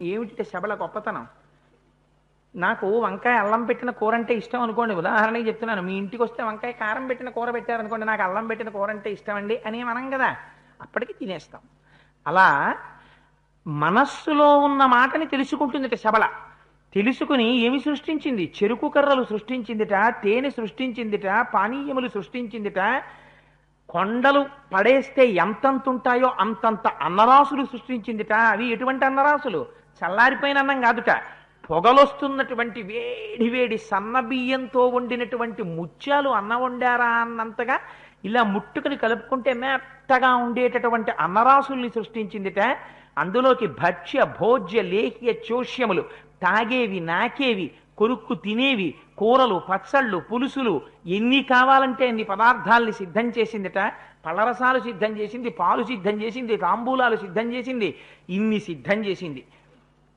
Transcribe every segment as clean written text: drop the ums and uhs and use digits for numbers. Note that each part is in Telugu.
ఏమిటి శబళ గొప్పతనం? నాకు వంకాయ అల్లం పెట్టిన కూర అంటే ఇష్టం అనుకోండి, ఉదాహరణకి చెప్తున్నాను. మీ ఇంటికి వస్తే వంకాయ కారం పెట్టిన కూర పెట్టారనుకోండి, నాకు అల్లం పెట్టిన కూర అంటే ఇష్టం అండి అని మనం కదా, అప్పటికి తినేస్తాం. అలా మనస్సులో ఉన్న మాటని తెలుసుకుంటుందిట శబళ. తెలుసుకుని ఏమి సృష్టించింది? చెరుకు కర్రలు సృష్టించిందిట, తేనె సృష్టించిందిట, పానీయములు సృష్టించిందిట, కొండలు పడేస్తే ఎంతంతుంటాయో అంతంత అన్నరాసులు సృష్టించిందిట. అవి ఎటువంటి అన్నరాసులు? చల్లారిపోయిన అన్నం కాదుట, పొగలొస్తున్నటువంటి వేడి వేడి సన్న బియ్యంతో వండినటువంటి ముత్యాలు అన్నం వండారా అన్నంతగా ఇలా ముట్టుకుని కలుపుకుంటే మెత్తగా ఉండేటటువంటి అన్నరాసుల్ని సృష్టించిందిట. అందులోకి భక్ష్య భోజ్య లేహ్య చోష్యములు, తాగేవి నాకేవి కొరుక్కు తినేవి, కూరలు పచ్చళ్ళు పులుసులు ఎన్ని కావాలంటే అన్ని పదార్థాలని సిద్ధం చేసిందిట. పళ్ళరసాలు సిద్ధం చేసింది, పాలు సిద్ధం చేసింది, తాంబూలాలు సిద్ధం చేసింది, ఇన్ని సిద్ధం చేసింది.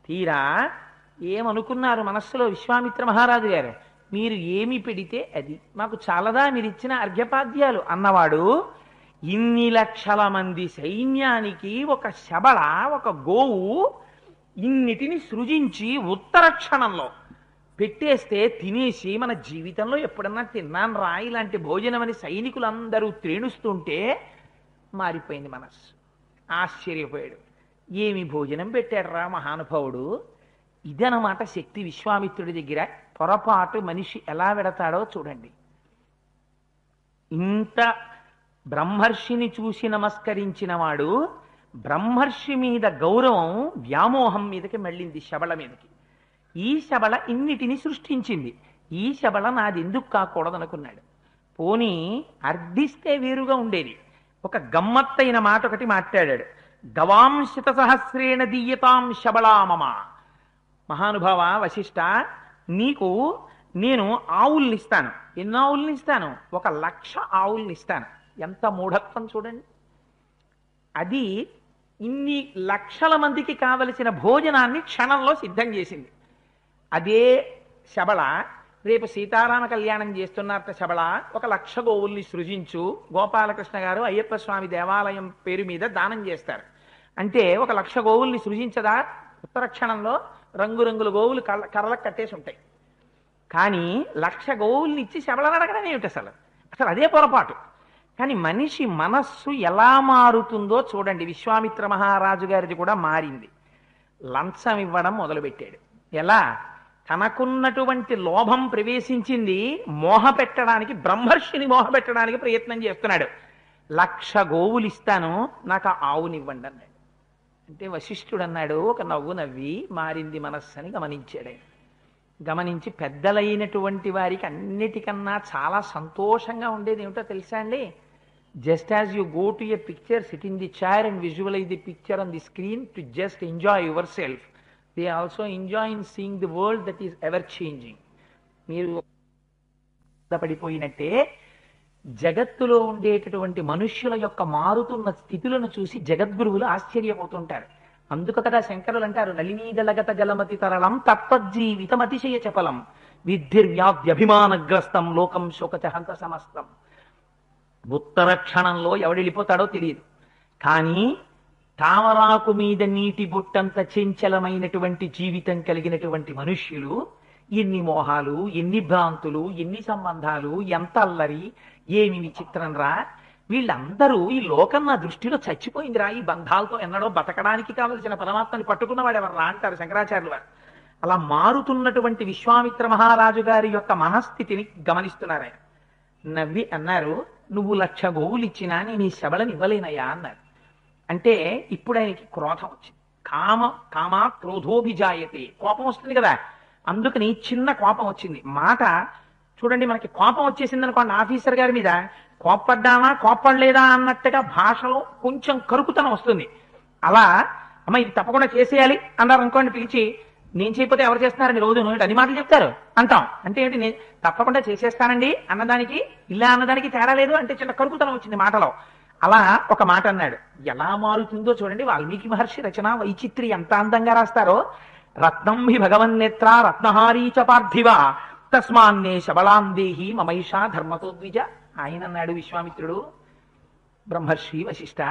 తీరా ఏమనుకున్నారు మనస్సులో విశ్వామిత్ర మహారాజు గారు? మీరు ఏమి పెడితే అది మాకు చాలదా మీరిచ్చిన అర్ఘ్యపాద్యాలు అన్నవాడు ఇన్ని లక్షల మంది సైన్యానికి ఒక శబళ, ఒక గోవు ఇన్నిటిని సృజించి ఉత్తర క్షణంలో పెట్టేస్తే తినేసి మన జీవితంలో ఎప్పుడన్నా తిన్నాను రా ఇలాంటి భోజనం అని సైనికులందరూ త్రేణుస్తుంటే మారిపోయింది మనస్సు. ఆశ్చర్యపోయాడు. ఏమి భోజనం పెట్టాడు రా మహానుభావుడు! ఇదనమాట శక్తి విశ్వామిత్రుడి దగ్గర. పొరపాటు మనిషి ఎలా వెడతాడో చూడండి. ఇంత బ్రహ్మర్షిని చూసి నమస్కరించిన వాడు బ్రహ్మర్షి మీద గౌరవం వ్యామోహం మీదకి మళ్ళింది, శబళ మీదకి. ఈ శబళ ఇన్నిటిని సృష్టించింది, ఈ శబళ నాది ఎందుకు కాకూడదనుకున్నాడు. పోనీ అర్థిస్తే వేరుగా ఉండేది. ఒక గమ్మత్తైన మాట ఒకటి మాట్లాడాడు. గవాంశత సహస్రేణ దీయతాం శబళామమ. మహానుభావ వశిష్ఠ, నీకు నేను ఆవుల్ని ఇస్తాను. ఎన్ని ఆవుల్ని ఇస్తాను? 1,00,000 ఆవుల్ని ఇస్తాను. ఎంత మూఢత్వం చూడండి! అది ఇన్ని లక్షల మందికి కావలసిన భోజనాన్ని క్షణంలో సిద్ధం చేసింది. అదే శబళ రేపు సీతారామ కళ్యాణం చేస్తున్నట్ట శబళ 1,00,000 గోవుల్ని సృజించు, గోపాలకృష్ణ గారు అయ్యప్ప స్వామి దేవాలయం పేరు మీద దానం చేస్తారు అంటే 1,00,000 గోవుల్ని సృజించదా? ఉత్తర క్షణంలో రంగురంగుల గోవులు కర్రలకు కట్టేసి ఉంటాయి. కానీ 1,00,000 గోవుల్ని ఇచ్చి శబళను అడగడం ఏమిటి? అసలు అదే పొరపాటు. కానీ మనిషి మనస్సు ఎలా మారుతుందో చూడండి. విశ్వామిత్ర మహారాజు గారిది కూడా మారింది. లంచం ఇవ్వడం మొదలుపెట్టాడు. ఎలా? తనకున్నటువంటి లోభం ప్రవేశించింది, మోహ పెట్టడానికి, బ్రహ్మర్షిని మోహ పెట్టడానికి ప్రయత్నం చేస్తున్నాడు. 1,00,000 గోవులు ఇస్తాను, నాకు ఆవునివ్వండి అన్నాడు. అంటే వశిష్ఠుడు అన్నాడు, ఒక నవ్వు నవ్వి, మారింది మనస్సు అని గమనించాడు. గమనించి పెద్దలైనటువంటి వారికి అన్నిటికన్నా చాలా సంతోషంగా ఉండేది ఏమిటో తెలుసా అండి? Just as you go to a picture, sit in the chair and visualize the picture on the screen to just enjoy yourself, they also enjoy in seeing the world that is ever changing. మీరు పడిపోయినట్టే జగత్తులో ఉండేటటువంటి మనుష్యుల యొక్క మారుతున్న స్థితులను చూసి జగద్గురువులు ఆశ్చర్యపోతుంటారు. అందుకు కదా శంకరులు అంటారు, నళినీదళగత జలమతి తరళం తత్వజ్జీవితం అతిశయ చపలం విద్ధిర్వ్యాప్యభిమానగ్రస్తం లోకం శోకచహంత సమస్తం. ఉత్తర క్షణంలో ఎవడెళ్ళిపోతాడో తెలియదు. కానీ తామరాకు మీద నీటి బుట్టంత చంచలమైనటువంటి జీవితం కలిగినటువంటి మనుష్యులు ఎన్ని మోహాలు, ఎన్ని భ్రాంతులు, ఎన్ని సంబంధాలు, ఎంత అల్లరి, ఏమి విచిత్రం రా! వీళ్ళందరూ ఈ లోకం నా దృష్టిలో చచ్చిపోయిందిరా, ఈ బంధాలతో ఎన్నడో బతకడానికి కావలసిన పరమాత్మని పట్టుకున్నవాడు ఎవర్రా అంటారు శంకరాచార్యులు వారు. అలా మారుతున్నటువంటి విశ్వామిత్ర మహారాజు గారి యొక్క మనస్థితిని గమనిస్తున్నారు. ఆయన నవ్వి అన్నారు, నువ్వు 1,00,000 గోవులు ఇచ్చినా నేను ఈ శబళని ఇవ్వలేనయ్యా అన్నారు. అంటే ఇప్పుడు ఆయనకి క్రోధం వచ్చింది. కామా క్రోధోభిజాయతే, కోపం వస్తుంది కదా, అందుకని చిన్న కోపం వచ్చింది. మాట చూడండి, మనకి కోపం వచ్చేసింది అనుకోండి ఆఫీసర్ గారి మీద, కోప్పడ్డామా కోప్పడలేదా అన్నట్టుగా భాషలో కొంచెం కరుకుతనం వస్తుంది. అలా అమ్మ ఇది తప్పకుండా చేసేయాలి అన్నారు అనుకోండి, పిలిచి నేను చేయకపోతే ఎవరు చేస్తున్నారని రోజు అన్ని మాటలు చెప్తారు అంటాం. అంటే ఏంటి? నేను తప్పకుండా చేసేస్తానండి అన్నదానికి ఇలా అన్నదానికి తేడా లేదు అంటే చిన్న కరుకుతనం వచ్చింది మాటలో. అలా ఒక మాట అన్నాడు. ఎలా మారుతుందో చూడండి. వాల్మీకి మహర్షి రచన వైచిత్రి ఎంత అందంగా రాస్తారో. రత్నం హి భగవన్నేత్ర రత్నహారీచ పార్థివ తస్మాన్నే శబళాందేహి మమైషా ధర్మతో ద్విజ. ఆయన అన్నాడు విశ్వామిత్రుడు, బ్రహ్మర్షి వశిష్ఠ,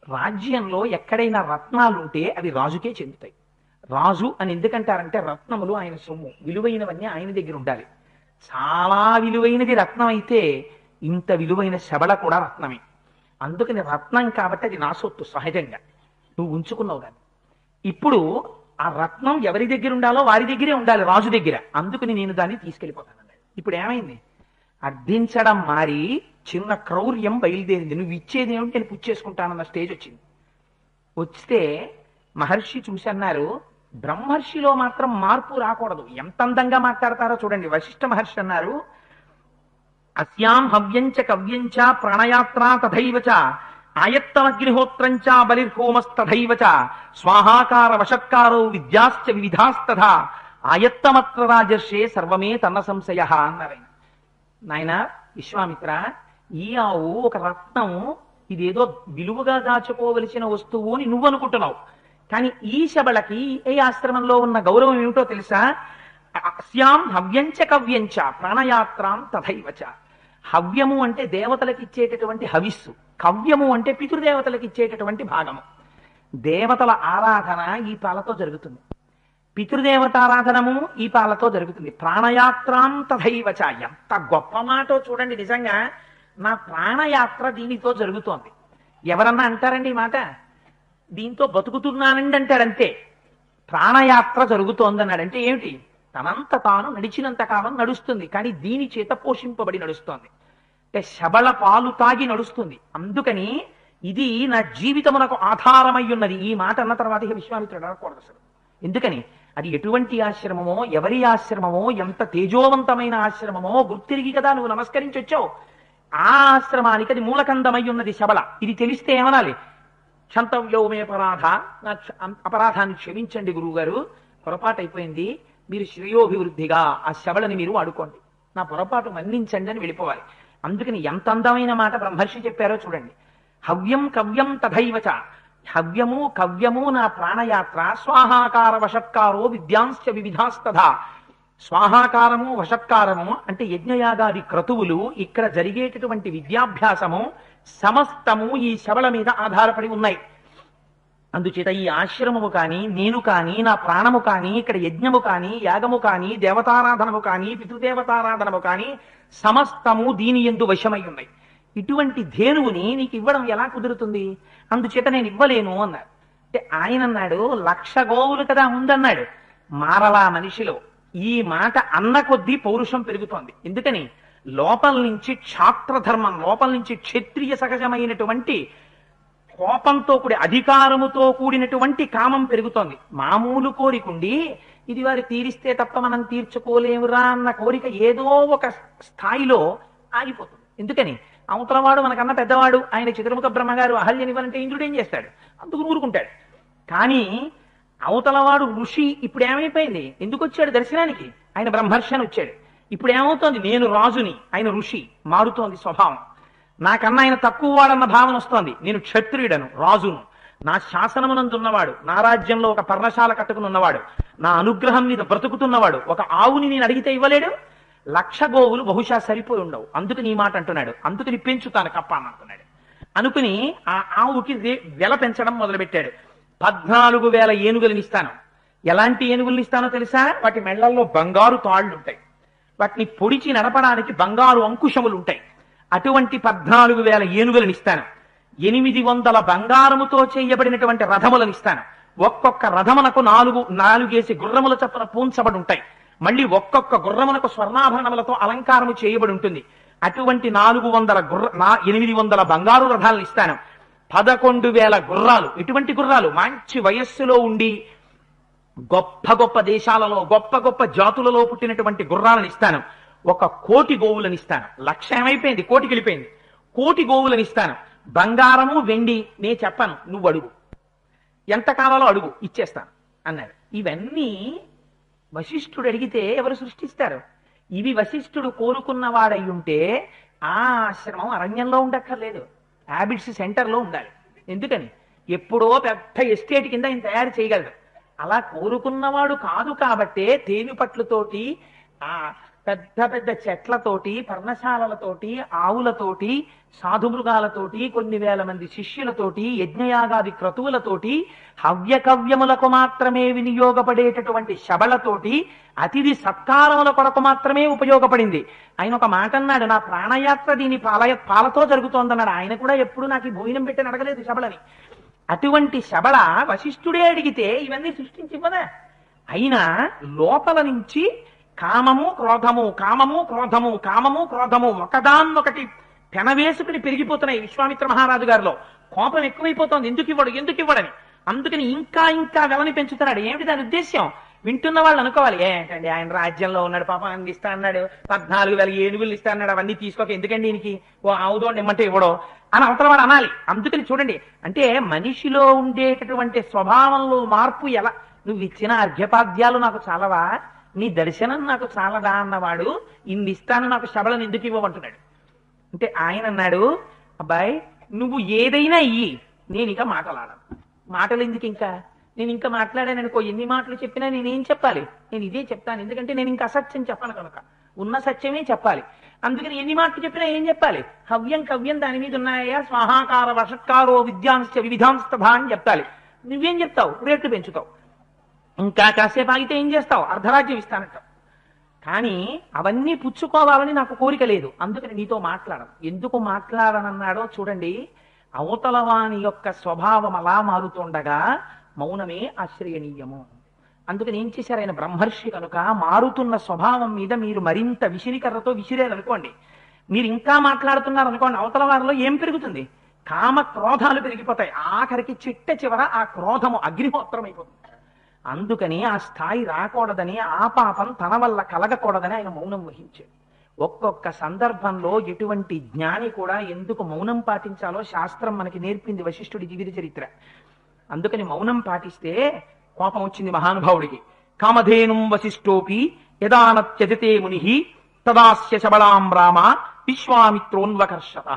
రాజ్యంలో ఎక్కడైనా రత్నాలుంటే అవి రాజుకే చెందుతాయి. రాజు అని ఎందుకంటారంటే రత్నములు ఆయన సొమ్ము, విలువైనవన్నీ ఆయన దగ్గర ఉండాలి. చాలా విలువైనది రత్నం అయితే ఇంత విలువైన శబళ కూడా రత్నమే. అందుకని రత్నం కాబట్టి అది నా సొత్తు సహజంగా, నువ్వు ఉంచుకున్నావు దాన్ని. ఇప్పుడు ఆ రత్నం ఎవరి దగ్గర ఉండాలో వారి దగ్గరే ఉండాలి, రాజు దగ్గర. అందుకని నేను దాన్ని తీసుకెళ్ళిపోతానన్నాడు. ఇప్పుడు ఏమైంది? అర్థించడం మారి చిన్న క్రౌర్యం బయలుదేరింది. నువ్వు ఇచ్చేది ఏమిటి, నేను పుచ్చేసుకుంటానన్న స్టేజ్ వచ్చింది. వస్తే మహర్షి చూసి అన్నారు, బ్రహ్మర్షిలో మాత్రం మార్పు రాకూడదు. ఎంత అందంగా మాట్లాడతారో చూడండి. వశిష్ఠ మహర్షి అన్నారు, అస్యాం హవ్యంచ కవ్యంచ ప్రాణయాత్రా తథైవచ ఆయత్తమగ్నిహోత్రంచ బలిర్హోమస్తథైవచ స్వాహాకార వషత్కారో విద్యాశ్చ వివిధాస్తథా ఆయత్తమత్ర రాజర్షే సర్వమే తన్న సంశయ అన్నారు. నాయన విశ్వామిత్ర, ఈ ఆవు ఒక రత్నం, ఇదేదో విలువగా దాచుకోవలసిన వస్తువు అని నువ్వు అనుకుంటున్నావు. కానీ ఈ శబళకి ఏ ఆశ్రమంలో ఉన్న గౌరవం ఏమిటో తెలుసా? అస్యాం హవ్యంచ కవ్యంచ ప్రాణయాత్రాం తథైవచ. హవ్యము అంటే దేవతలకు ఇచ్చేటటువంటి హవిస్సు, కవ్యము అంటే పితృదేవతలకు ఇచ్చేటటువంటి భాగము. దేవతల ఆరాధన ఈ పాలతో జరుగుతుంది, పితృదేవతారాధనము ఈ పాలతో జరుగుతుంది. ప్రాణయాత్రాం తథైవచ. ఎంత గొప్ప మాటో చూడండి. నిజంగా నా ప్రాణయాత్ర దీనితో జరుగుతోంది. ఎవరన్నా అంటారండి ఈ మాట? దీంతో బతుకుతున్నానండి అంటాడంతే. ప్రాణయాత్ర జరుగుతోందన్నాడు అంటే ఏమిటి? తనంత తాను నడిచినంత కాలం నడుస్తుంది, కానీ దీని చేత పోషింపబడి నడుస్తోంది. అంటే శబళ పాలు తాగి నడుస్తుంది. అందుకని ఇది నా జీవితమునకు ఆధారమై ఉన్నది. ఈ మాట అన్న తర్వాత ఇక విశ్వామిత్రుడు అనకూడదు అసలు. ఎందుకని? అది ఎటువంటి ఆశ్రమమో, ఎవరి ఆశ్రమమో, ఎంత తేజోవంతమైన ఆశ్రమమో గుర్తిరిగి కదా నువ్వు నమస్కరించి వచ్చావు. ఆ ఆశ్రమానికి అది మూలకందమై ఉన్నది శబళ. ఇది తెలిస్తే ఏమనాలి? క్షంతవ్యోమే అపరాధ, నా అపరాధాన్ని క్షమించండి గురువుగారు, పొరపాటు అయిపోయింది, మీరు శ్రేయోభివృద్ధిగా ఆ శబళని మీరు వాడుకోండి, నా పొరపాటు మన్నించండి అని వెళ్ళిపోవాలి. అందుకని ఎంత అందమైన మాట బ్రహ్మర్షి చెప్పారో చూడండి. హవ్యం కవ్యం తథైవచ. హవ్యము కవ్యము నా ప్రాణయాత్ర. స్వాహాకార వషత్కారో విద్యాంశ్చ వివిధాస్తథా. స్వాహాకారము వషత్కారము అంటే యజ్ఞయాగాది క్రతువులు, ఇక్కడ జరిగేటటువంటి విద్యాభ్యాసము సమస్తము ఈ శబళ మీద ఆధారపడి ఉన్నాయి. అందుచేత ఈ ఆశ్రమము కానీ, నేను కానీ, నా ప్రాణము కానీ, ఇక్కడ యజ్ఞము కానీ, యాగము కానీ, దేవతారాధనము కానీ, పితృదేవతారాధనము కానీ సమస్తము దీని యందు వశమై ఉన్నాయి. ఇటువంటి ధేనువుని నీకు ఇవ్వడం ఎలా కుదురుతుంది? అందుచేత నేను ఇవ్వలేను అన్నారు. అంటే ఆయన అన్నాడు, 1,00,000 గోవులు కదా ఉందన్నాడు. మారలా మనిషిలో ఈ మాట అన్న కొద్దీ పౌరుషం పెరుగుతోంది. ఎందుకని? లోపల నుంచి క్షాత్రధర్మం, లోపల నుంచి క్షత్రియ సహజమైనటువంటి కోపంతో కూడి అధికారముతో కూడినటువంటి కామం పెరుగుతోంది. మామూలు కోరికుండి ఇది వారు తీరిస్తే తప్ప మనం తీర్చుకోలేమురా అన్న కోరిక ఏదో ఒక స్థాయిలో ఆగిపోతుంది. ఎందుకని? అవతలవాడు మనకన్నా పెద్దవాడు, ఆయన చతుర్ముఖ బ్రహ్మగారు అహల్యనివ్వాలంటే ఇంద్రుడు ఏం చేస్తాడు? అందుకు ఊరుకుంటాడు. కానీ అవతలవాడు ఋషి ఇప్పుడు ఏమైపోయింది? ఎందుకు వచ్చాడు దర్శనానికి? ఆయన బ్రహ్మర్షి అని వచ్చాడు. ఇప్పుడు ఏమవుతోంది? నేను రాజుని, ఆయన ఋషి. మారుతోంది స్వభావం. నాకన్నా ఆయన తక్కువ వాడన్న భావన వస్తోంది. నేను క్షత్రియుడను, రాజును, నా శాసనమునందున్నవాడు, నా రాజ్యంలో ఒక పర్ణశాల కట్టుకుని ఉన్నవాడు, నా అనుగ్రహం మీద బ్రతుకుతున్నవాడు. ఒక ఆవుని నేను అడిగితే ఇవ్వలేడు. 1,00,000 గోవులు బహుశా సరిపోయి ఉండవు. అందుకని ఈ మాట అంటున్నాడు. అందుకని పెంచుతాను కప్పాను అంటున్నాడు. అనుకుని ఆ ఆవుకి వెల పెంచడం మొదలుపెట్టాడు. 14,000 ఏనుగులను ఇస్తాను. ఎలాంటి ఏనుగులను ఇస్తానో తెలుసా? వాటి మెళ్లల్లో బంగారు తాళ్లు ఉంటాయి, వాటిని పొడిచి నడపడానికి బంగారు అంకుశములు ఉంటాయి. అటువంటి 14,000 ఏనుగులను ఇస్తాను. 800 బంగారముతో చేయబడినటువంటి రథములను ఇస్తాను. ఒక్కొక్క రథమునకు 4 గుర్రముల చప్పున పూంచబడి ఉంటాయి. మళ్ళీ ఒక్కొక్క గుర్రమునకు స్వర్ణాభరణములతో అలంకారము చేయబడి ఉంటుంది. అటువంటి 800 బంగారు రథాలను ఇస్తాను. 11,000 గుర్రాలు. ఎటువంటి గుర్రాలు? మంచి వయస్సులో ఉండి గొప్ప గొప్ప దేశాలలో గొప్ప గొప్ప జాతులలో పుట్టినటువంటి గుర్రాలను ఇస్తాను. 1,00,000 గోవులను ఇస్తాను. 1,00,000 ఏమైపోయింది? 1,00,000 వెళ్ళిపోయింది. 1,00,000 గోవులను ఇస్తాను. బంగారము వెండి నే చెప్పను, నువ్వు అడుగు, ఎంత కావాలో అడుగు, ఇచ్చేస్తాను అన్నాడు. ఇవన్నీ వశిష్ఠుడు అడిగితే ఎవరు సృష్టిస్తారు? ఇవి వశిష్ఠుడు కోరుకున్నవాడై ఉంటే ఆ ఆశ్రమం అరణ్యంలో ఉండక్కర్లేదు, హ్యాబిట్స్ సెంటర్లో ఉండాలి. ఎందుకని? ఎప్పుడో పెద్ద ఎస్టేట్ కింద ఆయన తయారు చేయగలరు. అలా కోరుకున్నవాడు కాదు కాబట్టే తేనెపట్లతోటి ఆ పెద్ద పెద్ద చెట్లతోటి, పర్ణశాలలతోటి, ఆవులతోటి, సాధుమృగాలతోటి, కొన్ని వేల మంది శిష్యులతోటి, యజ్ఞయాగాది క్రతువులతోటి, హవ్యకవ్యములకు మాత్రమే వినియోగపడేటటువంటి శబళతోటి, అతిథి సత్కారముల కొరకు మాత్రమే ఉపయోగపడింది. ఆయన ఒక మాట అన్నాడు, నా ప్రాణయాత్ర దీని పాలతో జరుగుతోందన్నాడు. ఆయన కూడా ఎప్పుడు నాకు ఈ భోజనం పెట్టి అడగలేదు శబళని. అటువంటి శబళ వశిష్ఠుడే అడిగితే ఇవన్నీ సృష్టించివ్వదా? అయినా లోపల నుంచి కామము క్రోధము, కామము క్రోధము, కామము క్రోధము ఒకదాన్నొకటి పెనవేసుకుని పెరిగిపోతున్నాయి విశ్వామిత్ర మహారాజు గారిలో. కోపం ఎక్కువైపోతోంది, ఎందుకు ఇవ్వడని. అందుకని ఇంకా ఇంకా వెలని పెంచుతున్నాడు. ఏమిటి దాని ఉద్దేశ్యం? వింటున్న వాళ్ళు అనుకోవాలి, ఏంటండి ఆయన రాజ్యంలో ఉన్నాడు, పాపం అన్ని ఇస్తా అన్నాడు, 14,000 ఏనుగులు ఇస్తా అన్నాడు, అవన్నీ తీసుకోక ఎందుకండి ఈయనకి ఓ ఆవుదోండి ఇమ్మంటే ఇవ్వడం అని అవతల వాడు అనాలి. అందుకని చూడండి, అంటే మనిషిలో ఉండేటటువంటి స్వభావంలో మార్పు ఎలా. నువ్వు ఇచ్చిన అర్ఘ్యపాద్యాలు నాకు చాలవా, నీ దర్శనం నాకు చాలదా అన్నవాడు ఇన్ని ఇస్తాను నాకు శబళను ఎందుకు ఇవ్వమంటున్నాడు. అంటే ఆయన అన్నాడు, అబ్బాయి నువ్వు ఏదైనా ఇయ్యి, నేను ఇంకా మాటలాడను. మాటలు ఎందుకు ఇంకా? నేను ఇంకా మాట్లాడాను అనుకో, ఎన్ని మాటలు చెప్పినా నేనేం చెప్పాలి? నేను ఇదే చెప్తాను, ఎందుకంటే నేను ఇంకా అసత్యం చెప్పను కనుక, ఉన్న సత్యమే చెప్పాలి. అందుకని ఎన్ని మాటలు చెప్పినా ఏం చెప్పాలి? హవ్యం కవ్యం దాని మీద ఉన్నాయా, స్వాహాకార వషత్కారో విద్యాంశ వివిధాంస్తథా అని చెప్తాలి. నువ్వేం చెప్తావు? రేట్లు పెంచుతావు. ఇంకా కాసేపు ఆగితే ఏం చేస్తావు? అర్ధరాజ్యం ఇస్తానంటావు. కానీ అవన్నీ పుచ్చుకోవాలని నాకు కోరిక లేదు, అందుకని నీతో మాట్లాడను. ఎందుకు మాట్లాడనన్నాడో చూడండి. అవతల వాని యొక్క స్వభావం అలా మారుతుండగా మౌనమే ఆశ్రయణీయము. అందుకని ఏం చేశారు ఆయన? బ్రహ్మర్షి కనుక మారుతున్న స్వభావం మీద మీరు మరింత విసిరికర్రతో విసిరేదనుకోండి, మీరు ఇంకా మాట్లాడుతున్నారు అనుకోండి, అవతల వారిలో ఏం పెరుగుతుంది? కామ క్రోధాలు పెరిగిపోతాయి. ఆఖరికి చిట్ట చివర ఆ క్రోధము అగ్నిహోత్రం అయిపోతుంది. అందుకని ఆ స్థాయి రాకూడదని, ఆ పాపం తన వల్ల కలగకూడదని ఆయన మౌనం వహించాడు. ఒక్కొక్క సందర్భంలో ఎటువంటి జ్ఞాని కూడా ఎందుకు మౌనం పాటించాలో శాస్త్రం మనకి నేర్పింది, వశిష్ఠుడి జీవిత చరిత్ర. అందుకని మౌనం పాటిస్తే కోపం వచ్చింది మహానుభావుడికి. కామధేనుం వశిష్ఠోపి యదానత్యజతే ముని తదాస్య శబళాం రామ విశ్వామిత్రోన్వకర్షత.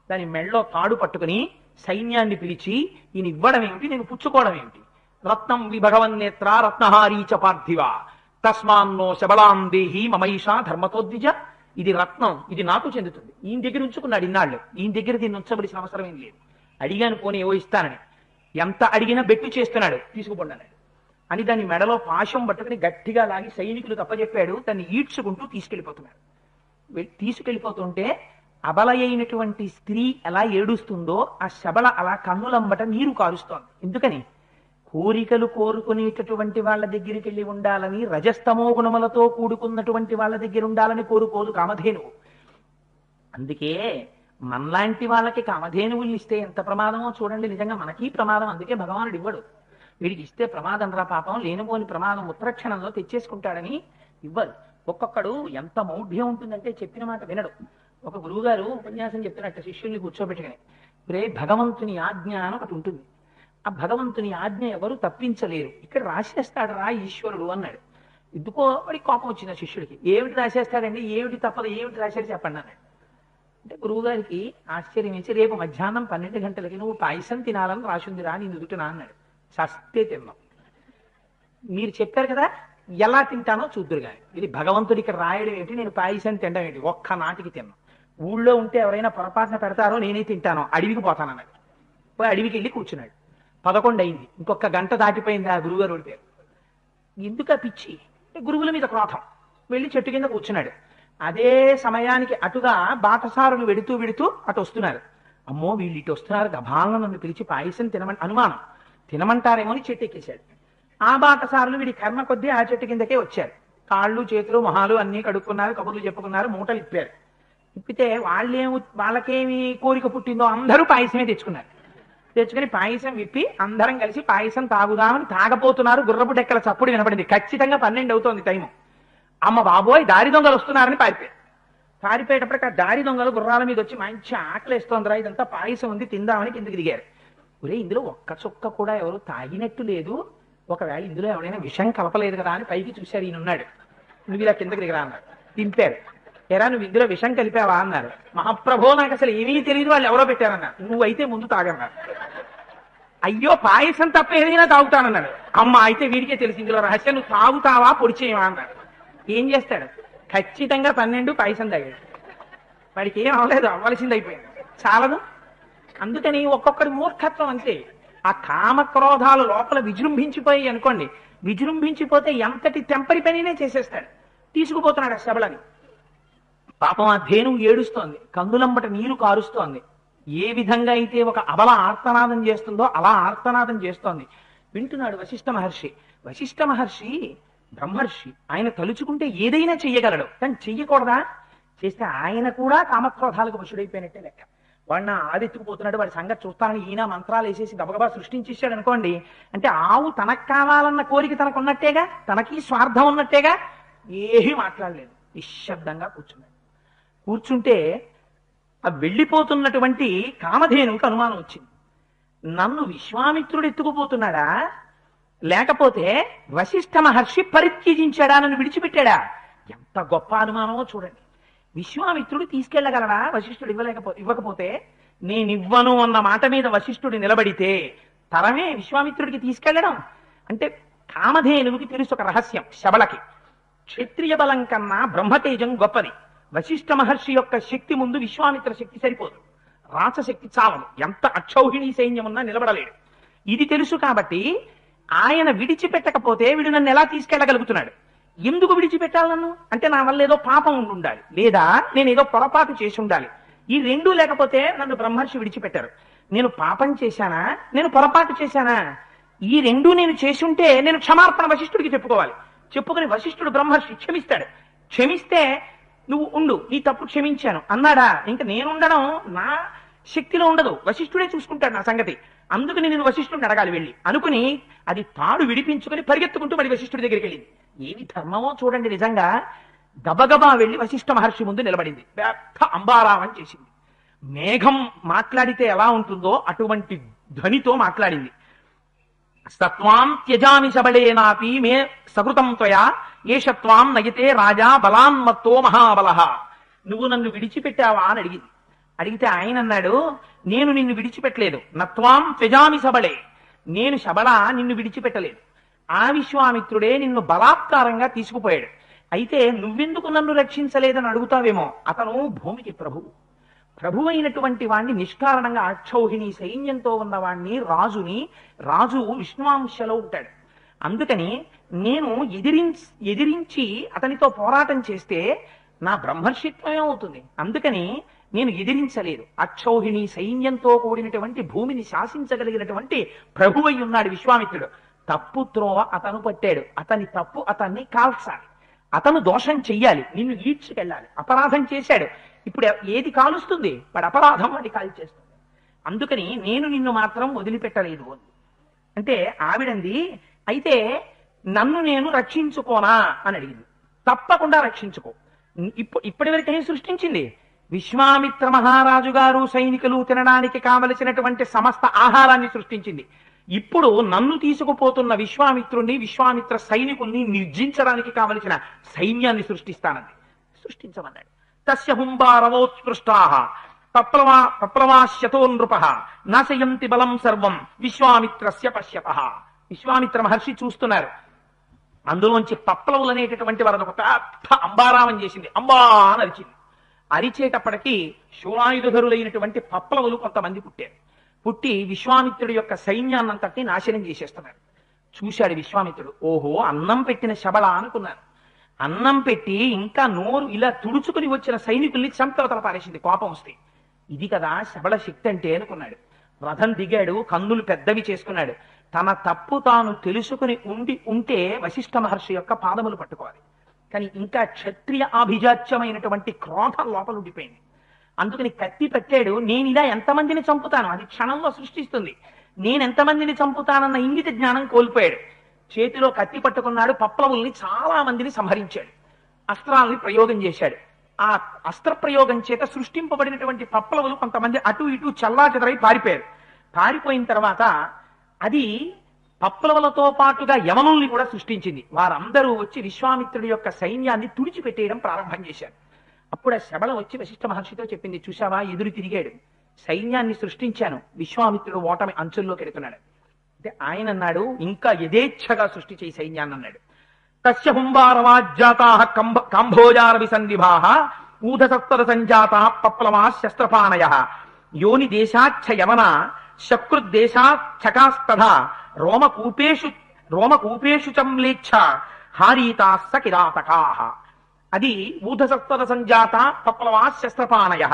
దాని మెళ్ళో తాడు పట్టుకుని సైన్యాన్ని పిలిచి, ఈయన ఇవ్వడం ఏమిటి, నేను పుచ్చుకోవడం ఏమిటి? రత్నం విభగవన్నేత్ర రత్నహారీచ పార్థివ తస్మాన్నో శబళాం దేహి మమైషా ధర్మతోద్విజ. ఇది రత్నం, ఇది నాకు చెందుతుంది. ఈయన దగ్గర ఉంచుకున్నాడు ఇన్నాళ్ళు, ఈయన దగ్గర దీన్ని ఉంచబడిసిన అవసరం ఏం లేదు. అడిగాను పోనీ ఏవో ఇస్తానని, ఎంత అడిగినా బెట్టు చేస్తున్నాడు, తీసుకుపోండి అని దాని మెడలో పాశం పట్టుకుని గట్టిగా లాగి సైనికులు తప్పజెప్పాడు. దాన్ని ఈడ్చుకుంటూ తీసుకెళ్లిపోతున్నాడు. తీసుకెళ్లిపోతుంటే అబల అయినటువంటి స్త్రీ ఎలా ఏడుస్తుందో ఆ శబళ అలా కన్నులంబట నీరు కారుస్తోంది. ఎందుకని? కోరికలు కోరుకునేటటువంటి వాళ్ళ దగ్గరికి వెళ్ళి ఉండాలని, రజస్తమో గుణములతో కూడుకున్నటువంటి వాళ్ళ దగ్గర ఉండాలని కోరుకోదు కామధేనువు. అందుకే మనలాంటి వాళ్ళకి కామధేనువులు ఇస్తే ఎంత ప్రమాదమో చూడండి. నిజంగా మనకి ప్రమాదం, అందుకే భగవానుడు ఇవ్వడు. వీడికి ఇస్తే ప్రమాదం రా పాపం, లేనిపోని ప్రమాదం ఉత్తరక్షణంలో తెచ్చేసుకుంటాడని ఇవ్వదు. ఒక్కొక్కడు ఎంత మౌఢ్యం ఉంటుందంటే చెప్పిన మాట వినడు. ఒక గురువుగారు ఉపన్యాసం చెప్తున్నట్టు శిష్యుల్ని కూర్చోబెట్టుకుని, రే భగవంతుని ఆజ్ఞ అని ఒకటి ఉంటుంది, ఆ భగవంతుని ఆజ్ఞ ఎవరు తప్పించలేరు, ఇక్కడ రాసేస్తాడు రా ఈశ్వరుడు అన్నాడు. ఎందుకో వాడికి కోపం వచ్చింది ఆ శిష్యుడికి. ఏమిటి రాసేస్తాడండి, ఏమిటి తప్పదు, ఏమిటి రాశాడు చెప్పండి అన్నాడు. అంటే గురువుగారికి ఆశ్చర్యం వేసి, రేపు మధ్యాహ్నం 12 గంటలకి నువ్వు పాయసం తినాలని రాసిందిరా నీ నుదుటినా అన్నాడు. సస్తే తిన్నాం. మీరు చెప్పారు కదా, ఎలా తింటానో చూద్దురు కానీ, ఇది భగవంతుడికి రాయడం ఏంటి, నేను పాయసం తినడం ఏంటి, ఒక్క నాటికి తిన్నాం. ఊళ్ళో ఉంటే ఎవరైనా పొరపాటున పెడతారో నేనే తింటానో, అడవికి పోతానన్నాడు. పోయి అడవికి వెళ్ళి కూర్చున్నాడు. 11 అయింది, ఇంకొక గంట దాటిపోయింది. ఆ గురువుగారు ఓడిపోయారు. ఎందుకు ఆ పిచ్చి? గురువుల మీద క్రోధం. వెళ్ళి చెట్టు కింద కూర్చున్నాడు. అదే సమయానికి అటుగా బాటసారులు వెడుతూ అటు వస్తున్నారు. అమ్మో వీళ్ళు ఇటు వస్తున్నారు, గభాలను నన్ను పిలిచి పాయసం తినమని అనుమానం, తినమంటారేమో అని చెట్టు ఎక్కేశాడు. ఆ బాటసారులు వీడి కర్మ కొద్దీ ఆ చెట్టు కిందకే వచ్చారు. కాళ్ళు చేతులు మొహాలు అన్ని కడుక్కున్నారు, కబుర్లు చెప్పుకున్నారు, మూటలు ఇప్పారు. ఇప్పితే వాళ్ళకేమి కోరిక పుట్టిందో అందరూ పాయసమే తెచ్చుకుని పాయసం విప్పి అందరం కలిసి పాయసం తాగుదామని తాగపోతున్నారు. గుర్రపు డెక్కల చప్పుడు వినపడింది. ఖచ్చితంగా 12 అవుతోంది టైము. అమ్మ బాబోయ్ దారి దొంగలు వస్తున్నారని పారిపోయేటప్పటికి ఆ దారి దొంగలు గుర్రాల మీద వచ్చి మంచి ఆకలిస్తోందిరా, ఇదంతా పాయసం ఉంది తిందామని కిందకి దిగారు. ఒరే ఇందులో ఒక్క చుక్క కూడా ఎవరు తాగినట్టు లేదు, ఒకవేళ ఇందులో ఎవరైనా విషం కలపలేదు కదా అని పైకి చూశారు. ఈయన ఉన్నాడు. నువ్వు ఇలా కిందకి దిగరా అన్నారు. దింపారు. ఎరా నువ్వు ఇందులో విషం కలిపావా అన్నారు. మహాప్రభో నాకు అసలు ఏమీ తెలియదు, వాళ్ళు ఎవరో పెట్టారన్నారు. నువ్వైతే ముందు తాగన్నారు. అయ్యో పాయసం తప్ప ఏదైనా తాగుతానన్నాడు. అమ్మ అయితే వీడికే తెలిసి ఇందులో రహస్యం, నువ్వు తాగుతావా పొడి చేయవా అన్నారు. ఏం చేస్తాడు? ఖచ్చితంగా 12 పాయసం తాగాడు. వాడికి ఏం అవ్వలేదు, అవ్వాల్సింది అయిపోయింది, చాలదు. అందుకని ఒక్కొక్కడి మూర్ఖత్వం అంతే. ఆ కామక్రోధాలు లోపల విజృంభించిపోయి అనుకోండి, విజృంభించిపోతే ఎంతటి తెంపరి పనినే చేసేస్తాడు. తీసుకుపోతున్నాడు ఆ శబళని. పాపం ఆ ధేనువు ఏడుస్తోంది, కందులంబట నీరు కారుస్తోంది. ఏ విధంగా అయితే ఒక అబల ఆర్తనాదం చేస్తుందో అలా ఆర్తనాదం చేస్తోంది. వింటున్నాడు వశిష్ఠ మహర్షి. వశిష్ఠ మహర్షి బ్రహ్మర్షి, ఆయన తలుచుకుంటే ఏదైనా చెయ్యగలడు, కానీ చెయ్యకూడదా? చేస్తే ఆయన కూడా కామక్రోధాలకు వశుడైపోయినట్టే లెక్క. వాడిన ఆదెత్తుకుపోతున్నాడు, వాడి సంగతి చూస్తానని ఈయన మంత్రాలు వేసేసి గబగబా సృష్టించేశాడు అనుకోండి. అంటే ఆవు తనకు కావాలన్న కోరిక తనకు ఉన్నట్టేగా, తనకి స్వార్థం ఉన్నట్టేగా. ఏమీ మాట్లాడలేదు, నిశ్శబ్దంగా కూర్చున్నాడు. కూర్చుంటే ఆ వెళ్ళిపోతున్నటువంటి కామధేనువుకి అనుమానం వచ్చింది. నన్ను విశ్వామిత్రుడు ఎత్తుకుపోతున్నాడా, లేకపోతే వశిష్ఠ మహర్షి పరిత్యజించాడా, నన్ను విడిచిపెట్టాడా? ఎంత గొప్ప అనుమానమో చూడండి. విశ్వామిత్రుడు తీసుకెళ్లగలడా వశిష్ఠుడు ఇవ్వకపోతే? నేనివ్వను అన్న మాట మీద వశిష్ఠుడు నిలబడితే తరమే విశ్వామిత్రుడికి తీసుకెళ్లడం. అంటే కామధేనువుకి తెలుసు ఒక రహస్యం, శబళకి క్షత్రియ బలం కన్నా బ్రహ్మతేజం గొప్పది. వశిష్ఠ మహర్షి యొక్క శక్తి ముందు విశ్వామిత్ర శక్తి సరిపోదు, రాచశక్తి చాలదు. ఎంత అక్షౌహిణీ సైన్యం ఉన్నా నిలబడలేడు. ఇది తెలుసు కాబట్టి ఆయన విడిచిపెట్టకపోతే వీడు నన్ను ఎలా తీసుకెళ్లగలుగుతున్నాడు? ఎందుకు విడిచిపెట్టాలి నన్ను అంటే, నా వల్ల ఏదో పాపం ఉండాలి, లేదా నేను ఏదో పొరపాటు చేసి ఉండాలి. ఈ రెండూ లేకపోతే నన్ను బ్రహ్మర్షి విడిచిపెట్టారు. నేను పాపం చేశానా, నేను పొరపాటు చేశానా? ఈ రెండూ నేను చేసి ఉంటే నేను క్షమార్పణ వశిష్ఠుడికి చెప్పుకోవాలి. చెప్పుకుని వశిష్ఠుడు బ్రహ్మర్షి క్షమిస్తాడు. క్షమిస్తే నువ్వు ఉండు, నీ తప్పు క్షమించాను అన్నాడా, ఇంకా నేనుండడం నా శక్తిలో ఉండదు, వశిష్ఠుడే చూసుకుంటాడు నా సంగతి. అందుకని నేను వశిష్ఠుడిని అడగాలి వెళ్ళి అనుకుని అది తాడు విడిపించుకుని పరిగెత్తుకుంటూ మరి వశిష్ఠుడి దగ్గరికి వెళ్ళింది. ఏమి ధర్మమో చూడండి. నిజంగా గబగబా వెళ్ళి వశిష్ఠ మహర్షి ముందు నిలబడింది. పెద్ద అంబారావం చేసింది. మేఘం మాట్లాడితే ఎలా ఉంటుందో అటువంటి ధ్వనితో మాట్లాడింది. సత్వాం త్యజామి శబళేనాపి మే సకృతం త్వయా ఏషత్వాం నయతే రాజా బలాన్మత్తో మహాబలః. నువ్వు నన్ను విడిచిపెట్టావా అని అడిగింది. అడిగితే ఆయన అన్నాడు, నేను నిన్ను విడిచిపెట్టలేదు. నత్వాం త్యజామి శబళే, నేను శబళ నిన్ను విడిచిపెట్టలేదు. ఆ విశ్వామిత్రుడే నిన్ను బలాత్కారంగా తీసుకుపోయాడు. అయితే నువ్వెందుకు నన్ను రక్షించలేదని అడుగుతావేమో. అతను భూమికి ప్రభు అయినటువంటి వాణ్ణి, నిష్కారణంగా అక్షౌహిణి సైన్యంతో ఉన్నవాణ్ణి, రాజు విష్ణువాంశలో ఉంటాడు. అందుకని నేను ఎదిరించి అతనితో పోరాటం చేస్తే నా బ్రహ్మర్షిత్వమే అవుతుంది. అందుకని నేను ఎదిరించలేదు. అక్షౌహిణి సైన్యంతో కూడినటువంటి భూమిని శాసించగలిగినటువంటి ప్రభు అయి ఉన్నాడు విశ్వామిత్రుడు. తప్పు త్రోవ అతను పట్టాడు, అతని తప్పు అతన్ని కాల్చాలి, అతను దోషం చెయ్యాలి, నిన్ను ఈడ్చుకెళ్ళాలి. అపరాధం చేశాడు, ఇప్పుడు ఏది కాలుస్తుంది? వాడు అపరాధం వాడి కాల్చేస్తుంది. అందుకని నేను నిన్ను మాత్రం వదిలిపెట్టలేదు అంటే ఆవిడంది, అయితే నన్ను నేను రక్షించుకోనా అని అడిగింది. తప్పకుండా రక్షించుకో. ఇప్పటి వరకు ఏం సృష్టించింది? విశ్వామిత్ర మహారాజు గారు సైనికులు తినడానికి కావలసినటువంటి సమస్త ఆహారాన్ని సృష్టించింది. ఇప్పుడు నన్ను తీసుకుపోతున్న విశ్వామిత్రుణ్ణి, విశ్వామిత్ర సైనికుల్ని నిర్జించడానికి కావలసిన సైన్యాన్ని సృష్టించమన్నాడు. తస్య హుంబారవోత్స్పృష్టాః పప్లవాశ్యతో నృపః నాశయంతి బలం సర్వం విశ్వామిత్రస్య పశ్యతః. విశ్వామిత్ర మహర్షి చూస్తున్నారు. అందులోంచి పప్లవులు అనేటటువంటి వారు ఒక పెద్ద అంబారావం చేసింది. అంబా అని అరిచింది. అరిచేటప్పటికీ శూలాయుధరులైనటువంటి పప్లవులు కొంతమంది పుట్టి విశ్వామిత్రుడి యొక్క సైన్యాన్నంతటి నాశనం చేసేస్తున్నారు. చూశాడు విశ్వామిత్రుడు. ఓహో, అన్నం పెట్టిన శబళ అనుకున్నారు. అన్నం పెట్టి ఇంకా నోరు ఇలా తుడుచుకుని వచ్చిన సైనికుల్ని చంపవతల పారేసింది కోపం వస్తే. ఇది కదా శబళ శక్తి అంటే అనుకున్నాడు. రథం దిగాడు, కన్నులు పెద్దవి చేసుకున్నాడు. తన తప్పు తాను తెలుసుకుని ఉంటే వశిష్ఠ మహర్షి యొక్క పాదములు పట్టుకోవాలి. కానీ ఇంకా క్షత్రియ ఆభిజాత్యమైనటువంటి క్రోధం లోపల ఉండిపోయింది. అందుకని కత్తి పెట్టాడు. నేను ఇలా ఎంతమందిని చంపుతాను, అది క్షణంలో సృష్టిస్తుంది. నేను ఎంతమందిని చంపుతానన్న ఇంగిత జ్ఞానం కోల్పోయాడు. చేతిలో కత్తి పట్టుకున్నాడు. పప్లవుల్ని చాలా మందిని సంహరించాడు. అస్త్రాలని ప్రయోగం చేశాడు. ఆ అస్త్ర ప్రయోగం చేత సృష్టింపబడినటువంటి పప్లవులు కొంతమంది అటు ఇటు చల్లాచెదరై పారిపోయారు. పారిపోయిన తర్వాత అది పప్లవులతో పాటుగా యవనుల్ని కూడా సృష్టించింది. వారందరూ వచ్చి విశ్వామిత్రుడి యొక్క సైన్యాన్ని తుడిచిపెట్టేయడం ప్రారంభం చేశారు. అప్పుడు ఆ శబళ వచ్చి వశిష్ఠ మహర్షితో చెప్పింది, చూశావా, ఎదురు తిరిగాడు, సైన్యాన్ని సృష్టించాను, విశ్వామిత్రుడు ఓటమి అంచుల్లోకి ఎడుతున్నాడు. అంటే ఆయన అన్నాడు, ఇంకా యథేచ్ఛగా సృష్టి చేయి సైన్యాన్ని అన్నాడు. తస్య హుంబారవాజ్జాతా కాంభోజార విసన్నిభా ఊధసత్వర సంజాతా పప్లవా శస్త్రపాణయ యోని దేశాచ్చ యవన శకృద్దేశాచ్చకాస్తథా రోమకూపేషు చంలేచ్ఛ హారీతాస్స కిరాతకాః. అది ఊధసత్వర సంజాత పప్లవా శస్త్రపాణయ.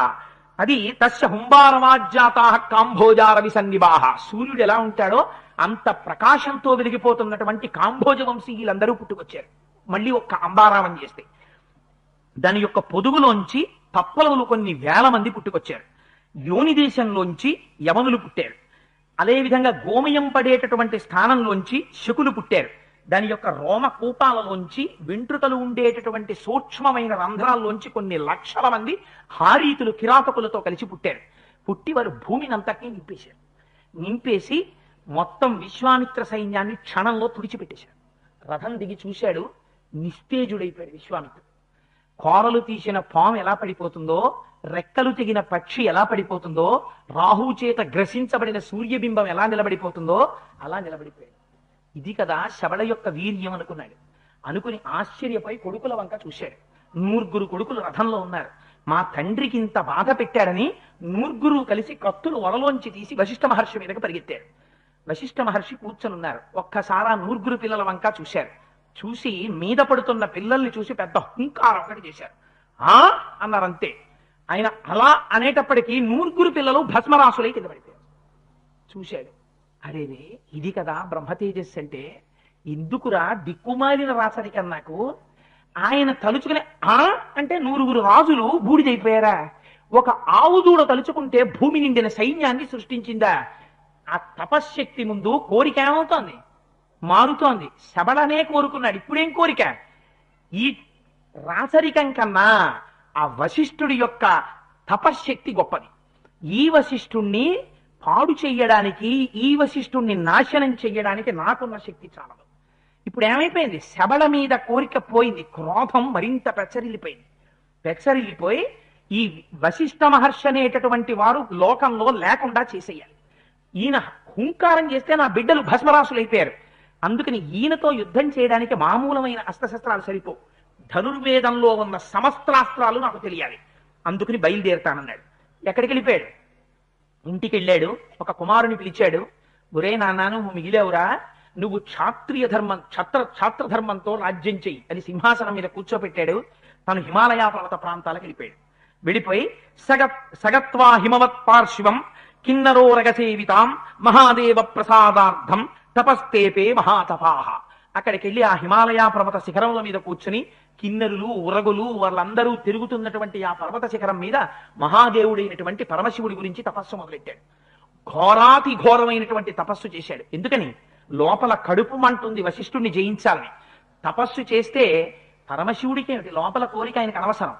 అది తస్య హుంబారవాజ్జాతా కాంభోజార విసన్నిభాః. సూర్యుడు ఎలా ఉంటాడో అంత ప్రకాశంతో వెలిగిపోతున్నటువంటి కాంభోజ వంశీయులందరూ పుట్టుకొచ్చారు. మళ్ళీ ఒక్క అంబారావం చేస్తే దాని యొక్క పొదుగులోంచి పప్పలవులు కొన్ని వేల మంది పుట్టుకొచ్చారు. యోని దేశంలోంచి యవనులు పుట్టారు. అదేవిధంగా గోమయం పడేటటువంటి స్థానంలోంచి శకులు పుట్టారు. దాని యొక్క రోమ కూపాలలోంచి వెంట్రుకలు ఉండేటటువంటి సూక్ష్మమైన రంధ్రాల్లోంచి కొన్ని లక్షల మంది హారీతులు కిరాతకులతో కలిసి పుట్టారు. పుట్టి వారు భూమిని అంతటినీ నింపేశారు. నింపేసి మొత్తం విశ్వామిత్ర సైన్యాన్ని క్షణంలో తుడిచిపెట్టేశారు. రథం దిగి చూశాడు, నిస్తేజుడైపోయాడు విశ్వామిత్రుడు. కోరలు తీసిన పాము ఎలా పడిపోతుందో, రెక్కలు తెగిన పక్షి ఎలా పడిపోతుందో, రాహువు చేత గ్రసించబడిన సూర్యబింబం ఎలా నిలబడిపోతుందో అలా నిలబడిపోయాడు. ఇది కదా శబళ యొక్క వీర్యం అనుకున్నాడు. అనుకుని ఆశ్చర్యపై కొడుకుల వంక చూశాడు. 9 కొడుకులు రథంలో ఉన్నారు. మా తండ్రికి ఇంత బాధ పెట్టాడని 9 కలిసి కత్తులు వరలోంచి తీసి వశిష్ఠ మహర్షి మీదకి పరిగెత్తారు. వశిష్ఠ మహర్షి కూర్చొని ఉన్నారు. ఒక్కసారా 9 పిల్లల వంక చూశారు. చూసి మీద పడుతున్న పిల్లల్ని చూసి పెద్ద హుంకారం ఒకటి చేశారు. అన్నారంతే. ఆయన అలా అనేటప్పటికీ 9 పిల్లలు భస్మరాసులై కింద పడిపోయారు. చూశాడు, అరేరే ఇది కదా బ్రహ్మతేజస్సు అంటే, ఎందుకురా దిక్కుమాలిన రాసరికం నాకు. ఆయన తలుచుకునే అంటే 9 రాజులు బూడిదైపోయారా? ఒక ఆవు దూడ తలుచుకుంటే భూమి నిండిన సైన్యాన్ని సృష్టించిందా? ఆ తపశ్శక్తి ముందు కోరిక ఏమవుతోంది? మారుతోంది. శబళనే కోరుకున్నాడు. ఇప్పుడేం కోరిక? ఈ రాసరికం కన్నా ఆ వశిష్ఠుడి యొక్క తపశ్శక్తి గొప్పది. ఈ వశిష్ఠుణ్ణి పాడు చెయ్యడానికి, ఈ వశిష్ఠుణ్ణి నాశనం చెయ్యడానికి నాకున్న శక్తి చాలదు. ఇప్పుడు ఏమైపోయింది? శబళ మీద కోరిక పోయింది. క్రోధం మరింత పెచ్చరిల్లిపోయింది. పెచ్చరిల్లిపోయి ఈ వశిష్ఠ మహర్షి అనేటటువంటి వారు లోకంలో లేకుండా చేసేయాలి. ఈయన హుంకారం చేస్తే నా బిడ్డలు భస్మరాసులైపోయారు. అందుకని ఈయనతో యుద్ధం చేయడానికి మామూలమైన అస్త్రశస్త్రాలు సరిపో. ధనుర్వేదంలో ఉన్న సమస్త్రాస్త్రాలు నాకు తెలియాలి. అందుకని బయలుదేరుతానన్నాడు. ఎక్కడికి వెళ్ళిపోయాడు? ఇంటికి వెళ్ళాడు. ఒక కుమారుని పిలిచాడు. ఒరే నాన్న, నువ్వు మిగిలేవురా, నువ్వు క్షాత్రియ ధర్మం ఛాత్రధర్మంతో రాజ్యం చెయ్యి అని సింహాసనం మీద కూర్చోపెట్టాడు. తను హిమాలయ పర్వత ప్రాంతాలకు వెళ్ళిపోయాడు. వెళ్ళిపోయి సగత్వా హిమవత్ పార్శ్వం కిన్నరోరగ సేవితాం మహాదేవ ప్రసాదార్థం తపస్తేపే మహాతపాహ. అక్కడికి వెళ్ళి ఆ హిమాలయ పర్వత శిఖరముల మీద కూర్చుని కిన్నరులు, ఉరగులు వాళ్ళందరూ తిరుగుతున్నటువంటి ఆ పర్వత శిఖరం మీద మహాదేవుడైనటువంటి పరమశివుడి గురించి తపస్సు మొదలెట్టాడు. ఘోరాతి ఘోరమైనటువంటి తపస్సు చేశాడు. ఎందుకని? లోపల కడుపు మంటుంది వశిష్ఠుడిని జయించాలని. తపస్సు చేస్తే పరమశివుడికి ఏమిటి? లోపల కోరిక ఆయనకు అనవసరం.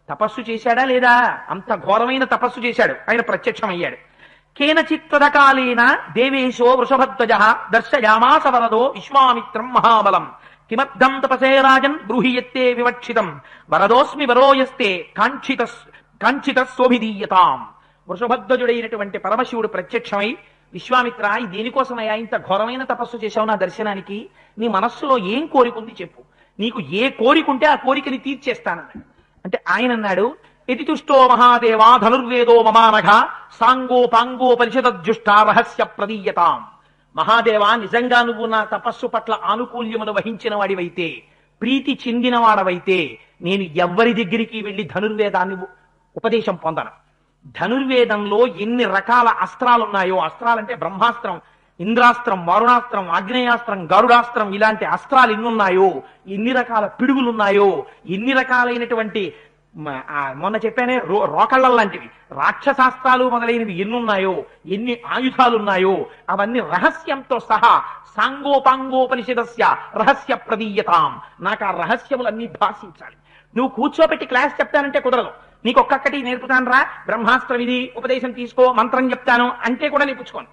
తపస్సు చేశాడా లేదా? అంత ఘోరమైన తపస్సు చేశాడు. ఆయన ప్రత్యక్షమయ్యాడు. కేనచిత్వదకాలేన దేవేశో వృషభధ్వజ దర్శయామాస వరదో విశ్వామిత్రం మహాబలం కిమర్థం తపసే రాజన్ బ్రూహియత్తే వివక్షితం వరదోస్మి వరోయస్తే కాంక్షిత శోభిదీయతాం. వృషభధ్వజుడైనటువంటి పరమశివుడు ప్రత్యక్షమై, విశ్వామిత్ర, దేనికోసమయ్యా ఇంత ఘోరమైన తపస్సు చేశావు నా దర్శనానికి? నీ మనస్సులో ఏం కోరికుంది చెప్పు, నీకు ఏ కోరికుంటే ఆ కోరికని తీర్చేస్తానన్నాడు. అంటే ఆయన అన్నాడు, ఎతితుష్టో మహాదేవా ధనుర్వేదో మమానఘ సాంగోపాంగోపనిషదజ్జుష్ట రహస్య ప్రదీయతాం. మహాదేవా, నిజంగా నువ్వు నా తపస్సు పట్ల ఆనుకూల్యమును వహించిన వాడివైతే, ప్రీతి చెందిన వాడవైతే, నేను ఎవ్వరి దగ్గరికి వెళ్లి ధనుర్వేదాన్ని ఉపదేశం పొందను. ధనుర్వేదంలో ఎన్ని రకాల అస్త్రాలున్నాయో, అస్త్రాలంటే బ్రహ్మాస్త్రం, ఇంద్రాస్త్రం, వారుణాస్త్రం, ఆగ్నేయాస్త్రం, గరుడాస్త్రం, ఇలాంటి అస్త్రాలు ఎన్నున్నాయో, ఎన్ని రకాల పిడుగులున్నాయో, ఎన్ని రకాలైనటువంటి మొన్న చెప్పానే రోకళ్ళ లాంటివి రాక్షసాస్త్రాలు మొదలైనవి ఎన్నున్నాయో, ఎన్ని ఆయుధాలున్నాయో, అవన్నీ రహస్యంతో సహా సాంగోపాంగోపనిషదస్య రహస్య ప్రదీయతాం. నాకు ఆ రహస్యములన్నీ భాషించాలి. నువ్వు కూర్చోబెట్టి క్లాస్ చెప్తానంటే కుదరదు. నీకు ఒక్కొక్కటి నేర్పుతాను రా, బ్రహ్మాస్త్రం ఇది ఉపదేశం తీసుకో, మంత్రం చెప్తాను అంటే కూడా నేర్పుచ్చుకోను.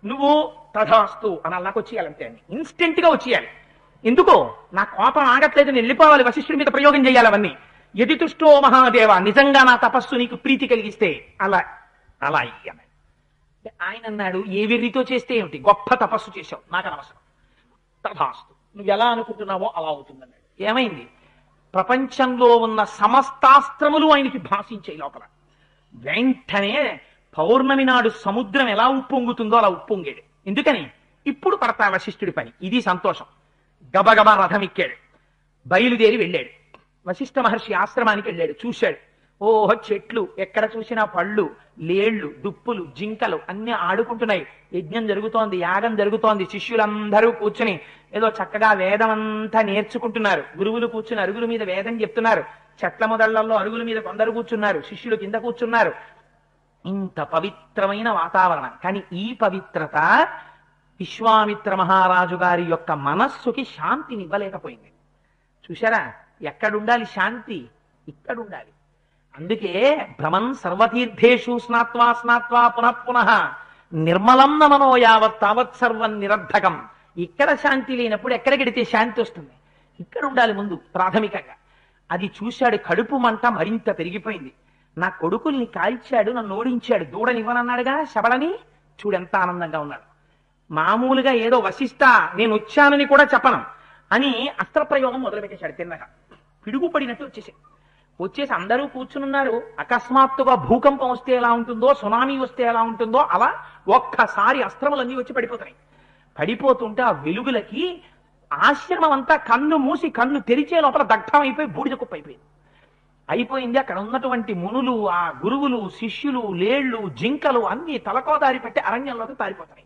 నువ్వు తథాస్తు అని అలాగ వచ్చేయాలంతే, అని ఇన్స్టెంట్ గా వచ్చేయాలి. ఎందుకో నా కోపం ఆగట్లేదు, నేను వెళ్ళిపోవాలి, వశిష్ఠుడి మీద ప్రయోగం చేయాలి అవన్నీ. యదితుష్టో మహాదేవ, నిజంగా నా తపస్సు నీకు ప్రీతి కలిగిస్తే అలా అలా అయ్యాను. ఆయన అన్నాడు, ఏ వెర్రితో చేస్తే ఏమిటి, గొప్ప తపస్సు చేశావు, నాకు అనవసరం. తథాస్తు, నువ్వు ఎలా అనుకుంటున్నావో అలా అవుతుందన్నాడు. ఏమైంది? ప్రపంచంలో ఉన్న సమస్తాస్త్రములు ఆయనకి భాషించాయి లోపల. వెంటనే పౌర్ణమి నాడు సముద్రం ఎలా ఉప్పొంగుతుందో అలా ఉప్పొంగాడు. ఎందుకని? ఇప్పుడు పడతా వశిష్ఠుడి పని. ఇది సంతోషం. గబగబా రథం ఎక్కాడు, బయలుదేరి వెళ్ళాడు. వశిష్ఠ మహర్షి ఆశ్రమానికి వెళ్ళాడు. చూశాడు, ఓహో చెట్లు, ఎక్కడ చూసినా పళ్ళు, లేళ్లు, దుప్పులు, జింకలు అన్ని ఆడుకుంటున్నాయి. యజ్ఞం జరుగుతోంది, యాగం జరుగుతోంది. శిష్యులందరూ కూర్చుని ఏదో చక్కగా వేదం అంతా నేర్చుకుంటున్నారు. గురువులు కూర్చుని అరుగుల మీద వేదం చెప్తున్నారు. చెట్ల మొదళ్లలో అరుగుల మీద కొందరు కూర్చున్నారు, శిష్యులు కింద కూర్చున్నారు. ఇంత పవిత్రమైన వాతావరణం. కానీ ఈ పవిత్రత విశ్వామిత్ర మహారాజు గారి యొక్క మనస్సుకి శాంతిని ఇవ్వలేకపోయింది. చూశారా? ఎక్కడుండాలి శాంతి? ఇక్కడుండాలి. అందుకే భ్రమన్ సర్వతీర్థేషు స్నాత్వా స్నాత్వా పునః పునః నిర్మలం నమనో యావత్ తావత్ సర్వం నిరర్ధకం. ఇక్కడ శాంతి లేనప్పుడు ఎక్కడికెడితే శాంతి వస్తుంది? ఇక్కడ ఉండాలి ముందు ప్రాథమికంగా. అది చూశాడు. కడుపు మంట మరింత పెరిగిపోయింది. నా కొడుకుల్ని కాల్చాడు, నన్ను ఓడించాడు, దూడనివ్వనన్నాడుగా శబళని. చూడెంత ఆనందంగా ఉన్నాడు. మామూలుగా ఏదో వశిష్ఠ నేను వచ్చానని కూడా చెప్పను అని అస్త్రప్రయోగం మొదలుపెట్టేశాడు. తిన్నగా పిడుగుపడినట్టు వచ్చేసి అందరూ కూర్చునున్నారు. అకస్మాత్తుగా భూకంపం వస్తే ఎలా ఉంటుందో, సునామీ వస్తే ఎలా ఉంటుందో అలా ఒక్కసారి అస్త్రములన్నీ వచ్చి పడిపోతాయి. పడిపోతుంటే ఆ వెలుగులకి ఆశ్రమం అంతా కన్ను మూసి కన్ను తెరిచే లోపల దగ్ధం అయిపోయి బూడిద కుప్ప అయిపోయింది. అక్కడ ఉన్నటువంటి మునులు, ఆ గురువులు, శిష్యులు, లేళ్లు, జింకలు అన్ని తలకోదారి పెట్టి అరణ్యంలోకి పారిపోతాయి.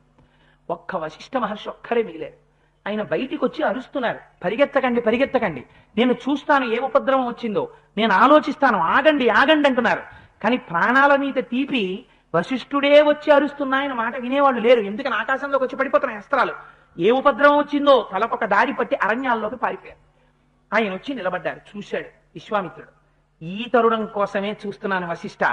ఒక్క వశిష్ఠ మహర్షి ఒక్కరే మిగిలారు. ఆయన బయటికి వచ్చి అరుస్తున్నారు, పరిగెత్తకండి పరిగెత్తకండి, నేను చూస్తాను ఏ ఉపద్రవం వచ్చిందో, నేను ఆలోచిస్తాను, ఆగండి ఆగండి అంటున్నారు. కానీ ప్రాణాల మీద తీపి వశిష్ఠుడే వచ్చి అరుస్తున్నా ఆయన మాట వినేవాళ్ళు లేరు. ఎందుకని? ఆకాశంలోకి వచ్చి పడిపోతున్నాయి అస్త్రాలు. ఏ ఉపద్రవం వచ్చిందో తలకొక దారి పట్టి అరణ్యాల్లోకి పారిపోయారు. ఆయన వచ్చి నిలబడ్డారు. చూశాడు విశ్వామిత్రుడు, ఈ తరుణం కోసమే చూస్తున్నాను వశిష్ఠ,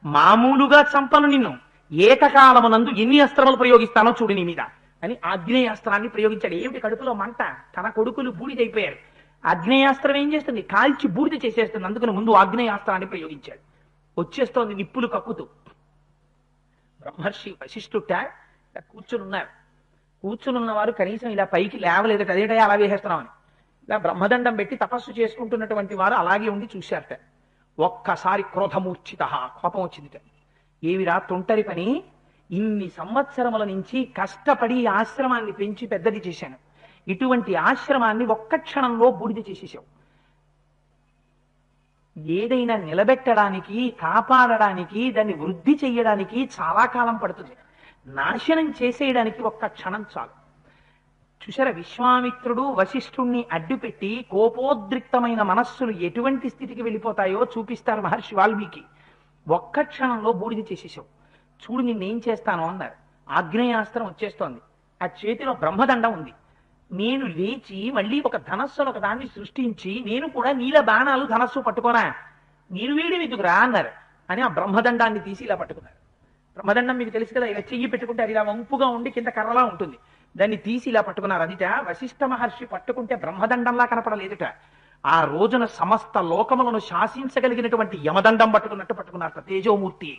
మామూలుగా చంపను నిన్ను, ఏకకాలమునందు ఎన్ని అస్త్రములు ప్రయోగిస్తానో చూడు నీ మీద అని ఆగ్నేయాస్త్రాన్ని ప్రయోగించాడు. ఏమిటి? కడుపులో మంట, తన కొడుకులు బూడిదైపోయారు. ఆగ్నేయాస్త్రం ఏం చేస్తుంది? కాల్చి బూడిద చేసేస్తుంది. అందుకని ముందు ఆగ్నేయాస్త్రాన్ని ప్రయోగించాడు. వచ్చేస్తోంది నిప్పులు కక్కుతూ. బ్రహ్మర్షి వశిష్ఠుట కూర్చునున్నారు. కూర్చునున్న వారు కనీసం ఇలా పైకి లేవలేదట. అదేటా అలా వేసేస్తున్నామని ఇలా బ్రహ్మదండం పెట్టి తపస్సు చేసుకుంటున్నటువంటి వారు అలాగే ఉండి చూశారట. ఒక్కసారి క్రోధమూర్ఛిత, కోపం వచ్చిందిట. ఏవిరా తొంటరి పని, ఇన్ని సంవత్సరముల నుంచి కష్టపడి ఆశ్రమాన్ని పెంచి పెద్దది చేశాను, ఇటువంటి ఆశ్రమాన్ని ఒక్క క్షణంలో బూడిద చేసేసావు. ఏదైనా నిలబెట్టడానికి, కాపాడడానికి, దాన్ని వృద్ధి చెయ్యడానికి చాలా కాలం పడుతుంది. నాశనం చేసేయడానికి ఒక్క క్షణం చాలు. చూసారా? విశ్వామిత్రుడు వశిష్ఠుణ్ణి అడ్డుపెట్టి కోపోద్రిక్తమైన మనస్సులు ఎటువంటి స్థితికి వెళ్ళిపోతాయో చూపిస్తారు మహర్షి వాల్మీకి. ఒక్క క్షణంలో బూడిద చేసేసావు, చూడు నిన్నేం చేస్తాను అన్నారు. ఆగ్నేయాస్త్రం వచ్చేస్తోంది, ఆ చేతిలో బ్రహ్మదండం ఉంది. నేను లేచి మళ్ళీ ఒక ధనస్సును ఒక దాన్ని సృష్టించి నేను కూడా నీల బాణాలు ధనస్సు పట్టుకోనా, నీరు వీడి ఎందుకురా అన్నారు. అని ఆ బ్రహ్మదండాన్ని తీసి ఇలా పట్టుకున్నారు. బ్రహ్మదండం మీకు తెలుసు కదా, ఇలా చెయ్యి పెట్టుకుంటే అది ఇలా వంపుగా ఉండి కింద కర్రలా ఉంటుంది. దాన్ని తీసి ఇలా పట్టుకున్నారు. అదిట వశిష్ఠ మహర్షి పట్టుకుంటే బ్రహ్మదండంలా కనపడలేదుట. ఆ రోజున సమస్త లోకములను శాసించగలిగినటువంటి యమదండం పట్టుకున్నట్టు పట్టుకున్నారట తేజోమూర్తి.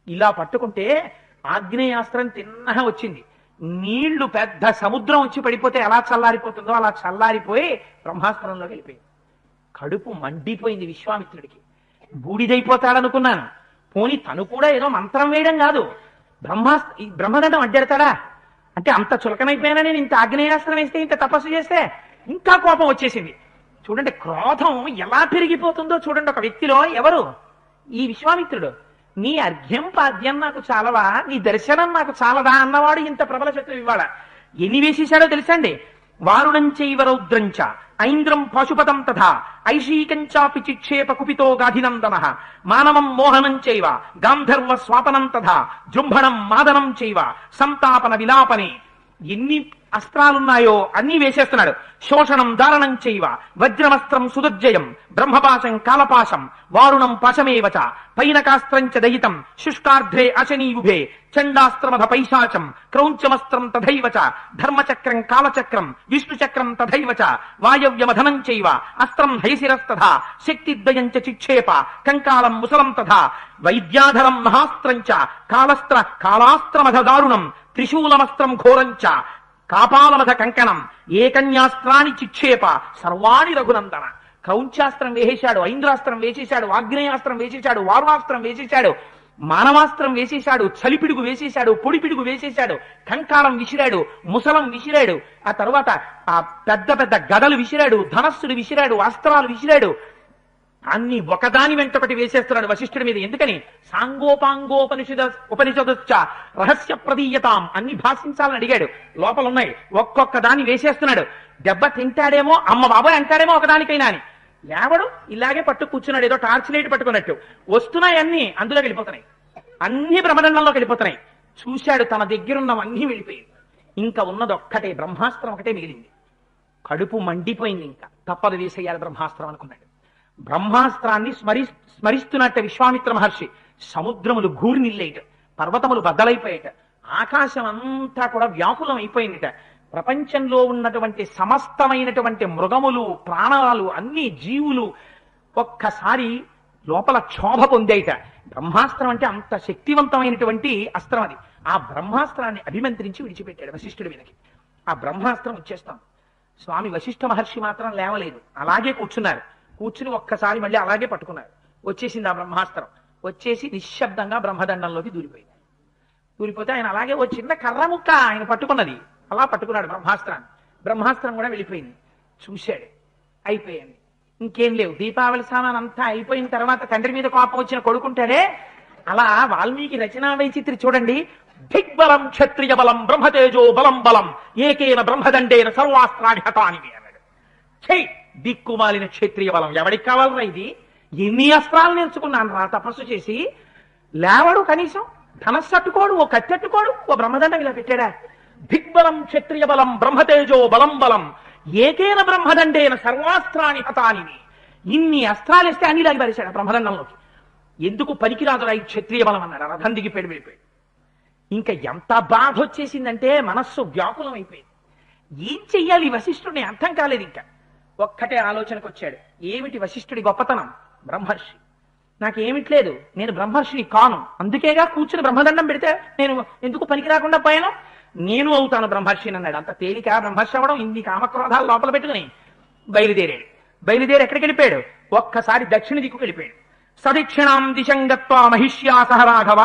ఇలా పట్టుకుంటే ఆగ్నేయాస్త్రం తిన్నగా వచ్చింది. నీళ్లు పెద్ద సముద్రం వచ్చి పడిపోతే ఎలా చల్లారిపోతుందో అలా చల్లారిపోయి బ్రహ్మాస్త్రంలోకి వెళ్ళిపోయింది. కడుపు మండిపోయింది విశ్వామిత్రుడికి. బూడిదైపోతాడనుకున్నాను. పోని తను కూడా ఏదో మంత్రం వేయడం కాదు, బ్రహ్మదండం అడ్డెడతాడా అంటే అంత చులకనైపోయినా నేను ఇంత ఆగ్నేయాస్త్రం వేస్తే, ఇంత తపస్సు చేస్తే ఇంకా కోపం వచ్చేసింది. చూడండి క్రోధం ఎలా పెరిగిపోతుందో చూడండి ఒక వ్యక్తిలో. ఎవరు? ఈ విశ్వామిత్రుడు. నీ అర్ఘ్యం పాద్యం నాకు చాలవా, నీ దర్శనం నాకు చాలదా అన్నవాడు ఇంత ప్రబల శత్రువు ఇవాళ ఎన్ని వేసేశాడో తెలుసండి. వారుణంచైవ రౌద్రంచ ఐంద్రం పశుపతం తథా ఐషీకంచాపి చిక్షేప కుపితో గాధినందన మానవం మోహనం చైవ గాంధర్వ స్వాపనం తథా జృంభణం మాదనం చైవ సంతాపన విలాపనే. ఎన్ని అస్త్రాలున్నాయో అన్ని వేసేస్తున్నాడు. శోషణం దారణం చైవ వజ్రమస్త్రం సుదుర్జయం బ్రహ్మపాశం కాలపాశం వారుణం పశమేవచ పైనకాస్త్రం చ దయితం శుష్కార్ధ్రే అశనీయుభే చండాస్త్రమధ పైశాచం క్రౌంచమస్త్రం తథైవచ ధర్మచక్రం కాలచక్రం విష్ణుచక్రం తథైవచ వాయవ్యమధనం చైవ అస్త్రం హైశిరస్తథా శక్తిద్వయం చ చిక్షేప కంకాలం ముసలం తథా వైద్యాధరం మహాస్త్రం చ కాలాస్త్రమధ దారుణం త్రిశూలమస్త్రం ఘోరంచ కాపాలమథ కంకణం ఏకన్యాస్త్రాన్ని చిక్షేప సర్వాణి రఘునందన. క్రౌంచాస్త్రం వేసేశాడు, ఐంద్రాస్త్రం వేసేశాడు, ఆగ్నేయాస్త్రం వేసేశాడు, వార్వాస్త్రం వేసేశాడు, మానవాస్త్రం వేసేశాడు, చలిపిడుగు వేసేశాడు, పొడిపిడుగు వేసేశాడు, కంకాళం విసిరాడు, ముసలం విసిరాడు, ఆ తర్వాత ఆ పెద్ద పెద్ద గదలు విసిరాడు, ధనస్సుడు విసిరాడు, అస్త్రాలు విసిరాడు. అన్ని ఒకదాని వెంట ఒకటి వేసేస్తున్నాడు వశిష్ఠుడి మీద. ఎందుకని? ఉపనిషదొచ్చ రహస్య ప్రదీయతాం, అన్ని భాషించాలని అడిగాడు. లోపల ఉన్నాయి, ఒక్కొక్క దాన్ని వేసేస్తున్నాడు. దెబ్బ తింటాడేమో, అమ్మ బాబాయ్ అంటాడేమో ఒకదానికైనా అని. లేవడు, ఇలాగే పట్టు కూర్చున్నాడు, ఏదో టార్చ్ లైట్ పట్టుకున్నట్టు. వస్తున్నాయి అన్ని, అందులోకి వెళ్ళిపోతున్నాయి, అన్ని బ్రహ్మదండంలోకి వెళ్ళిపోతున్నాయి. చూశాడు, తన దగ్గరున్నవన్నీ వెళ్ళిపోయింది. ఇంకా ఉన్నది ఒక్కటే, బ్రహ్మాస్త్రం ఒకటే మిగిలింది. కడుపు మండిపోయింది. ఇంకా తప్పదు, వేసేయాలి బ్రహ్మాస్త్రం అనుకున్నాడు. బ్రహ్మాస్త్రాన్ని స్మరిస్తున్నట్ట విశ్వామిత్ర మహర్షి. సముద్రములు గూర్నిల్లేట, పర్వతములు బద్దలైపోయేట, ఆకాశం అంతా కూడా వ్యాకులం అయిపోయిందిట. ప్రపంచంలో ఉన్నటువంటి సమస్తమైనటువంటి మృగములు, ప్రాణాలు, అన్ని జీవులు ఒక్కసారి లోపల క్షోభ పొందేట. బ్రహ్మాస్త్రం అంటే అంత శక్తివంతమైనటువంటి అస్త్రం అది. ఆ బ్రహ్మాస్త్రాన్ని అభిమంత్రించి విడిచిపెట్టాడు వశిష్ఠుడి మీదకి. ఆ బ్రహ్మాస్త్రం వచ్చేస్తాం. స్వామి వశిష్ఠ మహర్షి మాత్రం లేవలేదు, అలాగే కూర్చున్నారు. కూర్చుని ఒక్కసారి మళ్ళీ అలాగే పట్టుకున్నారు. వచ్చేసింది ఆ బ్రహ్మాస్త్రం. వచ్చేసి నిశ్శబ్దంగా బ్రహ్మదండంలోకి దూరిపోయింది. దూరిపోతే ఆయన అలాగే ఓ చిన్న కర్ర ముక్క ఆయన పట్టుకున్నది, అలా పట్టుకున్నాడు బ్రహ్మాస్త్రాన్ని. బ్రహ్మాస్త్రం కూడా వెళ్ళిపోయింది. చూశాడు, అయిపోయింది, ఇంకేం లేవు. దీపావళి సామాన్ అంతా అయిపోయిన తర్వాత తండ్రి మీద కోపం వచ్చిన కొడుకుంటాడే, అలా వాల్మీకి రచనా వైచిత్రి చూడండి. దిగ్బలం క్షత్రియ బలం బ్రహ్మతేజో బలం బలం ఏకేన బ్రహ్మదండేన సర్వాస్త్రాన్ని హతాని అన్నాడు. చెయ్యి దిక్కుమాలిన క్షత్రియ బలం, ఎవడికి కావాలరా ఇది? ఎన్ని అస్త్రాలు నేర్చుకున్నాను రా తపస్సు చేసి. లేవడు, కనీసం ధనస్సు అట్టుకోడు, ఓ కత్తి అట్టుకోడు, ఓ బ్రహ్మదండం ఇలా పెట్టాడా? దిగ్బలం క్షత్రియ బలం బ్రహ్మతేజో బలం బలం ఏకేన బ్రహ్మదండేన సర్వాస్త్రాన్ని హతాని. ఇన్ని అస్త్రాలు ఇస్తే అన్ని లాగి పరిచాడు బ్రహ్మదండంలోకి. ఎందుకు పనికిరాదురా ఈ క్షత్రియ బలం అన్నాడు. రథం దిగిపోయి వెళ్ళిపోయాడు. ఇంకా ఎంత బాధ వచ్చేసిందంటే మనస్సు వ్యాకులం అయిపోయింది. ఏం చెయ్యాలి వశిష్ఠుడిని అర్థం కాలేదు. ఇంకా ఒక్కటే ఆలోచనకు వచ్చాడు. ఏమిటి వశిష్ఠుడి గొప్పతనం? బ్రహ్మర్షి. నాకేమిట్లేదు, నేను బ్రహ్మర్షిని కాను, అందుకేగా కూర్చుని బ్రహ్మదండం పెడితే నేను ఎందుకు పనికి రాకుండా పోయాను, నేను అవుతాను బ్రహ్మర్షిని అన్నాడు. అంత తేలిక బ్రహ్మర్షి అవ్వడం? ఇన్ని కామక్రోధాలు లోపల పెట్టుకుని బయలుదేరాడు. బయలుదేరి ఎక్కడికి వెళ్ళిపోయాడు? ఒక్కసారి దక్షిణ దిక్కు వెళ్ళిపోయాడు. సదక్షిణాం దిశంగత్వా మహిష్యా సహ రాఘవ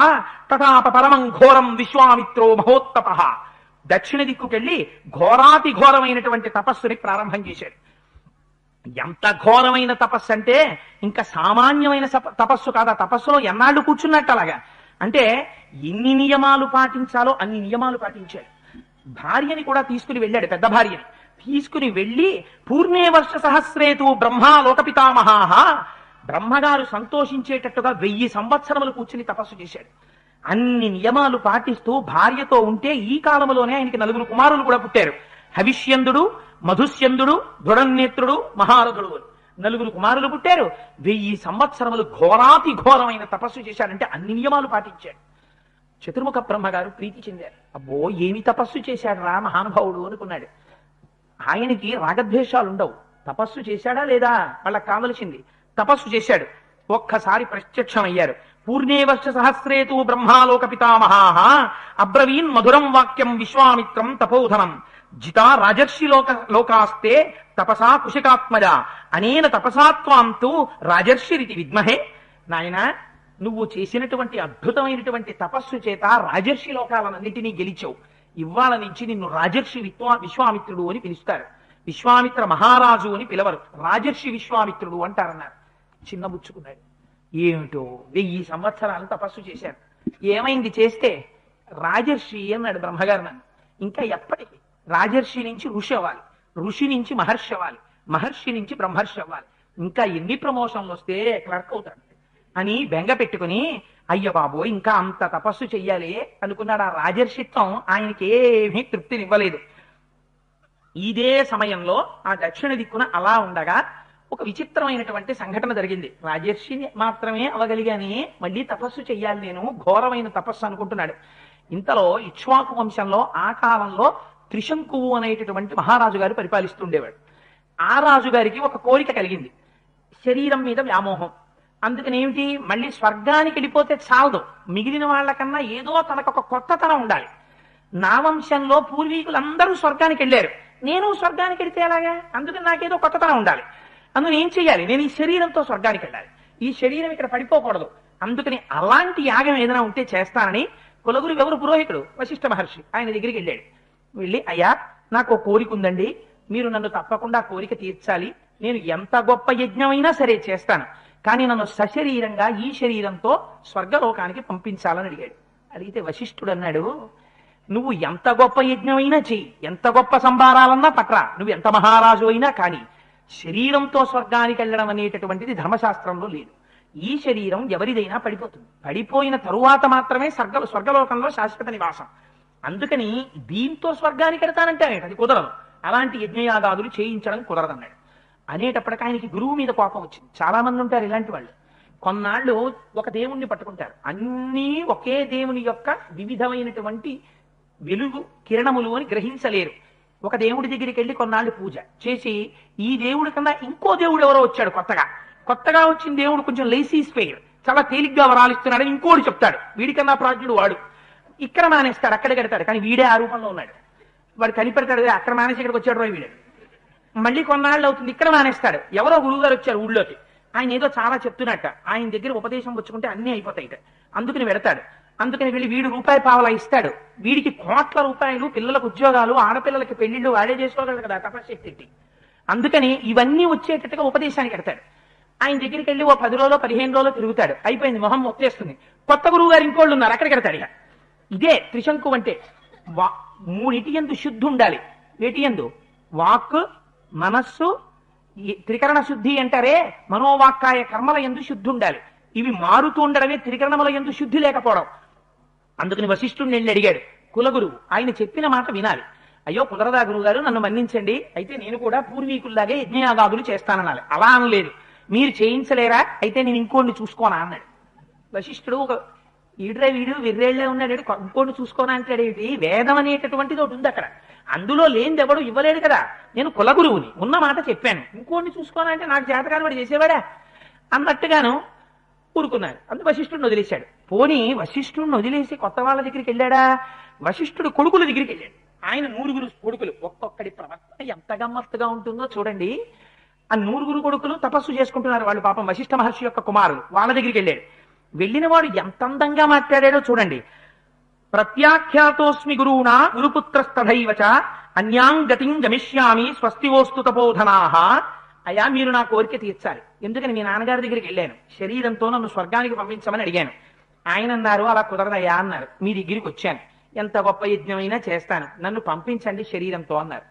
తథాప పరమం ఘోరం విశ్వామిత్రో మహోత్తప. దక్షిణ దిక్కుకెళ్ళి ఘోరాతి ఘోరమైనటువంటి తపస్సుని ప్రారంభం చేశాడు. ఎంత ఘోరమైన తపస్సు అంటే ఇంకా సామాన్యమైన తపస్సు కాదా. తపస్సులో ఎన్నాళ్ళు కూర్చున్నట్టు అలాగా. అంటే ఎన్ని నియమాలు పాటించాలో అన్ని నియమాలు పాటించాడు. భార్యని కూడా తీసుకుని వెళ్ళాడు, పెద్ద భార్యని తీసుకుని వెళ్ళి పూర్ణే వర్ష సహస్రేతు బ్రహ్మా లోకపితామహాహ, బ్రహ్మగారు సంతోషించేటట్టుగా 1000 సంవత్సరములు కూర్చుని తపస్సు చేశాడు. అన్ని నియమాలు పాటిస్తూ భార్యతో ఉంటే ఈ కాలంలోనే ఆయనకి 4 కుమారులు కూడా పుట్టారు. హవిష్యందుడు, మధుస్యందుడు, దృఢనేత్రుడు, మహారథుడు 4 కుమారులు పుట్టారు. 1000 సంవత్సరములు ఘోరాతి ఘోరమైన తపస్సు చేశాడంటే అన్ని నియమాలు పాటించాడు. చతుర్ముఖ బ్రహ్మగారు ప్రీతి చెందారు. అబ్బో ఏమి తపస్సు చేశాడు రా మహానుభావుడు అనుకున్నాడు. ఆయనకి రాగద్వేషాలు ఉండవు. తపస్సు చేశాడా లేదా వాళ్ళకి కావలసింది. తపస్సు చేశాడు. ఒక్కసారి ప్రత్యక్షం అయ్యారు. పూర్ణే వర్ష సహస్రేతు బ్రహ్మాలోక పితామహాః అబ్రవీన్ మధురం వాక్యం విశ్వామిత్రం తపోధనం జితా రాజర్షి లోకాస్తే తపసా కుశికాత్మజ అనేన తపసాత్వాంతు రాజర్షిరితి విద్మహే. నాయన, నువ్వు చేసినటువంటి అద్భుతమైనటువంటి తపస్సు చేత రాజర్షి లోకాలన్నింటినీ గెలిచావు. ఇవాళ నుంచి నిన్ను రాజర్షి విశ్వామిత్రుడు అని పిలుస్తారు. విశ్వామిత్ర మహారాజు అని పిలవరు, రాజర్షి విశ్వామిత్రుడు అంటారన్నారు. చిన్నబుచ్చుకున్నాడు. ఏమిటో 1000 సంవత్సరాలు తపస్సు చేశాను, ఏమైంది చేస్తే? రాజర్షి అన్నాడు బ్రహ్మగారు నన్ను. ఇంకా ఎప్పటికి? రాజర్షి నుంచి ఋషి అవ్వాలి, ఋషి నుంచి మహర్షి అవ్వాలి, మహర్షి నుంచి బ్రహ్మర్షి అవ్వాలి. ఇంకా ఎన్ని ప్రమోషన్లు వస్తే క్లర్క్ అవుతాడు అని బెంగ పెట్టుకుని, అయ్య బాబో ఇంకా అంత తపస్సు చెయ్యాలి అనుకున్నాడు. ఆ రాజర్షిత్వం ఆయనకి ఏమీ తృప్తినివ్వలేదు. ఇదే సమయంలో ఆ దక్షిణ దిక్కున అలా ఉండగా ఒక విచిత్రమైనటువంటి సంఘటన జరిగింది. రాజర్షిని మాత్రమే అవగలిగాని మళ్ళీ తపస్సు చెయ్యాలి నేను, ఘోరమైన తపస్సు అనుకుంటున్నాడు. ఇంతలో ఇక్ష్వాకు వంశంలో ఆ కాలంలో త్రిశంకువు అనేటటువంటి మహారాజు గారు పరిపాలిస్తుండేవాడు. ఆ రాజుగారికి ఒక కోరిక కలిగింది, శరీరం మీద వ్యామోహం. అందుకని ఏమిటి, మళ్ళీ స్వర్గానికి వెళ్ళిపోతే చాలదు, మిగిలిన వాళ్ళకన్నా ఏదో తనకు ఒక కొత్తతనం ఉండాలి. నా వంశంలో పూర్వీకులందరూ స్వర్గానికి వెళ్ళారు, నేను స్వర్గానికి వెళితే ఎలాగా? అందుకని నాకేదో కొత్తతనం ఉండాలి. అందుకని ఏం చెయ్యాలి? నేను ఈ శరీరంతో స్వర్గానికి వెళ్ళాలి, ఈ శరీరం ఇక్కడ పడిపోకూడదు. అందుకని అలాంటి యాగం ఏదైనా ఉంటే చేస్తానని కులగురు ఎవరు? పురోహితుడు వశిష్ఠ మహర్షి. ఆయన దగ్గరికి వెళ్ళాడు. వెళ్ళి, అయ్యా నాకు కోరిక ఉందండి, మీరు నన్ను తప్పకుండా కోరిక తీర్చాలి. నేను ఎంత గొప్ప యజ్ఞమైనా సరే చేస్తాను, కానీ నన్ను సశరీరంగా ఈ శరీరంతో స్వర్గలోకానికి పంపించాలని అడిగాడు. అడిగితే వశిష్ఠుడు అన్నాడు, నువ్వు ఎంత గొప్ప యజ్ఞమైనా చెయ్యి, ఎంత గొప్ప సంభారాలన్నా పట్రా, నువ్వు ఎంత మహారాజు అయినా కానీ శరీరంతో స్వర్గానికి వెళ్ళడం అనేటటువంటిది ధర్మశాస్త్రంలో లేదు. ఈ శరీరం ఎవరిదైనా పడిపోతుంది, పడిపోయిన తరువాత మాత్రమే స్వర్గలోకంలో శాశ్వత నివాసం. అందుకని దీంతో స్వర్గానికి వెళ్తానంటే అది కుదరదు, అలాంటి యజ్ఞయాగాదులు చేయించడం కుదరదన్నాడు. అనేటప్పటికి ఆయనకి గురువు మీద కోపం వచ్చింది. చాలా మంది ఉంటారు ఇలాంటి వాళ్ళు. కొన్నాళ్ళు ఒక దేవుణ్ణి పట్టుకుంటారు, అన్నీ ఒకే దేవుని యొక్క వివిధమైనటువంటి వెలుగు కిరణములు అని గ్రహించలేరు. ఒక దేవుడి దగ్గరికి వెళ్ళి కొన్నాళ్ళు పూజ చేసి, ఈ దేవుడి కన్నా ఇంకో దేవుడు ఎవరో వచ్చాడు కొత్తగా వచ్చిన దేవుడు కొంచెం లేసీ స్పేర్, చాలా తేలిగ్గా వరాలు ఇస్తున్నాడని ఇంకోటి చెప్తాడు, వీడికన్నా ప్రాజ్ఞుడు వాడు. ఇక్కడ మానేస్తాడు, అక్కడ కడతాడు, కానీ వీడే ఆ రూపంలో ఉన్నాడు. వాడు కనిపెడతాడు, అక్కడ మానేసి ఇక్కడికి వచ్చాడు వీడు. మళ్ళీ కొన్నాళ్ళు అవుతుంది, ఇక్కడ మానేస్తాడు, ఎవరో గురువు గారు వచ్చారు ఊళ్ళోకి, ఆయన ఏదో చాలా చెప్తున్నట్ట, ఆయన దగ్గర ఉపదేశం వచ్చుకుంటే అన్నీ అయిపోతాయిట. అందుకని వెడతాడు. అందుకని వెళ్ళి వీడు రూపాయి పావలా ఇస్తాడు, వీడికి కోట్ల రూపాయలు, పిల్లలకు ఉద్యోగాలు, ఆడపిల్లలకి పెళ్లిళ్ళు వాడే చేసుకోగలడు కదా తపశ్శక్తి. అందుకని ఇవన్నీ వచ్చేటట్టుగా ఉపదేశానికి పెడతాడు. ఆయన దగ్గరికి వెళ్ళి ఓ 10 రోజులు 15 రోజులు తిరుగుతాడు, అయిపోయింది, మొహం వచ్చేస్తుంది. కొత్త గురువు గారు ఇంకోళ్ళు ఉన్నారు, అక్కడికి వెడతాడు. ఇక ఇదే త్రిశంకు అంటే. మూడిటి యందు శుద్ధి ఉండాలి. వేటి యందు? వాక్, మనస్సు, త్రికరణ శుద్ధి అంటారే, మనోవాక్కాయ కర్మల యందు శుద్ధి ఉండాలి. ఇవి మారుతూ ఉండడమే త్రికరణముల యందు శుద్ధి లేకపోవడం. అందుకని వశిష్ఠుడిని వెళ్ళి అడిగాడు కులగురువు, ఆయన చెప్పిన మాట వినాలి. అయ్యో కుదరదా గురువు గారు, నన్ను మన్నించండి, అయితే నేను కూడా పూర్వీకుల్లాగే యజ్ఞయాగాదులు చేస్తానన్నాలి. అలా అనలేదు, మీరు చేయించలేరా, అయితే నేను ఇంకోడిని చూసుకోనా అన్నాడు. వశిష్ఠుడు ఒక ఈడ్రా వీడు విర్రేళ్లే ఉన్నాడు, ఇంకోటి చూసుకోనా అంటాడు. ఏంటి? వేదం అనేటటువంటిది ఒకటి ఉంది అక్కడ, అందులో లేనిది ఎవడు ఇవ్వలేడు కదా. నేను కులగురువుని, ఉన్న మాట చెప్పాను, ఇంకోటిని చూసుకోనా అంటే నాకు చేతకాని వాడు చేసేవాడా అన్నట్టుగాను ఊరుకున్నారు. అందుకు వశిష్ఠుడిని వదిలేశాడు. పోనీ వశిష్ఠుడిని వదిలేసి కొత్త వాళ్ళ దగ్గరికి వెళ్ళాడా? వశిష్ఠుడు కొడుకుల దగ్గరికి వెళ్ళాడు. ఆయన 9 కొడుకులు, ఒక్కొక్కడి ప్రవర్తన ఎంత గమ్మత్తుగా ఉంటుందో చూడండి. ఆ 9 కొడుకులు తపస్సు చేసుకుంటున్నారు, వాళ్ళు పాపం వశిష్ఠ మహర్షి యొక్క కుమారులు. వాళ్ళ దగ్గరికి వెళ్ళాడు. వెళ్ళిన వాడు ఎంత అందంగా మాట్లాడాడో చూడండి. ప్రత్యాఖ్యాతోస్మి గురువునా గురుపుత్రస్తథైవచ అన్యాంగతిం గమిష్యామి స్వస్తివోస్తు తపోధనాహ. అయ్యా మీరు నా కోరిక తీర్చాలి, ఎందుకని మీ నాన్నగారి దగ్గరికి వెళ్ళాను, శరీరంతో నన్ను స్వర్గానికి పంపించమని అడిగాను. ఆయన అన్నారు, అలా కుదరదయ్యా అన్నారు, మీ దగ్గరికి వచ్చాను, ఎంత గొప్ప యజ్ఞమైనా చేస్తాను, నన్ను పంపించండి శరీరంతో అన్నారు.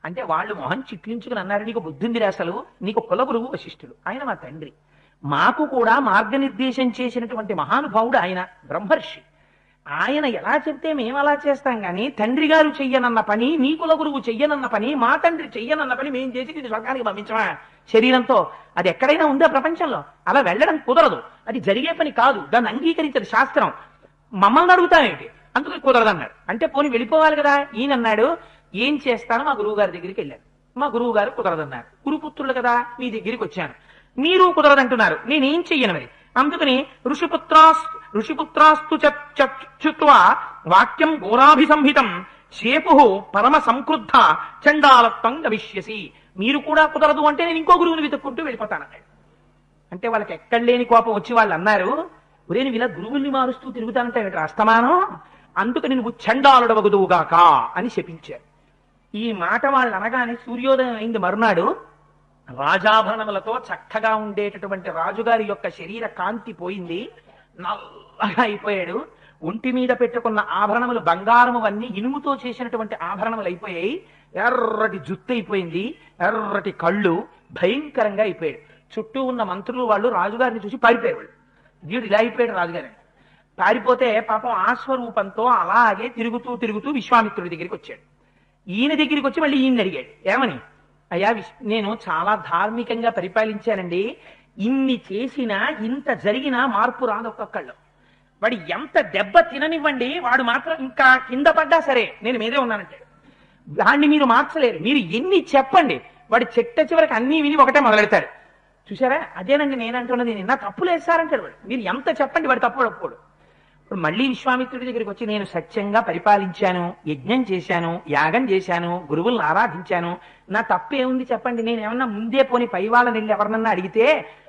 అంటే వాళ్ళు మొహం చిట్లించుకుని అన్నారు, నీకు బుద్ధిందిరా అసలు, నీకు కులగురువు వశిష్ఠుడు, ఆయన మా తండ్రి, మాకు కూడా మార్గనిర్దేశం చేసినటువంటి మహానుభావుడు ఆయన, బ్రహ్మర్షి. ఆయన ఎలా చెప్తే మేము అలా చేస్తాం, కానీ తండ్రి గారు చెయ్యనన్న పని, నీ కులగురువు చెయ్యనన్న పని, మా తండ్రి చెయ్యనన్న పని మేము చేసి ఇది స్వర్గానికి పంపించమా శరీరంతో? అది ఎక్కడైనా ఉందా ప్రపంచంలో? అలా వెళ్ళడం కుదరదు, అది జరిగే పని కాదు, దాన్ని అంగీకరించదు శాస్త్రం. మమ్మల్ని అడుగుతామేంటి, అందుకు కుదరదన్నాడు. అంటే పోనీ వెళ్ళిపోవాలి కదా. ఈయన అన్నాడు, ఏం చేస్తాను, మా గురువు గారి దగ్గరికి వెళ్ళాను, మా గురువు గారు కుదరదన్నారు, గురుపుత్రులు కదా మీ దగ్గరికి వచ్చాను, మీరు కుదరదంటున్నారు, నేనేం చెయ్యను మరి. అందుకని ఋషిపుత్రాస్తు చచ్చుత్వా వాక్యం ఘోరాభిసంహితం శేపు పరమ సంక్రుద్ధ చండాలత్వం గమిష్యసి. మీరు కూడా కుదరదు అంటే నేను ఇంకో గురువుని వెతుక్కుంటూ వెళ్ళిపోతానన్నాడు. అంటే వాళ్ళకి ఎక్కడ లేని కోపం వచ్చి వాళ్ళు అన్నారు, ఒరే నువ్వు ఇలా గురువుల్ని మారుస్తూ తిరుగుతానంటే అస్తమానం, అందుకని నువ్వు చండాలుడవగుదువుగాక అని శపించారు. ఈ మాట వాళ్ళు అనగానే సూర్యోదయం అయింది. మరునాడు రాజాభరణములతో చక్కగా ఉండేటటువంటి రాజుగారి యొక్క శరీర కాంతి పోయింది, నల్లగా అయిపోయాడు. ఒంటి మీద పెట్టుకున్న ఆభరణములు బంగారమువన్నీ ఇనుముతో చేసినటువంటి ఆభరణములు అయిపోయాయి. ఎర్రటి జుత్తు అయిపోయింది, ఎర్రటి కళ్ళు, భయంకరంగా అయిపోయాడు. చుట్టూ ఉన్న మంత్రులు వాళ్ళు రాజుగారిని చూసి పారిపోయారు. వీడు ఇలా అయిపోయాడు రాజుగారి. పారిపోతే పాపం ఆశ్వరూపంతో అలాగే తిరుగుతూ తిరుగుతూ విశ్వామిత్రుడి దగ్గరికి వచ్చాడు. ఈయన దగ్గరికి వచ్చి మళ్ళీ ఈయన అడిగాడు, ఏమని? అయ్యా నేను చాలా ధార్మికంగా పరిపాలించానండి, ఇన్ని చేసినా ఇంత జరిగినా మార్పు రాదు ఒక్కొక్కళ్ళు. వాడు ఎంత దెబ్బ తిననివ్వండి, వాడు మాత్రం ఇంకా కింద పడ్డా సరే నేను మీదే ఉన్నానంటాడు. దాన్ని మీరు మార్చలేరు, మీరు ఎన్ని చెప్పండి, వాడి చెట్ట చివరికి అన్ని విని ఒకటే మొదలెడతాడు. చూసారా, అదేనండి నేనంటున్నది, నిన్న తప్పులు వేస్తారంటాడు వాడు. మీరు ఎంత చెప్పండి వాడు తప్పు ఒప్పుకోడు. ఇప్పుడు మళ్ళీ విశ్వామిత్రుడి దగ్గరికి వచ్చి నేను సత్యంగా పరిపాలించాను, యజ్ఞం చేశాను, యాగం చేశాను, గురువులను ఆరాధించాను, నా తప్పేముంది చెప్పండి, నేను ఏమన్నా ముందే పోని పై వాళ్ళని వెళ్ళి ఎవరినన్నా అడిగితే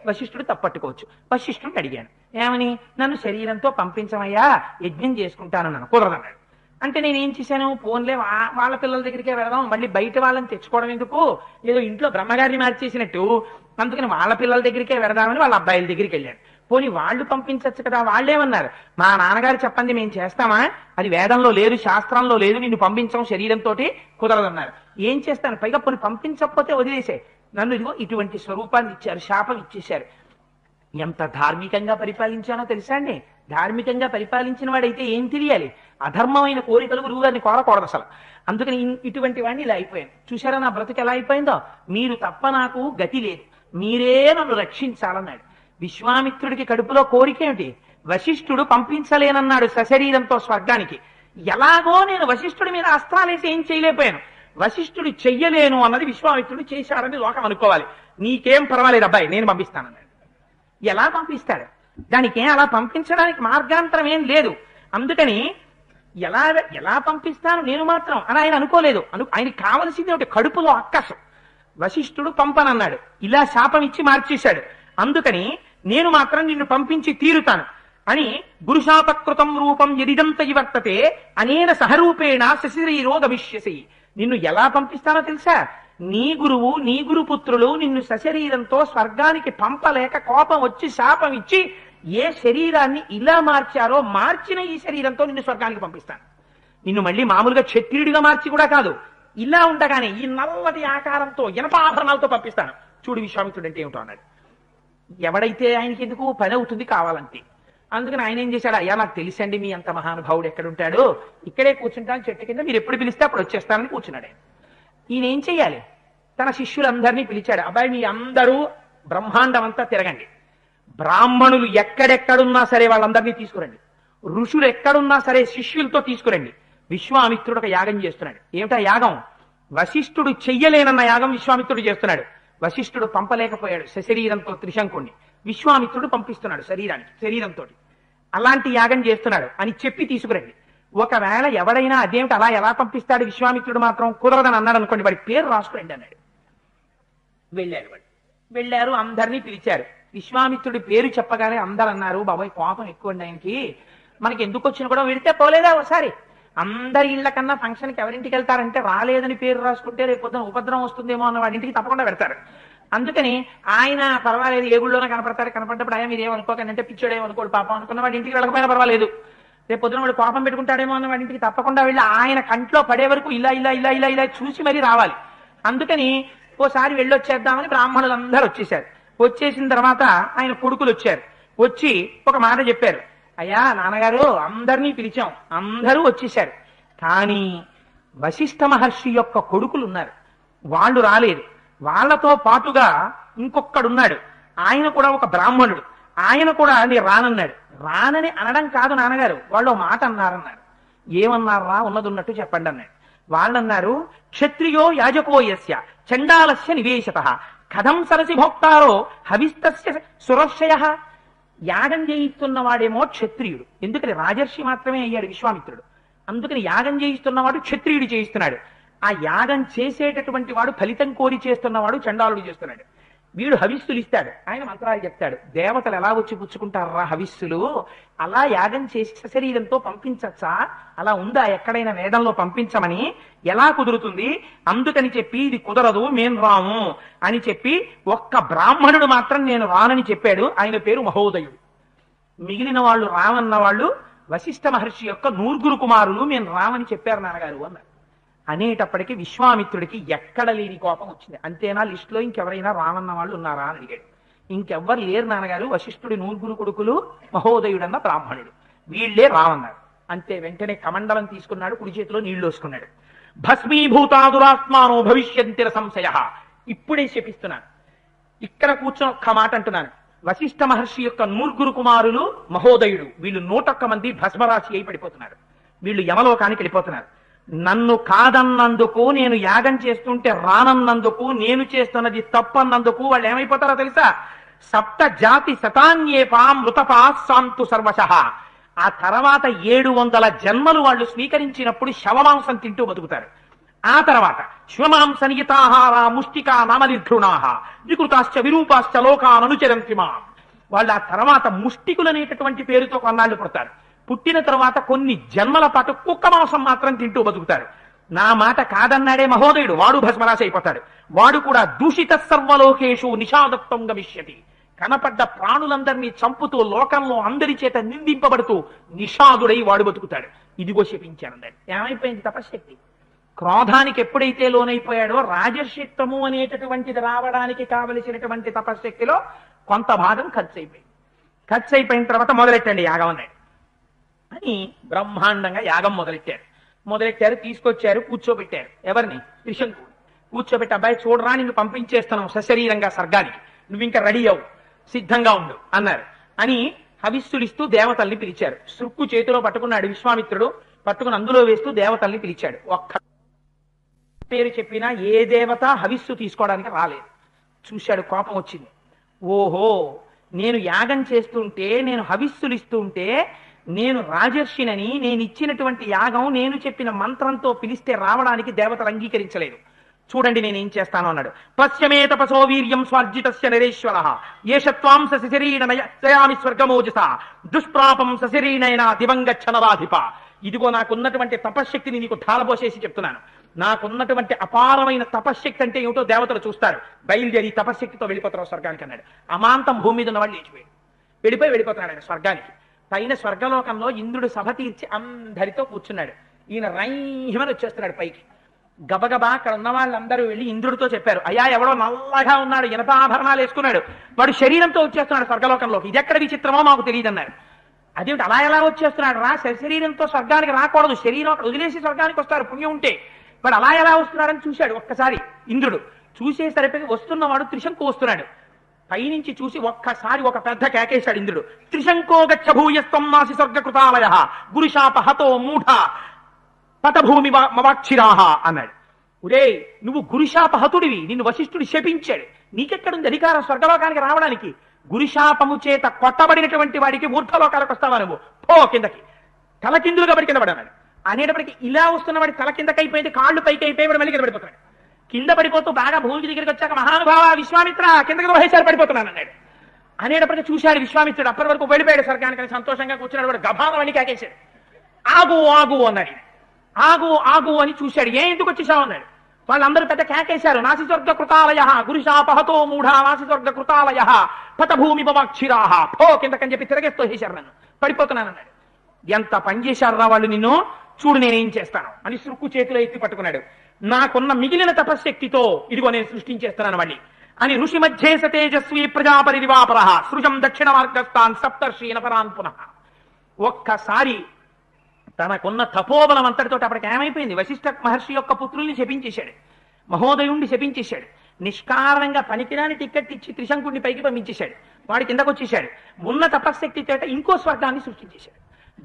వశిష్ఠుడు తప్పట్టుకోవచ్చు. వశిష్ఠుడిని అడిగాను, ఏమని, నన్ను శరీరంతో పంపించమయ్యా, యజ్ఞం చేసుకుంటానన్నాను. కుదరదన్నాడు. అంటే నేను ఏం చేశాను, పోన్లే వాళ్ళ పిల్లల దగ్గరికే వెళదాం, మళ్ళీ బయట వాళ్ళని తెచ్చుకోవడం ఎందుకు, ఏదో ఇంట్లో బ్రహ్మగారిని మార్చేసినట్టు, అందుకని వాళ్ళ పిల్లల దగ్గరికే వెళదామని వాళ్ళ అబ్బాయిల దగ్గరికి వెళ్ళాను. పోనీ వాళ్ళు పంపించచ్చు కదా. వాళ్ళేమన్నారు, మా నాన్నగారు చెప్పండి మేము చేస్తామా, అది వేదంలో లేదు, శాస్త్రంలో లేదు, నిన్ను పంపించం శరీరంతో, కుదరదన్నారు. ఏం చేస్తాను, పైగా పోనీ పంపించకపోతే వదిలేసే, నన్ను ఇదిగో ఇటువంటి స్వరూపాన్ని ఇచ్చారు, శాపం ఇచ్చేశారు. ఎంత ధార్మికంగా పరిపాలించానో తెలుసా అండి. ధార్మికంగా పరిపాలించిన వాడైతే ఏం తెలియాలి, అధర్మమైన కోరికలు గురువుగారిని కోరకూడదు అసలు. అందుకని ఇటువంటి వాడిని ఇలా అయిపోయాను. చూసారా నా బ్రతుకు ఎలా అయిపోయిందో, మీరు తప్ప నాకు గతి లేదు, మీరే నన్ను రక్షించాలన్నాడు. విశ్వామిత్రుడికి కడుపులో కోరికేమిటి, వశిష్ఠుడు పంపించలేనన్నాడు సశరీరంతో స్వర్గానికి. ఎలాగో నేను వశిష్ఠుడి మీద అస్త్రాలేసి ఏం చేయలేకపోయాను, వశిష్ఠుడు చెయ్యలేను అన్నది విశ్వామిత్రుడు చేశాడని లోకం అనుకోవాలి. నీకేం పర్వాలేదు అబ్బాయి, నేను పంపిస్తానన్నాడు. ఎలా పంపిస్తాడు, దానికేం అలా పంపించడానికి మార్గాంతరం ఏం లేదు. అందుకని ఎలా పంపిస్తాను నేను మాత్రం అని ఆయన అనుకోలేదు. ఆయనకి కావలసింది ఒకటి, కడుపులో అక్కసం. వశిష్ఠుడు పంపనన్నాడు, ఇలా శాపం ఇచ్చి మార్చేశాడు. అందుకని నేను మాత్రం నిన్ను పంపించి తీరుతాను అని, గురుశాపకృతం రూపం యదిదంత వర్తతే అనేన సహరూపేణ శశిరీరో గమిష్యసి. నిన్ను ఎలా పంపిస్తానో తెలుసా, నీ గురువు నీ గురుపుత్రులు నిన్ను సశరీరంతో స్వర్గానికి పంపలేక కోపం వచ్చి శాపం ఇచ్చి ఏ శరీరాన్ని ఇలా మార్చారో మార్చిన ఈ శరీరంతో నిన్ను స్వర్గానికి పంపిస్తాను. నిన్ను మళ్ళీ మామూలుగా క్షత్రియుడిగా మార్చి కూడా కాదు, ఇలా ఉండగానే ఈ నల్లటి ఆకారంతో ఇనపాభరణాలతో పంపిస్తాను. చూడు విశ్వామిత్రుడు అంటే ఏమిటో అన్నాడు. ఎవడైతే ఆయనకి ఎందుకు పని అవుతుంది కావాలంటే. అందుకని ఆయన ఏం చేశాడు, అయ్యా నాకు తెలుసండి మీ అంత మహానుభావుడు ఎక్కడుంటాడు, ఇక్కడే కూర్చుంటాను చెట్టు కింద, మీరు ఎప్పుడు పిలిస్తే అప్పుడు వచ్చేస్తానని కూర్చున్నాడు. ఈయన ఏం చెయ్యాలి, తన శిష్యులందరినీ పిలిచాడు. అబ్బాయి మీ అందరూ బ్రహ్మాండం అంతా తిరగండి, బ్రాహ్మణులు ఎక్కడెక్కడున్నా సరే వాళ్ళందరినీ తీసుకురండి, ఋషులు ఎక్కడున్నా సరే శిష్యులతో తీసుకురండి. విశ్వామిత్రుడు ఒక యాగం చేస్తున్నాడు. ఏమిటా యాగం, వశిష్ఠుడు చెయ్యలేనన్న యాగం విశ్వామిత్రుడు చేస్తున్నాడు. వశిష్ఠుడు పంపలేకపోయాడు సశరీరంతో త్రిశంకుణ్ణి, విశ్వామిత్రుడు పంపిస్తున్నాడు శరీరంతో. అలాంటి యాగం చేస్తున్నాడు అని చెప్పి తీసుకురండి. ఒకవేళ ఎవడైనా అదేమిటి అలా ఎలా పంపిస్తాడు, విశ్వామిత్రుడు మాత్రం కుదరదని అన్నాడు అనుకోండి, వాడి పేరు రాసుకోండి అన్నాడు. వెళ్ళారు, అందరినీ పిలిచారు. విశ్వామిత్రుడి పేరు చెప్పగానే అందరు అన్నారు, బాబాయ్ కోపం ఎక్కువ అండి ఆయనకి, మనకి ఎందుకు వచ్చిన కూడా వెళితే పోలేదా ఒకసారి, అందరి ఇళ్ల కన్నా ఫంక్షన్కి ఎవరింటికి వెళ్తారంటే రాలేదని పేరు రాసుకుంటే రేపు పొద్దున ఉపద్రవం వస్తుందేమో అన్న వాడి ఇంటికి తప్పకుండా పెడతారు. అందుకని ఆయన పర్వాలేదు, ఏ గుళ్ళోనే కనపడతారు, కనపడ్డప్పుడు ఆయన మీరు ఏమనుకోకండి అంటే పిచ్చోడేమనుకోడు పాపం అనుకున్న వాడి ఇంటికి వెళ్ళకపోయినా పర్వాలేదు, రేపు పొద్దున వాడు కోపం పెట్టుకుంటాడేమో అన్న వాడి ఇంటికి తప్పకుండా వెళ్ళి ఆయన కంట్లో పడే వరకు ఇలా ఇలా ఇలా ఇలా ఇలా చూసి మరీ రావాలి. అందుకని ఓసారి వెళ్ళొచ్చేద్దామని బ్రాహ్మణులందరూ వచ్చేసారు. వచ్చేసిన తర్వాత ఆయన కొడుకులు వచ్చారు. వచ్చి ఒక మాట చెప్పారు, అయ్యా నాన్నగారు అందరినీ పిలిచాం, అందరూ వచ్చేశారు, కానీ వశిష్ఠ మహర్షి యొక్క కొడుకులు ఉన్నారు, వాళ్ళు రాలేదు. వాళ్లతో పాటుగా ఇంకొక్కడున్నాడు, ఆయన కూడా ఒక బ్రాహ్మణుడు, ఆయన కూడా నేను రానన్నాడు. రానని అనడం కాదు నాన్నగారు, వాళ్ళు మాట అన్నారన్నారు. ఏమన్నారా, ఉన్నది ఉన్నట్టు చెప్పండి అన్నాడు. వాళ్ళన్నారు, క్షత్రియో యాజకో యస్య చండాలస్య నివేశతః కథం సరసి భోక్తారో హవిస్తస్య సురక్షయ. యాగం చేయిస్తున్నవాడేమో క్షత్రియుడు, ఎందుకని రాజర్షి మాత్రమే అయ్యాడు విశ్వామిత్రుడు, అందుకని యాగం చేయిస్తున్నవాడు క్షత్రియుడు చేయిస్తున్నాడు. ఆ యాగం చేసేటటువంటి వాడు ఫలితం కోరి చేస్తున్నవాడు చండాలుడు చేస్తున్నాడు. వీడు హవిస్సులు ఇస్తాడు, ఆయన మంత్రాలు చెప్తాడు. దేవతలు ఎలా వచ్చి పుచ్చుకుంటారా హవిస్సులు, అలా యాగం చేసి శరీరంతో పంపించచ్చా, అలా ఉందా ఎక్కడైనా వేదంలో పంపించమని, ఎలా కుదురుతుంది, అందుకని చెప్పి ఇది కుదరదు మేము రాము అని చెప్పి ఒక్క బ్రాహ్మణుడు మాత్రం నేను రానని చెప్పాడు. ఆయన పేరు మహోదయుడు. మిగిలిన వాళ్ళు రామన్న వాళ్ళు వశిష్ఠ మహర్షి యొక్క 9 కుమారులు మేము రామని చెప్పారు నాన్నగారు అన్నారు. అనేటప్పటికీ విశ్వామిత్రుడికి ఎక్కడ లేని కోపం వచ్చింది. అంతేనా, లిస్టులో ఇంకెవరైనా రామన్న వాళ్ళు ఉన్నారా అని అడిగాడు. ఇంకెవ్వరు లేరు నాన్నగారు, వశిష్ఠుడి 9 కొడుకులు మహోదయుడన్న బ్రాహ్మణుడు, వీళ్లే రామన్నారు. అంతే, వెంటనే కమండలం తీసుకున్నాడు, కుడి చేతిలో నీళ్లు వేసుకున్నాడు. భస్మీభూతాదురాత్మానో భవిష్యంతిర సంశయ. ఇప్పుడే శపిస్తున్నాను, ఇక్కడ కూర్చొని ఒక్క మాట అంటున్నాను. వశిష్ఠ మహర్షి యొక్క 9 కుమారులు మహోదయుడు, వీళ్ళు 101 మంది భస్మరాశి అయి పడిపోతున్నారు, వీళ్ళు యమలోకానికి వెళ్ళిపోతున్నారు. నన్ను కాదన్నందుకు, నేను యాగం చేస్తుంటే రానన్నందుకు, నేను చేస్తున్నది తప్పన్నందుకు వాళ్ళు ఏమైపోతారో తెలుసా, 7 జాతి శతాన్యేపా మృతపా శాంతు సర్వశః. ఆ తర్వాత 700 జన్మలు వాళ్ళు స్వీకరించినప్పుడు శవమాంసం తింటూ బతుకుతారు. ఆ తర్వాత శ్వమాంస నియతాహార ముష్టికా నామనిర్ఘృణాహ వికృతాశ్చ విరూపాశ్చ లోకాననుచరంతి మాం. వాళ్ళు ఆ తర్వాత ముష్టికులనేటటువంటి పేరుతో కొన్నాళ్ళు పుడతారు. పుట్టిన తర్వాత కొన్ని జన్మల పాటు కుక్క మాంసం మాత్రం తింటూ బతుకుతారు. నా మాట కాదన్నాడే మహోదయుడు, వాడు భస్మరాశి అయిపోతాడు. వాడు కూడా దూషిత సర్వలోకేషు నిషాదత్వం గమిష్యతి. కనపడ్డ ప్రాణులందరినీ చంపుతూ లోకంలో అందరి చేత నిందింపబడుతూ నిషాదుడై వాడు బతుకుతాడు. ఇదిగో శపించానండి. ఏమైపోయింది తపశ్శక్తి? క్రోధానికి ఎప్పుడైతే లోనైపోయాడో రాజర్షిత్వము అనేటటువంటిది రావడానికి కావలసినటువంటి తపశ్శక్తిలో కొంత భాగం ఖర్చు అయిపోయింది. ఖర్చు అయిపోయిన తర్వాత మొదలెట్టండి యాగం అన్నాడు అని బ్రహ్మాండంగా యాగం మొదలెట్టారు. తీసుకొచ్చారు, కూర్చోబెట్టారు. ఎవరిని? త్రిశంకుడు కూర్చోబెట్టి, అబ్బాయి చూడరా, నిన్ను పంపించేస్తున్నావు సశరీరంగా స్వర్గానికి, నువ్వు ఇంకా రెడీ అవు, సిద్ధంగా ఉండు అన్నారు. అని హవిస్సులిస్తూ దేవతల్ని పిలిచారు. సృక్కు చేతిలో పట్టుకున్నాడు విశ్వామిత్రుడు, పట్టుకుని అందులో వేస్తూ దేవతల్ని పిలిచాడు. ఒక్క పేరు చెప్పినా ఏ దేవత హవిస్సు తీసుకోవడానికి రాలేదు. చూశాడు, కోపం వచ్చింది. ఓహో, నేను యాగం చేస్తుంటే, నేను హవిస్సులిస్తుంటే, నేను రాజర్షినని, నేను ఇచ్చినటువంటి యాగం నేను చెప్పిన మంత్రంతో పిలిస్తే రావడానికి దేవతలు అంగీకరించలేదు. చూడండి నేనేం చేస్తాను అన్నాడు. పశ్యమే తపసో వీర్యం స్వార్జితస్య నరేశ్వర ఏషత్వాం సశరీరయామి స్వర్గమోజస దుష్ప్రాపం సశరీరైనా దివంగచ్చనరాధిప. ఇదిగో నాకున్నటువంటి తపశ్శక్తిని నీకు ధారపోసేసి చెప్తున్నాను. నాకున్నటువంటి అపారమైన తపశ్శక్తి అంటే ఏమిటో దేవతలు చూస్తారు. బయలుదేరి తపశ్శక్తితో వెళ్ళిపోతారు స్వర్గానికి అన్నాడు. అమాంతం భూమి మీద ఉన్న వాళ్ళు వెళ్ళిపోతున్నాడు ఆయన స్వర్గానికి. పైన స్వర్గలోకంలో ఇంద్రుడు సభ తీర్చి అందరితో కూర్చున్నాడు. ఈయన రైహిమని వచ్చేస్తున్నాడు పైకి. గబగబా అక్కడ ఉన్న వాళ్ళందరూ వెళ్ళి ఇంద్రుడితో చెప్పారు, అయ్యా ఎవడో నల్లగా ఉన్నాడు, ఇనపాభరణాలు వేసుకున్నాడు, వాడు శరీరంతో వచ్చేస్తున్నాడు స్వర్గలోకంలోకి, ఇది ఎక్కడ విచిత్రమో మాకు తెలియదు అన్నారు. అదేమిటి అలా ఎలా వచ్చేస్తున్నాడు రా, శరీరంతో స్వర్గానికి రాకూడదు, శరీరం అక్కడ వదిలేసి స్వర్గానికి వస్తారు పుణ్యం ఉంటే, వాడు అలా ఎలా వస్తున్నాడని చూశాడు ఒక్కసారి ఇంద్రుడు. చూసేసరికి వస్తున్నవాడు త్రిశంకు వస్తున్నాడు. పైనుంచి చూసి ఒక్కసారి ఒక పెద్ద కేకేశాడు ఇంద్రుడు. త్రిశంకో గచ్చ భూయస్తం నాసి స్వర్గకృతాలయ గురుశాప హతో మూఢ పటభూమి మవాక్షిరాహ అన్నాడు. ఒరే, నువ్వు గురుశాపహతుడివి, నిన్ను వశిష్ఠుడు శపించాడు, నీకెక్కడుంది అధికారం స్వర్గలోకానికి రావడానికి? గురుశాపము చేత కొట్టబడినటువంటి వాడికి ఊర్ధ్వలోకాలకు వస్తావా నువ్వు? పో కిందకి, తలకిందులుగా పడి కింద పడన్నాడు. అనేటప్పటికి ఇలా వస్తున్న వాడి తల కిందకి అయిపోయింది, కాళ్ళు పైకి అయిపోయి వాడు మళ్ళీ కింద పడిపోతున్నాడు. కింద పడిపోతూ బాగా భూమి దగ్గరికి వచ్చాక మహానుభావ విశ్వామిత్ర కిందకి దోహేశారు పడిపోతున్నాను అన్నాడు. అనేటప్పటికీ చూశాడు విశ్వామిత్రుడు, అప్పటి వరకు వెళ్ళిపోయాడు స్వర్గానికి సంతోషంగా కూర్చున్నాడు. వాడు గభానవని కాకేశాడు. ఆగు ఆగు అన్నాడు. ఆగు ఆగు అని చూశాడు. ఎందుకు వచ్చేసావు అన్నాడు. వాళ్ళందరూ పెద్ద కేకేశారు. నాసి స్వర్గ కృతాలయ గురుశాపహతో మూఢ నాసి స్వర్గ కృతాలయ పతభూమి మవాక్షిరాహ పో కిందకని చెప్పి తిరగేస్తూ వేశారు, నన్ను పడిపోతున్నాను అన్నాడు. ఎంత పని చేశారు రా వాళ్ళు నిన్ను, చూడు నేనేం చేస్తాను అని సృక్కు చేతిలో ఎత్తి పట్టుకున్నాడు. నాకున్న మిగిలిన తపశ్శక్తితో ఇదిగో నేను సృష్టించేస్తున్నాను మళ్ళీ అని ఋషి మధ్యే సతేజస్వీ ప్రజాపరిదివాపర సృజం దక్షిణ మార్గస్థాన్ సప్తర్షీన పరాన్ పునః. ఒక్కసారి తనకున్న తపోబలం అంతటితో అప్పటికి ఏమైపోయింది, వశిష్ఠ మహర్షి యొక్క పుత్రుల్ని శపించేశాడు, మహోదయుణ్ణి శపించేశాడు, నిష్కారణంగా పనికిరాని టిక్కెట్ ఇచ్చి త్రిశంకుడిని పైకి పంపించేశాడు, వాడి కిందకు వచ్చేశాడు. ఉన్న తపశ్శక్తి చేత ఇంకో స్వర్గాన్ని సృష్టించేశాడు,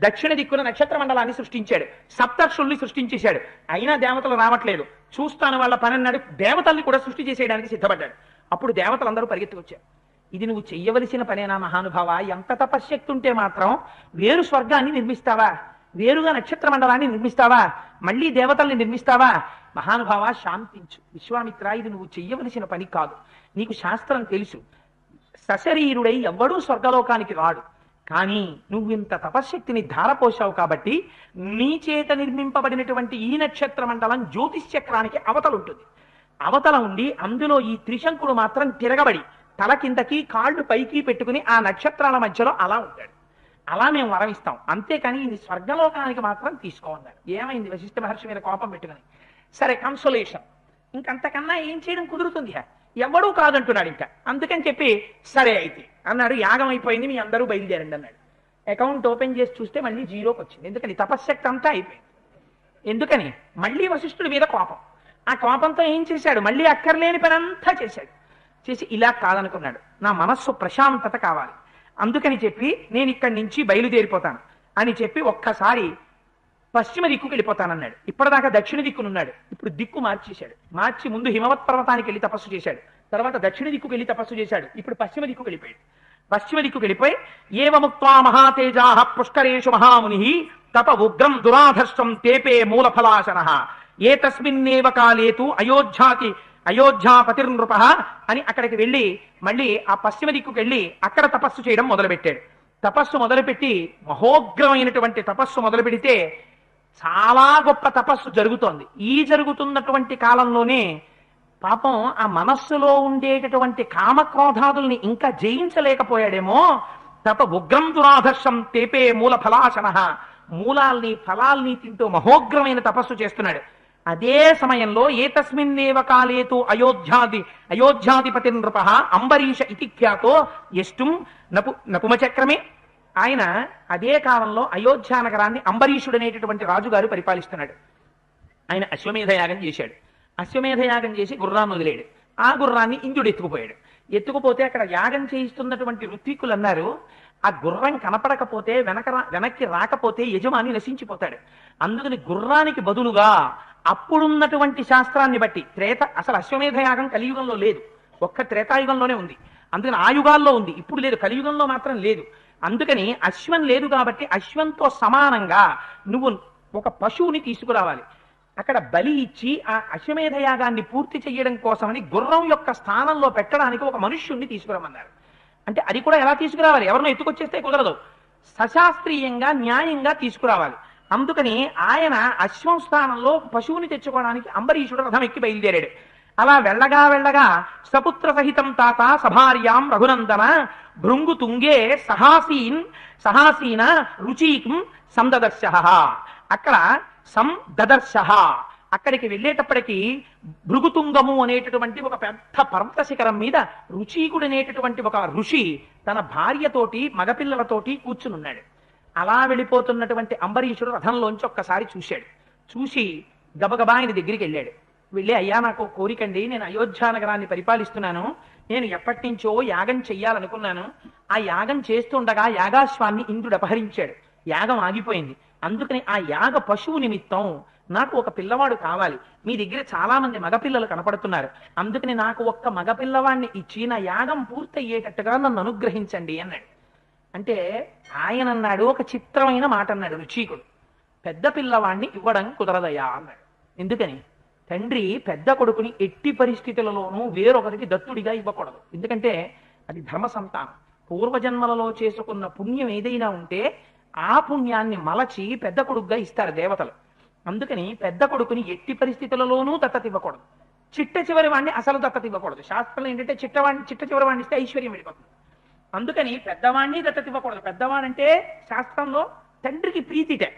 దక్షిణ దిక్కున నక్షత్ర మండలాన్ని సృష్టించాడు, సప్తర్షుల్ని సృష్టించేశాడు. అయినా దేవతలు రావట్లేదు. చూస్తాను వాళ్ళ పని అన్నాడు. దేవతల్ని కూడా సృష్టి చేసేయడానికి సిద్ధపడ్డాడు. అప్పుడు దేవతలందరూ పరిగెత్తుకొచ్చారు. ఇది నువ్వు చెయ్యవలసిన పనేనా మహానుభావ? ఎంత తపశ్శక్తి ఉంటే మాత్రం వేరు స్వర్గాన్ని నిర్మిస్తావా? వేరుగా నక్షత్ర మండలాన్ని నిర్మిస్తావా? మళ్ళీ దేవతల్ని నిర్మిస్తావా? మహానుభావ శాంతించు. విశ్వామిత్ర, ఇది నువ్వు చెయ్యవలసిన పని కాదు. నీకు శాస్త్రం తెలుసు, సశరీరుడై ఎవ్వడూ స్వర్గలోకానికి రాడు. కానీ నువ్వు ఇంత తపశ్శక్తిని ధారపోశావు కాబట్టి నీ చేత నిర్మింపబడినటువంటి ఈ నక్షత్ర మండలం జ్యోతిష్చక్రానికి అవతల ఉంటుంది. అవతల ఉండి అందులో ఈ త్రిశంకుడు మాత్రం తిరగబడి తల కిందకి కాళ్ళు పైకి పెట్టుకుని ఆ నక్షత్రాల మధ్యలో అలా ఉంటాడు. అలా మేము వరం ఇస్తాం, అంతేకాని ఇది స్వర్గలోకానికి మాత్రం తీసుకోమన్నారు. ఏమైంది? వశిష్ఠ మహర్షి మీద కోపం పెట్టుకుని, సరే కన్సోలేషన్, ఇంకంతకన్నా ఏం చేయడం కుదురుతుంది, ఎవడూ కాదంటున్నాడు ఇంకా. అందుకని చెప్పి సరే అయితే అన్నాడు. యాగం అయిపోయింది, మీ అందరూ బయలుదేరండి అన్నాడు. అకౌంట్ ఓపెన్ చేసి చూస్తే మళ్ళీ జీరోకి వచ్చింది. ఎందుకని? తపశ్శక్తి అంతా అయిపోయింది. ఎందుకని? మళ్ళీ వశిష్ఠుడి మీద కోపం. ఆ కోపంతో ఏం చేశాడు? మళ్ళీ అక్కర్లేని పని అంతా చేశాడు. చేసి ఇలా కాదనుకున్నాడు, నా మనస్సు ప్రశాంతత కావాలి, అందుకని చెప్పి నేను ఇక్కడి నుంచి బయలుదేరిపోతాను అని చెప్పి ఒక్కసారి పశ్చిమ దిక్కుకు వెళ్ళిపోతానన్నాడు. ఇప్పటిదాకా దక్షిణ దిక్కునున్నాడు, ఇప్పుడు దిక్కు మార్చేశాడు. మార్చి ముందు హిమవత్ పర్వతానికి వెళ్ళి తపస్సు చేశాడు, తర్వాత దక్షిణ దిక్కుకు వెళ్ళి తపస్సు చేశాడు, ఇప్పుడు పశ్చిమ దిక్కుకు వెళ్ళిపోయాడు. పశ్చిమ దిక్కుకు వెళ్ళిపోయి ఏవముక్త్వా మహాతేజా పుష్కరేషు మహాముని తప ఉగ్రం దురాధర్షం తేపే మూలఫలాశన ఏ తస్మిన్నేవ కాలేతు అయోధ్యాపతిర్నృప అని అక్కడికి వెళ్ళి మళ్ళీ ఆ పశ్చిమ దిక్కుకు వెళ్ళి అక్కడ తపస్సు చేయడం మొదలుపెట్టాడు. తపస్సు మొదలుపెట్టి మహోగ్రమైనటువంటి తపస్సు మొదలు పెడితే చాలా గొప్ప తపస్సు జరుగుతోంది. ఈ జరుగుతున్నటువంటి కాలంలోనే పాపం ఆ మనస్సులో ఉండేటటువంటి కామక్రోధాదుల్ని ఇంకా జయించలేకపోయాడేమో. తప ఉగ్రం దురాధర్షం తేపే మూల ఫలాశన, మూలాల్ని ఫలాల్ని తింటూ మహోగ్రమైన తపస్సు చేస్తున్నాడు. అదే సమయంలో ఏతస్మిన్నేవ కాలేతు అయోధ్యాధిపతి నృప అంబరీష ఇతి ఖ్యాతో ఎష్టుం నపుమచక్రమే. ఆయన అదే కాలంలో అయోధ్యా నగరాన్ని అంబరీషుడు అనేటటువంటి రాజుగారు పరిపాలిస్తున్నాడు. ఆయన అశ్వమేధయాగం చేశాడు. అశ్వమేధయాగం చేసి గుర్రాన్ని వదిలేడు. ఆ గుర్రాన్ని ఇంద్రుడు ఎత్తుకుపోయాడు. ఎత్తుకుపోతే అక్కడ యాగం చేయిస్తున్నటువంటి ఋత్వికులు అన్నారు, ఆ గుర్రం కనపడకపోతే వెనక్కి రాకపోతే యజమాని నశించిపోతాడు. అందుకని గుర్రానికి బదులుగా అప్పుడున్నటువంటి శాస్త్రాన్ని బట్టి అసలు అశ్వమేధయాగం కలియుగంలో లేదు, ఒక్క త్రేతాయుగంలోనే ఉంది. అందుకని ఆ యుగాల్లో ఉంది, ఇప్పుడు లేదు, కలియుగంలో మాత్రం లేదు. అందుకని అశ్వం లేదు కాబట్టి అశ్వంతో సమానంగా నువ్వు ఒక పశువుని తీసుకురావాలి. అక్కడ బలి ఇచ్చి ఆ అశ్వమేధయాగాన్ని పూర్తి చేయడం కోసమని గుర్రం యొక్క స్థానంలో పెట్టడానికి ఒక మనుష్యుణ్ణి తీసుకురామన్నారు. అంటే అది కూడా ఎలా తీసుకురావాలి, ఎవరినో ఎత్తుకొచ్చేస్తే కుదరదు, సశాస్త్రీయంగా న్యాయంగా తీసుకురావాలి. అందుకని ఆయన అశ్వం స్థానంలో పశువుని తెచ్చుకోవడానికి అంబరీషుడు రథం ఎక్కి బయలుదేరాడు. అలా వెళ్ళగా సపుత్ర సహితం తాత సభార్యాం రఘునందన భృంగు తుంగే సహాసీన రుచీకం సందదర్శ. అక్కడ సందదర్శ అక్కడికి వెళ్ళేటప్పటికీ భృగుతుంగము అనేటటువంటి ఒక పెద్ద పర్వత శిఖరం మీద రుచీకుడు అనేటటువంటి ఒక ఋషి తన భార్యతోటి మగపిల్లలతోటి కూర్చునున్నాడు. అలా వెళ్ళిపోతున్నటువంటి అంబరీషుడు రథంలోంచి ఒక్కసారి చూశాడు. చూసి గబగబా ఆయన దగ్గరికి వెళ్ళాడు. వెళ్ళి, అయ్యా నాకు కోరికండి, నేను అయోధ్యా నగరాన్ని పరిపాలిస్తున్నాను, నేను ఎప్పటి నుంచో యాగం చెయ్యాలనుకున్నాను. ఆ యాగం చేస్తుండగా యాగాశ్వాన్ని ఇంద్రుడు అపహరించాడు. యాగం ఆగిపోయింది. అందుకని ఆ యాగ పశువు నిమిత్తం నాకు ఒక పిల్లవాడు కావాలి. మీ దగ్గర చాలా మంది మగపిల్లలు కనపడుతున్నారు, అందుకని నాకు ఒక్క మగపిల్లవాడిని ఇచ్చి నా యాగం పూర్తయ్యేటట్టుగా నన్ను అనుగ్రహించండి అన్నాడు. అంటే ఆయన అన్నాడు, ఒక చిత్రమైన మాట అన్నాడు రుచీకుడు, పెద్ద పిల్లవాడిని ఇవ్వడం కుదరదయా అన్నాడు. ఎందుకని? తండ్రి పెద్ద కొడుకుని ఎట్టి పరిస్థితులలోనూ వేరొకరికి దత్తుడిగా ఇవ్వకూడదు. ఎందుకంటే అది ధర్మ సంతానం. పూర్వజన్మలలో చేసుకున్న పుణ్యం ఏదైనా ఉంటే ఆ పుణ్యాన్ని మలచి పెద్ద కొడుకుగా ఇస్తారు దేవతలు. అందుకని పెద్ద కొడుకుని ఎట్టి పరిస్థితులలోనూ దత్తత ఇవ్వకూడదు. చిట్ట చివరి వాడిని అసలు దత్తత ఇవ్వకూడదు. శాస్త్రంలో ఏంటంటే చిట్ట చివరి వాడిని ఇస్తే ఐశ్వర్యం వెళ్ళిపోతుంది. అందుకని పెద్దవాడిని దత్తత ఇవ్వకూడదు. పెద్దవాడంటే శాస్త్రంలో తండ్రికి ప్రీతిటే,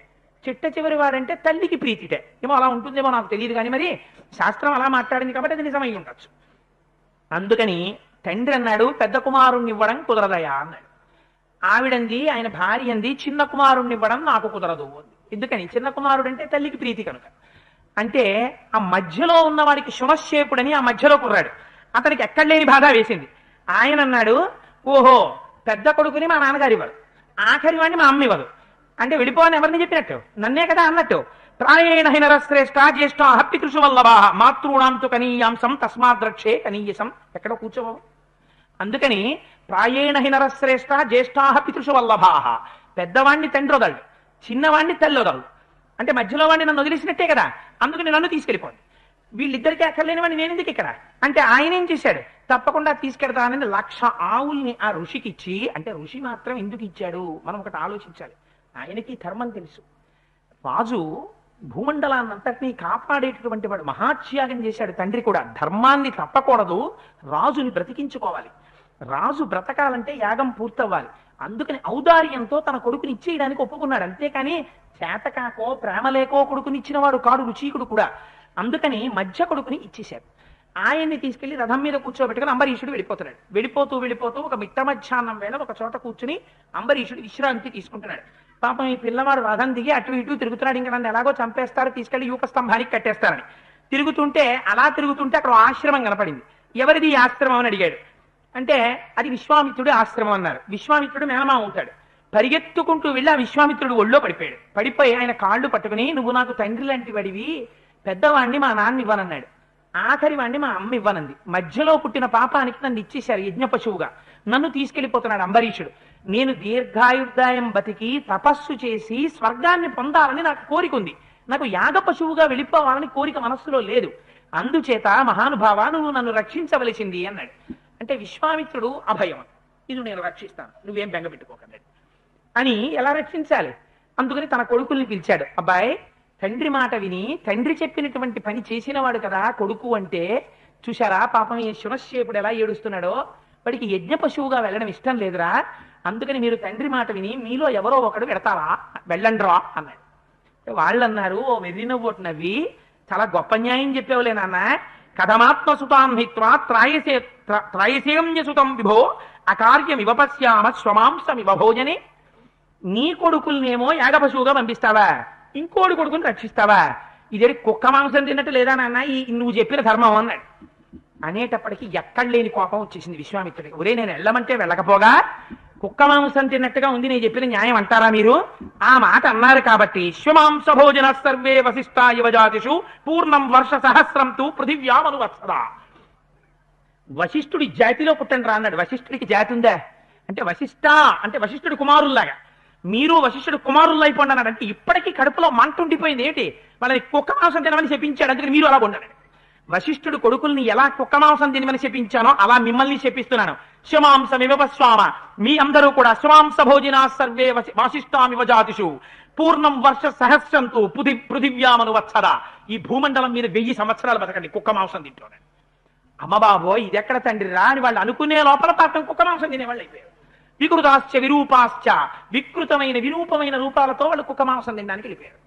చిట్ట చివరి వాడంటే తల్లికి ప్రీతిటే. ఏమో అలా ఉంటుందేమో నాకు తెలియదు, కానీ మరి శాస్త్రం అలా మాట్లాడింది కాబట్టి అది నిజమై ఉండొచ్చు. అందుకని తండ్రి అన్నాడు, పెద్ద కుమారుణ్ణి ఇవ్వడం కుదరదయా అన్నాడు. ఆవిడంది, ఆయన భార్య అంది, చిన్న కుమారుణ్ణి ఇవ్వడం నాకు కుదరదు అంది. ఎందుకని? చిన్న కుమారుడు అంటే తల్లికి ప్రీతి కనుక. అంటే ఆ మధ్యలో ఉన్న వాడికి శునశ్చేపుడని ఆ మధ్యలో కుర్రాడు, అతనికి ఎక్కడ లేని బాధ వేసింది. ఆయన అన్నాడు, ఓహో పెద్ద కొడుకుని మా నాన్నగారు ఇవ్వరు, ఆఖరి వాడిని మా అమ్మ ఇవ్వదు అంటే వెళ్ళిపోవని ఎవరిని చెప్పినట్టు? నన్నే కదా అన్నట్టు. ప్రాయేణ హినరశ్రేష్ఠ జ్యేష్ఠ పితృషు వల్లభా మాతృణాంతు కనీయాంసం తస్మాద్రక్షే కనీయసం. ఎక్కడో కూర్చోవు. అందుకని ప్రాయేణ హినరశ్రేష్ఠ జ్యేష్ఠా పితృషు వల్లభా, పెద్దవాణ్ణి తండ్రి వదలడు, చిన్నవాణ్ణి తల్లి వదలడు. అంటే మధ్యలో వాడిని నన్ను వదిలేసినట్టే కదా, అందుకని నన్ను తీసుకెళ్ళిపోండి. వీళ్ళిద్దరికీ అక్కర్లేని వాడిని నేను ఎందుకు ఇక్కడ అంటే ఆయన ఏం చేశాడు, తప్పకుండా తీసుకెడతానని 1,00,000 ఆవుల్ని ఆ ఋషికి ఇచ్చి, అంటే ఋషి మాత్రం ఎందుకు ఇచ్చాడు మనం ఒకటి ఆలోచించాలి. ఆయనకి ధర్మం తెలుసు. రాజు భూమండలాన్నంతటినీ కాపాడేటటువంటి వాడు, మహాత్యాగం చేశాడు తండ్రి కూడా. ధర్మాన్ని తప్పకూడదు, రాజుని బ్రతికించుకోవాలి. రాజు బ్రతకాలంటే యాగం పూర్తవ్వాలి. అందుకని ఔదార్యంతో తన కొడుకుని ఇచ్చేయడానికి ఒప్పుకున్నాడు. అంతేకాని చేతకాకో ప్రేమ లేకో కొడుకునిచ్చిన వాడు కాడు రుచీకుడు కూడా. అందుకని మధ్య కొడుకుని ఇచ్చేశాడు. ఆయన్ని తీసుకెళ్లి రథం మీద కూర్చోబెట్టుకుని అంబరీషుడు వెళ్ళిపోతున్నాడు. వెళ్ళిపోతూ ఒక మిట్ట మధ్యాహ్నం వేళ ఒక చోట కూర్చుని అంబరీషుడు విశ్రాంతి తీసుకుంటున్నాడు. పాపం ఈ పిల్లవాడు రథం దిగి అటు ఇటు తిరుగుతున్నాడు. ఇంకా నన్ను ఎలాగో చంపేస్తారు, తీసుకెళ్లి యూప స్తంభానికి కట్టేస్తారని అలా తిరుగుతుంటే అక్కడ ఆశ్రమం కనపడింది. ఎవరిది ఈ ఆశ్రమం అని అడిగాడు. అంటే అది విశ్వామిత్రుడి ఆశ్రమం అన్నారు. విశ్వామిత్రుడు మేనమా అవుతాడు. పరిగెత్తుకుంటూ వెళ్ళి ఆ విశ్వామిత్రుడు ఒళ్ళో పడిపోయి ఆయన కాళ్ళు పట్టుకుని, నువ్వు నాకు తండ్రి లాంటి వాడివి, పెద్దవాడిని మా నాన్న ఇవ్వనన్నాడు. ఆఖరి వాడిని మా అమ్మ ఇవ్వనంది. మధ్యలో పుట్టిన పాపానికి నన్ను ఇచ్చేశారు యజ్ఞ పశువుగా. నన్ను తీసుకెళ్లిపోతున్నాడు అంబరీషుడు. నేను దీర్ఘాయుర్దాయం బతికి తపస్సు చేసి స్వర్గాన్ని పొందాలని నాకు కోరిక ఉంది. నాకు యాగ పశువుగా వెళ్ళిపోవాలని కోరిక మనస్సులో లేదు. అందుచేత మహానుభావ నువ్వు నన్ను రక్షించవలసింది అన్నాడు. అంటే విశ్వామిత్రుడు అభయం, ఇది నేను రక్షిస్తాను, నువ్వేం బెంగ పెట్టుకోకన్నాడు. అని ఎలా రక్షించాలి? అందుకని తన కొడుకుల్ని పిలిచాడు. అబ్బాయి, తండ్రి మాట విని తండ్రి చెప్పినటువంటి పని చేసినవాడు కదా కొడుకు అంటే. చూశారా పాపం ఈ శునశ్శేపుడు ఎలా ఏడుస్తున్నాడో. వాడికి యజ్ఞ పశువుగా వెళ్ళడం ఇష్టం లేదురా, అందుకని మీరు తండ్రి మాట విని మీలో ఎవరో ఒకడు వెడతారా, వెళ్ళండ్రా అన్నాడు. వాళ్ళు అన్నారు, ఓ వెర్రి నవ్వోటి నవ్వి, చాలా గొప్ప న్యాయం చెప్పేవలే నాన్న. కథమాత్మసుతాం హిత్వా త్రాయసేమ్యసుతం విభో అకార్యం ఇవపశ్యామ స్వమాంసమివ భోజనే. నీ కొడుకుల్నేమో యాగ పశువుగా పంపిస్తావా, ఇంకోటి కొడుకుని రక్షిస్తావా? ఇదేంటి కుక్క మాంసం తిన్నట్టు లేదా నాన్న ఈ నువ్వు చెప్పిన ధర్మం అన్నాడు. అనేటప్పటికీ ఎక్కడ లేని కోపం వచ్చేసింది విశ్వామిత్రుడికి. ఒరే, నేను వెళ్ళమంటే వెళ్ళకపోగా కుక్క మాంసం తిన్నట్టుగా ఉంది, నేను చెప్పిన న్యాయం అంటారా మీరు? ఆ మాట అన్నారు కాబట్టి శ్వమాంస భోజన సర్వే వశిష్ఠా యువజాతిషు పూర్ణం వర్ష సహస్రం తు పృథివ్యామను వత్సదా. వశిష్ఠుడి జాతిలో పుట్టండి రా అన్నాడు. వశిష్ఠుడికి జాతి ఉందా అంటే వశిష్ఠ అంటే వశిష్ఠుడి కుమారుల్లాగా మీరు వశిష్ఠుడు కుమారుల్లో అయిపోండి అన్నాడు. అంటే ఇప్పటికీ కడుపులో మంట ఉండిపోయింది. ఏంటి, వాళ్ళని కుక్క మాంసం తినమని చెప్పించాడు, అందుకని మీరు అలా ఉండడు. వశిష్ఠుడు కొడుకుల్ని ఎలా కుక్క మాంసం తినమని చెప్పించానో అలా మిమ్మల్ని చెప్పిస్తున్నాను. శమాంసమివస్వామ, మీ అందరూ కూడా శమాంస భోజనా సర్వే వాసిష్ఠామివ జాతిషు పూర్ణం వర్ష సహస్రంతు పృథివ్యామను వత్సద. ఈ భూమండలం మీద 1000 సంవత్సరాలు బతకండి కుక్క మాంసం తింటున్నాడు. అమ్మబాబో ఇది ఎక్కడ తండ్రి రా అని వాళ్ళు అనుకునే లోపల పాపం కుక్క మాంసం తినేవాళ్ళు అయిపోయారు. వికృతాశ్చ విరూపాశ్చ, విరూపమైన రూపాలతో వాళ్ళు కుక్క మాంసం తినడానికి వెళ్ళిపోయారు.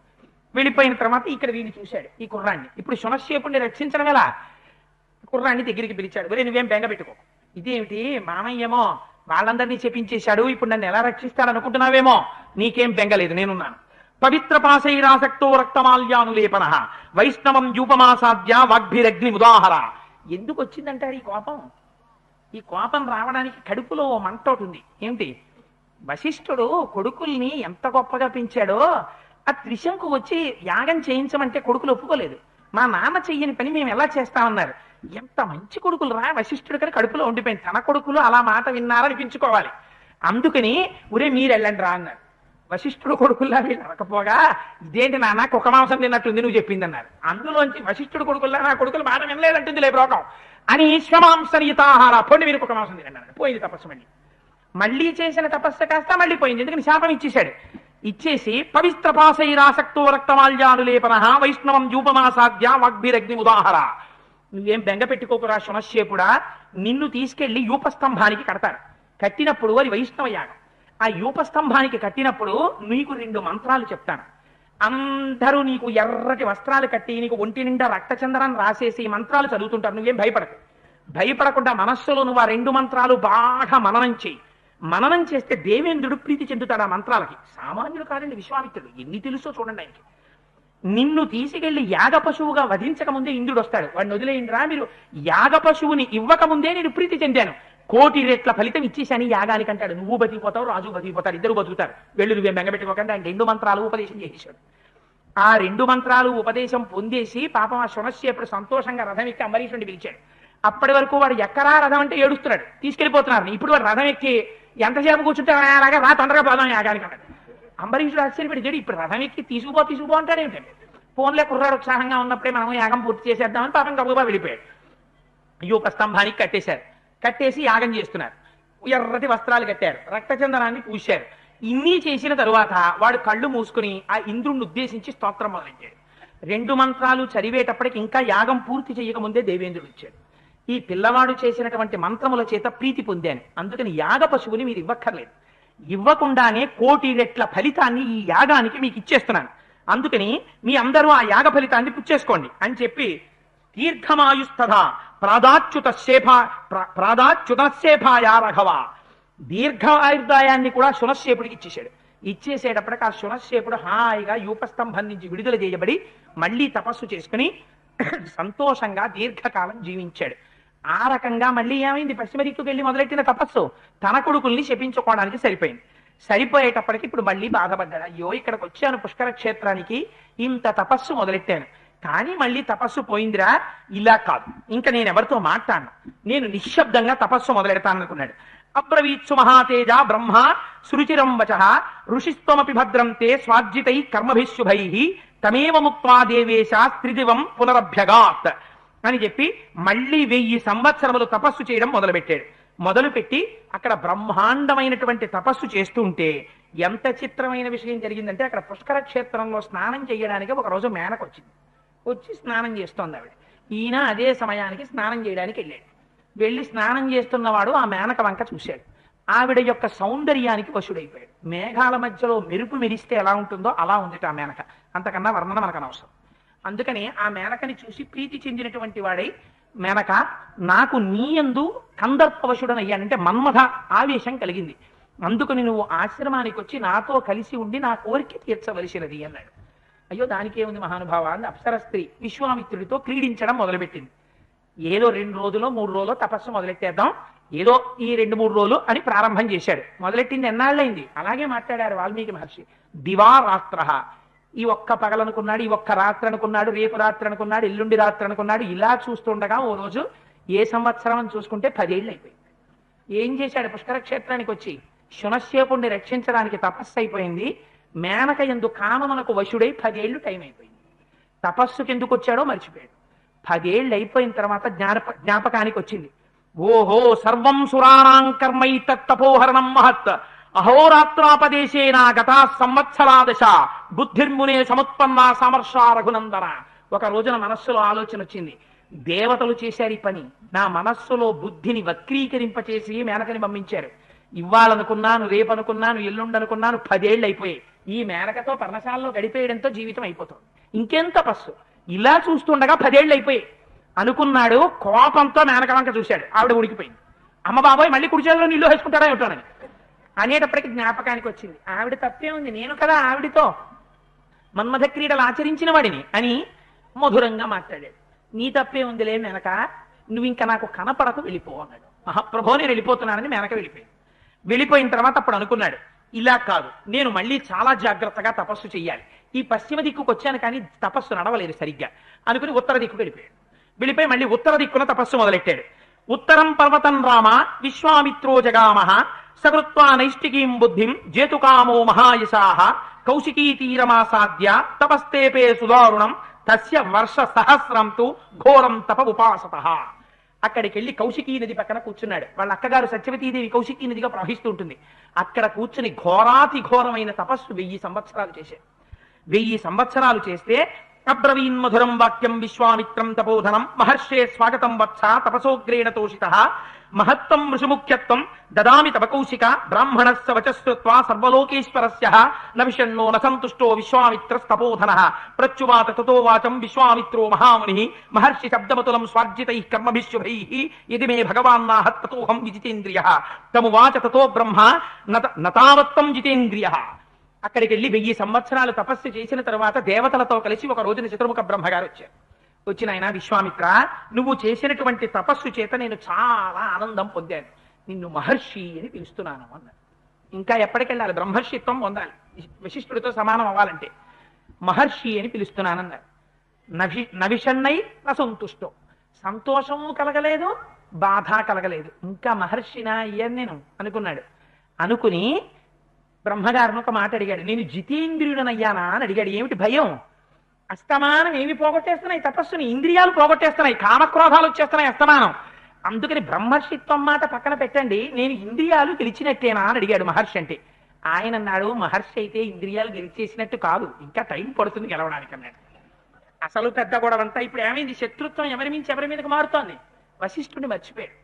వెళ్ళిపోయిన తర్వాత ఇక్కడ వీడిని చూశాడు ఈ కుర్రాన్ని. ఇప్పుడు శునశ్శేపుడిని రక్షించడం ఎలా? కుర్రాన్ని దగ్గరికి పిలిచాడు. మరి నువ్వేం బెంగ పెట్టుకో, ఇదేమిటి మామయ్యేమో వాళ్ళందరినీ చెప్పించేశాడు, ఇప్పుడు నన్ను ఎలా రక్షిస్తాడనుకుంటున్నావేమో, నీకేం బెంగలేదు, నేనున్నాను. పవిత్ర పాశైరాసక్తో రక్తమాల్యానులేపన వైష్ణవం యూపమాసాద్య వాగ్భిరగ్ని ఉదాహర. ఎందుకు వచ్చిందంటారు ఈ కోపం? ఈ కోపం రావడానికి కడుపులో మంటోటి ఉంది. ఏమిటి? వశిష్ఠుడు కొడుకుల్ని ఎంత గొప్పగా పెంచాడో, ఆ త్రిశంకు వచ్చి యాగం చేయించమంటే కొడుకులు ఒప్పుకోలేదు. మా నాన్న చెయ్యని పని మేము ఎలా చేస్తామన్నారు. ఎంత మంచి కొడుకులు రా వశిష్ఠుడు కానీ కడుపులో ఉండిపోయింది. తన కొడుకులు అలా మాట విన్నారనిపించుకోవాలి. అందుకని ఒరే మీరు వెళ్ళండి రా అన్నారు. వశిష్ఠుడు కొడుకుల్లా వీళ్ళు అనకపోగా, ఇదేంటి నాన్న కుక్క మాంసం తిన్నట్టుంది నువ్వు చెప్పింది అన్నారు. అందులోంచి వశిష్ఠుడు కొడుకుల్లా నా కొడుకులు మాట వినలేదంటుంది లే బ్రోకం అని శ్వమాంసనితాహార పొండి మీరు కుక్క మాంసం తినండి. పోయింది తపస్సు. మళ్ళీ చేసిన తపస్సు కాస్త మళ్ళీ పోయింది. ఎందుకని శాపం ఇచ్చేశాడు. ఇచ్చేసి పవిత్ర పాశైరాసక్తో రక్తమాల్యానులేపన వైష్ణవం యూపమాసాద్య వాగ్భిరగ్ని ఉదాహర. నువ్వేం బెంగ పెట్టుకోకురా శునశ్శేపుడా, నిన్ను తీసుకెళ్లి యూపస్తంభానికి కడతారు. కట్టినప్పుడు అది వైష్ణవ యాగం. ఆ యూపస్తంభానికి కట్టినప్పుడు నీకు 2 మంత్రాలు చెప్తాను. అందరూ నీకు ఎర్రటి వస్త్రాలు కట్టి నీకు ఒంటి నిండా రక్తచందనం రాసేసి ఈ మంత్రాలు చదువుతుంటారు. నువ్వేం భయపడకు. భయపడకుండా మనస్సులో నువ్వు ఆ 2 మంత్రాలు బాగా మననం చేయి. మననం చేస్తే దేవేంద్రుడు ప్రీతి చెందుతాడు ఆ మంత్రాలకి. సామాన్యుడు కాదండి విశ్వామిత్రుడు, ఎన్ని తెలుసో చూడండి ఆయనకి. నిన్ను తీసుకెళ్లి యాగ పశువుగా వధించక ముందే ఇంద్రుడు వస్తాడు. వాడిని వదిలేయండిరా, మీరు యాగ పశువుని ఇవ్వక ముందే నేను ప్రీతి చెందాను, 1,000,000 రెట్ల ఫలితం ఇచ్చేసాని యాగానికి అంటాడు. నువ్వు బతికిపోతావు, రాజు బతికిపోతాడు, ఇద్దరు బతుకుతారు. వెళ్ళు, నువ్వేం బెంగపెట్టుకోకండి. ఆయన 2 మంత్రాలు ఉపదేశం చేసేశాడు. ఆ 2 మంత్రాలు ఉపదేశం పొందేసి పాపం ఆ శునశ్శేపుడు సంతోషంగా రథం ఎక్కి అంబరీషుడిని పిలిచాడు. అప్పటి వరకు వాడు ఎక్కరా రథం అంటే ఏడుస్తున్నాడు, తీసుకెళ్లిపోతున్నారు. ఇప్పుడు వాడు రథం ఎక్కి ఎంతసేపు కూర్చుంటే అలాగే రా తొందరగా పోదాం యాగానికి అన్నాడు. అంబరీషుడు ఆశ్చర్యపడి, ఇప్పుడు రథం ఎక్కి తీసుకుపో అంటాడు ఏమిటండి. ఫోన్లే కుర్రాడు ఉత్సాహంగా ఉన్నప్పుడే మనం యాగం పూర్తి చేసేద్దామని పాపం గబగబా వెళ్ళిపోయాడు. యూపస్తంభానికి కట్టేశారు. కట్టేసి యాగం చేస్తున్నారు. ఎర్రటి వస్త్రాలు కట్టారు, రక్తచందనాన్ని పూశారు. ఇన్ని చేసిన తరువాత వాడు కళ్ళు మూసుకుని ఆ ఇంద్రుణ్ణి ఉద్దేశించి స్తోత్రం మొదలెట్టాడు. 2 మంత్రాలు చదివేటప్పటికి ఇంకా యాగం పూర్తి చేయకముందే దేవేంద్రుడు వచ్చాడు. ఈ పిల్లవాడు చేసినటువంటి మంత్రముల చేత ప్రీతి పొందాను, అందుకని యాగ పశువుని మీరు ఇవ్వక్కర్లేదు, ఇవ్వకుండానే 1,000,000 రెట్ల ఫలితాన్ని ఈ యాగానికి మీకు ఇచ్చేస్తున్నాను, అందుకని మీ అందరూ ఆ యాగ ఫలితాన్ని పుచ్చేసుకోండి అని చెప్పి దీర్ఘమాయుస్తథ ప్రాదాచ్యుతశేఫాయా రఘవ, దీర్ఘాయుర్దాయాన్ని కూడా శునశ్శేపుడికి ఇచ్చేశాడు. ఇచ్చేసేటప్పటికి ఆ శునశ్శేపుడు హాయిగా యూపస్తంభం నుంచి విడుదల చేయబడి మళ్ళీ తపస్సు చేసుకుని సంతోషంగా దీర్ఘకాలం జీవించాడు. ఆ రకంగా మళ్ళీ ఏమైంది, పశ్చిమ దిక్కుకు వెళ్ళి మొదలెట్టిన తపస్సు తన కొడుకుల్ని శపించుకోవడానికి సరిపోయింది. సరిపోయేటప్పటికి ఇప్పుడు మళ్ళీ బాధపడ్డాడు. అయ్యో ఇక్కడికి వచ్చాను పుష్కర క్షేత్రానికి, ఇంత తపస్సు మొదలెట్టాను, కానీ మళ్ళీ తపస్సు పోయిందిరా, ఇలా కాదు, ఇంకా నేను ఎవరితో మాట్లాడను, నేను నిశ్శబ్దంగా తపస్సు మొదలెడతాను అనుకున్నాడు. అబ్రవీత్సు మహాతేజ బ్రహ్మ సురుచిరం వచ ఋషిస్త్వమపి భద్రంతే స్వార్జితై కర్మభిశుభై తమేవ ముక్త్వా దేవేశ త్రిదివం పునరభ్యగాత్ అని చెప్పి మళ్ళీ 1000 సంవత్సరములు తపస్సు చేయడం మొదలుపెట్టాడు. మొదలుపెట్టి అక్కడ బ్రహ్మాండమైనటువంటి తపస్సు చేస్తూ ఉంటే ఎంత చిత్రమైన విషయం జరిగిందంటే, అక్కడ పుష్కర క్షేత్రంలో స్నానం చేయడానికి ఒక రోజు మేనక వచ్చింది. వచ్చి స్నానం చేస్తోంది ఆవిడ. ఈయన అదే సమయానికి స్నానం చేయడానికి వెళ్ళాడు. వెళ్ళి స్నానం చేస్తున్నవాడు ఆ మేనక వంక చూశాడు. ఆవిడ యొక్క సౌందర్యానికి వశుడైపోయాడు. మేఘాల మధ్యలో మెరుపు మెరిస్తే ఎలా ఉంటుందో అలా ఉంది ఆ మేనక. అంతకన్నా వర్ణన మనకు అనవసరం. అందుకని ఆ మేనకని చూసి ప్రీతి చెందినటువంటి వాడై, మేనక నాకు నీయందు కందర్పవశుడనయ్యానంటే మన్మథ ఆవేశం కలిగింది, అందుకని నువ్వు ఆశ్రమానికి వచ్చి నాతో కలిసి ఉండి నా కోరిక తీర్చవలసినది అన్నాడు. అయ్యో దానికేముంది మహానుభావ అని అప్సర స్త్రీ విశ్వామిత్రుడితో క్రీడించడం మొదలుపెట్టింది. ఏదో 2 రోజులో 3 రోజులో తపస్సు మొదలెట్టేద్దాం, ఏదో ఈ 2-3 రోజులు అని ప్రారంభం చేశాడు. మొదలెట్టింది ఎన్నాళ్ళైంది. అలాగే మాట్లాడారు వాల్మీకి మహర్షి. దివారాత్ర, ఈ ఒక్క పగలనుకున్నాడు, ఈ ఒక్క రాత్రి అనుకున్నాడు, రేపు రాత్రి అనుకున్నాడు, ఎల్లుండి రాత్రి అనుకున్నాడు. ఇలా చూస్తుండగా ఓ రోజు ఏ సంవత్సరం అని చూసుకుంటే 10 ఏళ్ళు అయిపోయింది. ఏం చేశాడు? పుష్కర క్షేత్రానికి వచ్చి శునశ్చేపుణ్ణి రక్షించడానికి తపస్సు అయిపోయింది. మేనక ఎందు కామమునకు వశుడై 10 ఏళ్ళు టైం అయిపోయింది. తపస్సుకి ఎందుకు వచ్చాడో మర్చిపోయాడు. 10 ఏళ్ళు అయిపోయిన తర్వాత జ్ఞాపకానికి వచ్చింది. ఓహో సర్వం సురాణాం కర్మైతత్తపోహరణం మహత్ అహోరాత్రాపదేశేన గతా సంవత్సరాదశ బుద్ధిర్మునే సముత్పన్న సమర్ష రఘునందన. ఒక రోజున మనస్సులో ఆలోచన వచ్చింది, దేవతలు చేశారు ఈ పని, నా మనస్సులో బుద్ధిని వక్రీకరింపచేసి మేనకని పంపించారు. ఇవ్వాలనుకున్నాను, రేపనుకున్నాను, ఎల్లుండనుకున్నాను, 10 ఏళ్ళు అయిపోయాయి. ఈ మేనకతో పర్ణశాలలో గడిపేయడంతో జీవితం అయిపోతుంది, ఇంకేం తపస్సు. ఇలా చూస్తుండగా 10 ఏళ్ళు అయిపోయాయి అనుకున్నాడు. కోపంతో మేనక వంక చూశాడు. ఆవిడ ఉడికిపోయింది. అమ్మ బాబోయ్ మళ్ళీ కుడి చేతిలో నీళ్ళు వేసుకుంటారా ఏమిటోనని అనేటప్పటికి జ్ఞాపకానికి వచ్చింది, ఆవిడ తప్పే ఉంది, నేను కదా ఆవిడితో మన్మథ క్రీడలు ఆచరించిన వాడిని అని మధురంగా మాట్లాడాడు. నీ తప్పే ఉందిలే మేనక, నువ్వు ఇంకా నాకు కనపడకు, వెళ్ళిపో అన్నాడు. మహాప్రభో నేను వెళ్ళిపోతున్నానని మేనక వెళ్ళిపోయింది. వెళ్ళిపోయిన తర్వాత అప్పుడు అనుకున్నాడు, ఇలా కాదు, నేను మళ్ళీ చాలా జాగ్రత్తగా తపస్సు చెయ్యాలి. ఈ పశ్చిమ దిక్కుకు వచ్చాను కానీ తపస్సు నడవలేదు సరిగ్గా అనుకుని ఉత్తర దిక్కు వెళ్ళిపోయాడు. వెళ్ళిపోయి మళ్ళీ ఉత్తర దిక్కున తపస్సు మొదలెట్టాడు. ఉత్తరం పర్వతం రామ విశ్వామిత్రో జగామః సకృత్వా నైష్టికీం బుద్ధిం జేతుకామో మహాయశాః కౌశికీ తీరమాసాద్య తపస్తేపే సుదారుణం తస్య వర్ష సహస్రం తు ఘోరం తప ఉపాసతః. అక్కడికి వెళ్ళి కౌశికీ నది పక్కన కూర్చున్నాడు. వాళ్ళ అక్కగారు సత్యవతీదేవి కౌశికీ నదిగా ప్రవహిస్తూ ఉంటుంది. అక్కడ కూర్చుని ఘోరాతి ఘోరమైన తపస్సు 1000 సంవత్సరాలు చేశాడు. 1000 సంవత్సరాలు చేస్తే అబ్రవీన్ మధురం వాక్యం విశ్వామిత్రం తపోధనం మహర్షే స్వాగతం వత్స తపసోగ్రేణ తోషితః మహత్తం ఋషుముఖ్యత్వం దదామి తవ కౌశిక బ్రాహ్మణస్య వచశ్రుత్వా సర్వలోకేశ్వరస్య నవిషణ్ణో నసంతుష్టో విశ్వామిత్రస్తపోధనః ప్రత్యువాచ తతో వాచం విశ్వామిత్రో మహామునిః మహర్షి శబ్దమతులం స్వార్జితైః కర్మభిశుభైః యది మే భగవాన్నాహత్ తతోహం విజితేంద్రియః తమువాచ తతో బ్రహ్మ నతావత్తం జితేంద్రియః. అక్కడికి వెళ్ళి 1000 సంవత్సరాలు తపస్సు చేసిన తర్వాత దేవతలతో కలిసి ఒక రోజున చతుర్ముఖ బ్రహ్మగారు వచ్చారు. వచ్చిన ఆయన, విశ్వామిత్ర నువ్వు చేసినటువంటి తపస్సు చేత నేను చాలా ఆనందం పొందాను, నిన్ను మహర్షి అని పిలుస్తున్నాను అన్నాడు. ఇంకా ఎప్పటికెళ్ళాలి? బ్రహ్మర్షిత్వం పొందాలి, వశిష్ఠుడితో సమానం అవ్వాలంటే. మహర్షి అని పిలుస్తున్నానన్నారు. నవిషన్నై నసంతుష్టో, సంతోషము కలగలేదు, బాధ కలగలేదు. ఇంకా మహర్షినా అయ్యాను నేను అనుకున్నాడు. అనుకుని బ్రహ్మగారిని ఒక మాట అడిగాడు, నేను జితేంద్రియుడనయ్యానా అని అడిగాడు. ఏమిటి భయం? అస్తమానం ఏమి పోగొట్టేస్తున్నాయి? తపస్సుని ఇంద్రియాలు పోగొట్టేస్తున్నాయి, కామక్రోధాలు వచ్చేస్తున్నాయి అస్తమానం. అందుకని బ్రహ్మర్షిత్వం మాట పక్కన పెట్టండి, నేను ఇంద్రియాలు గెలిచినట్టేనా అని అడిగాడు మహర్షి. అంటే ఆయన అన్నాడు, మహర్షి అయితే ఇంద్రియాలు గెలిచేసినట్టు కాదు, ఇంకా టైం పడుతుంది గెలవడానికి అన్నాడు. అసలు పెద్ద గొడవంతా ఇప్పుడు ఏమైంది? శత్రుత్వం ఎవరి మించి ఎవరి మీదకి మారుతోంది. వశిష్ఠుడిని మర్చిపోయాడు.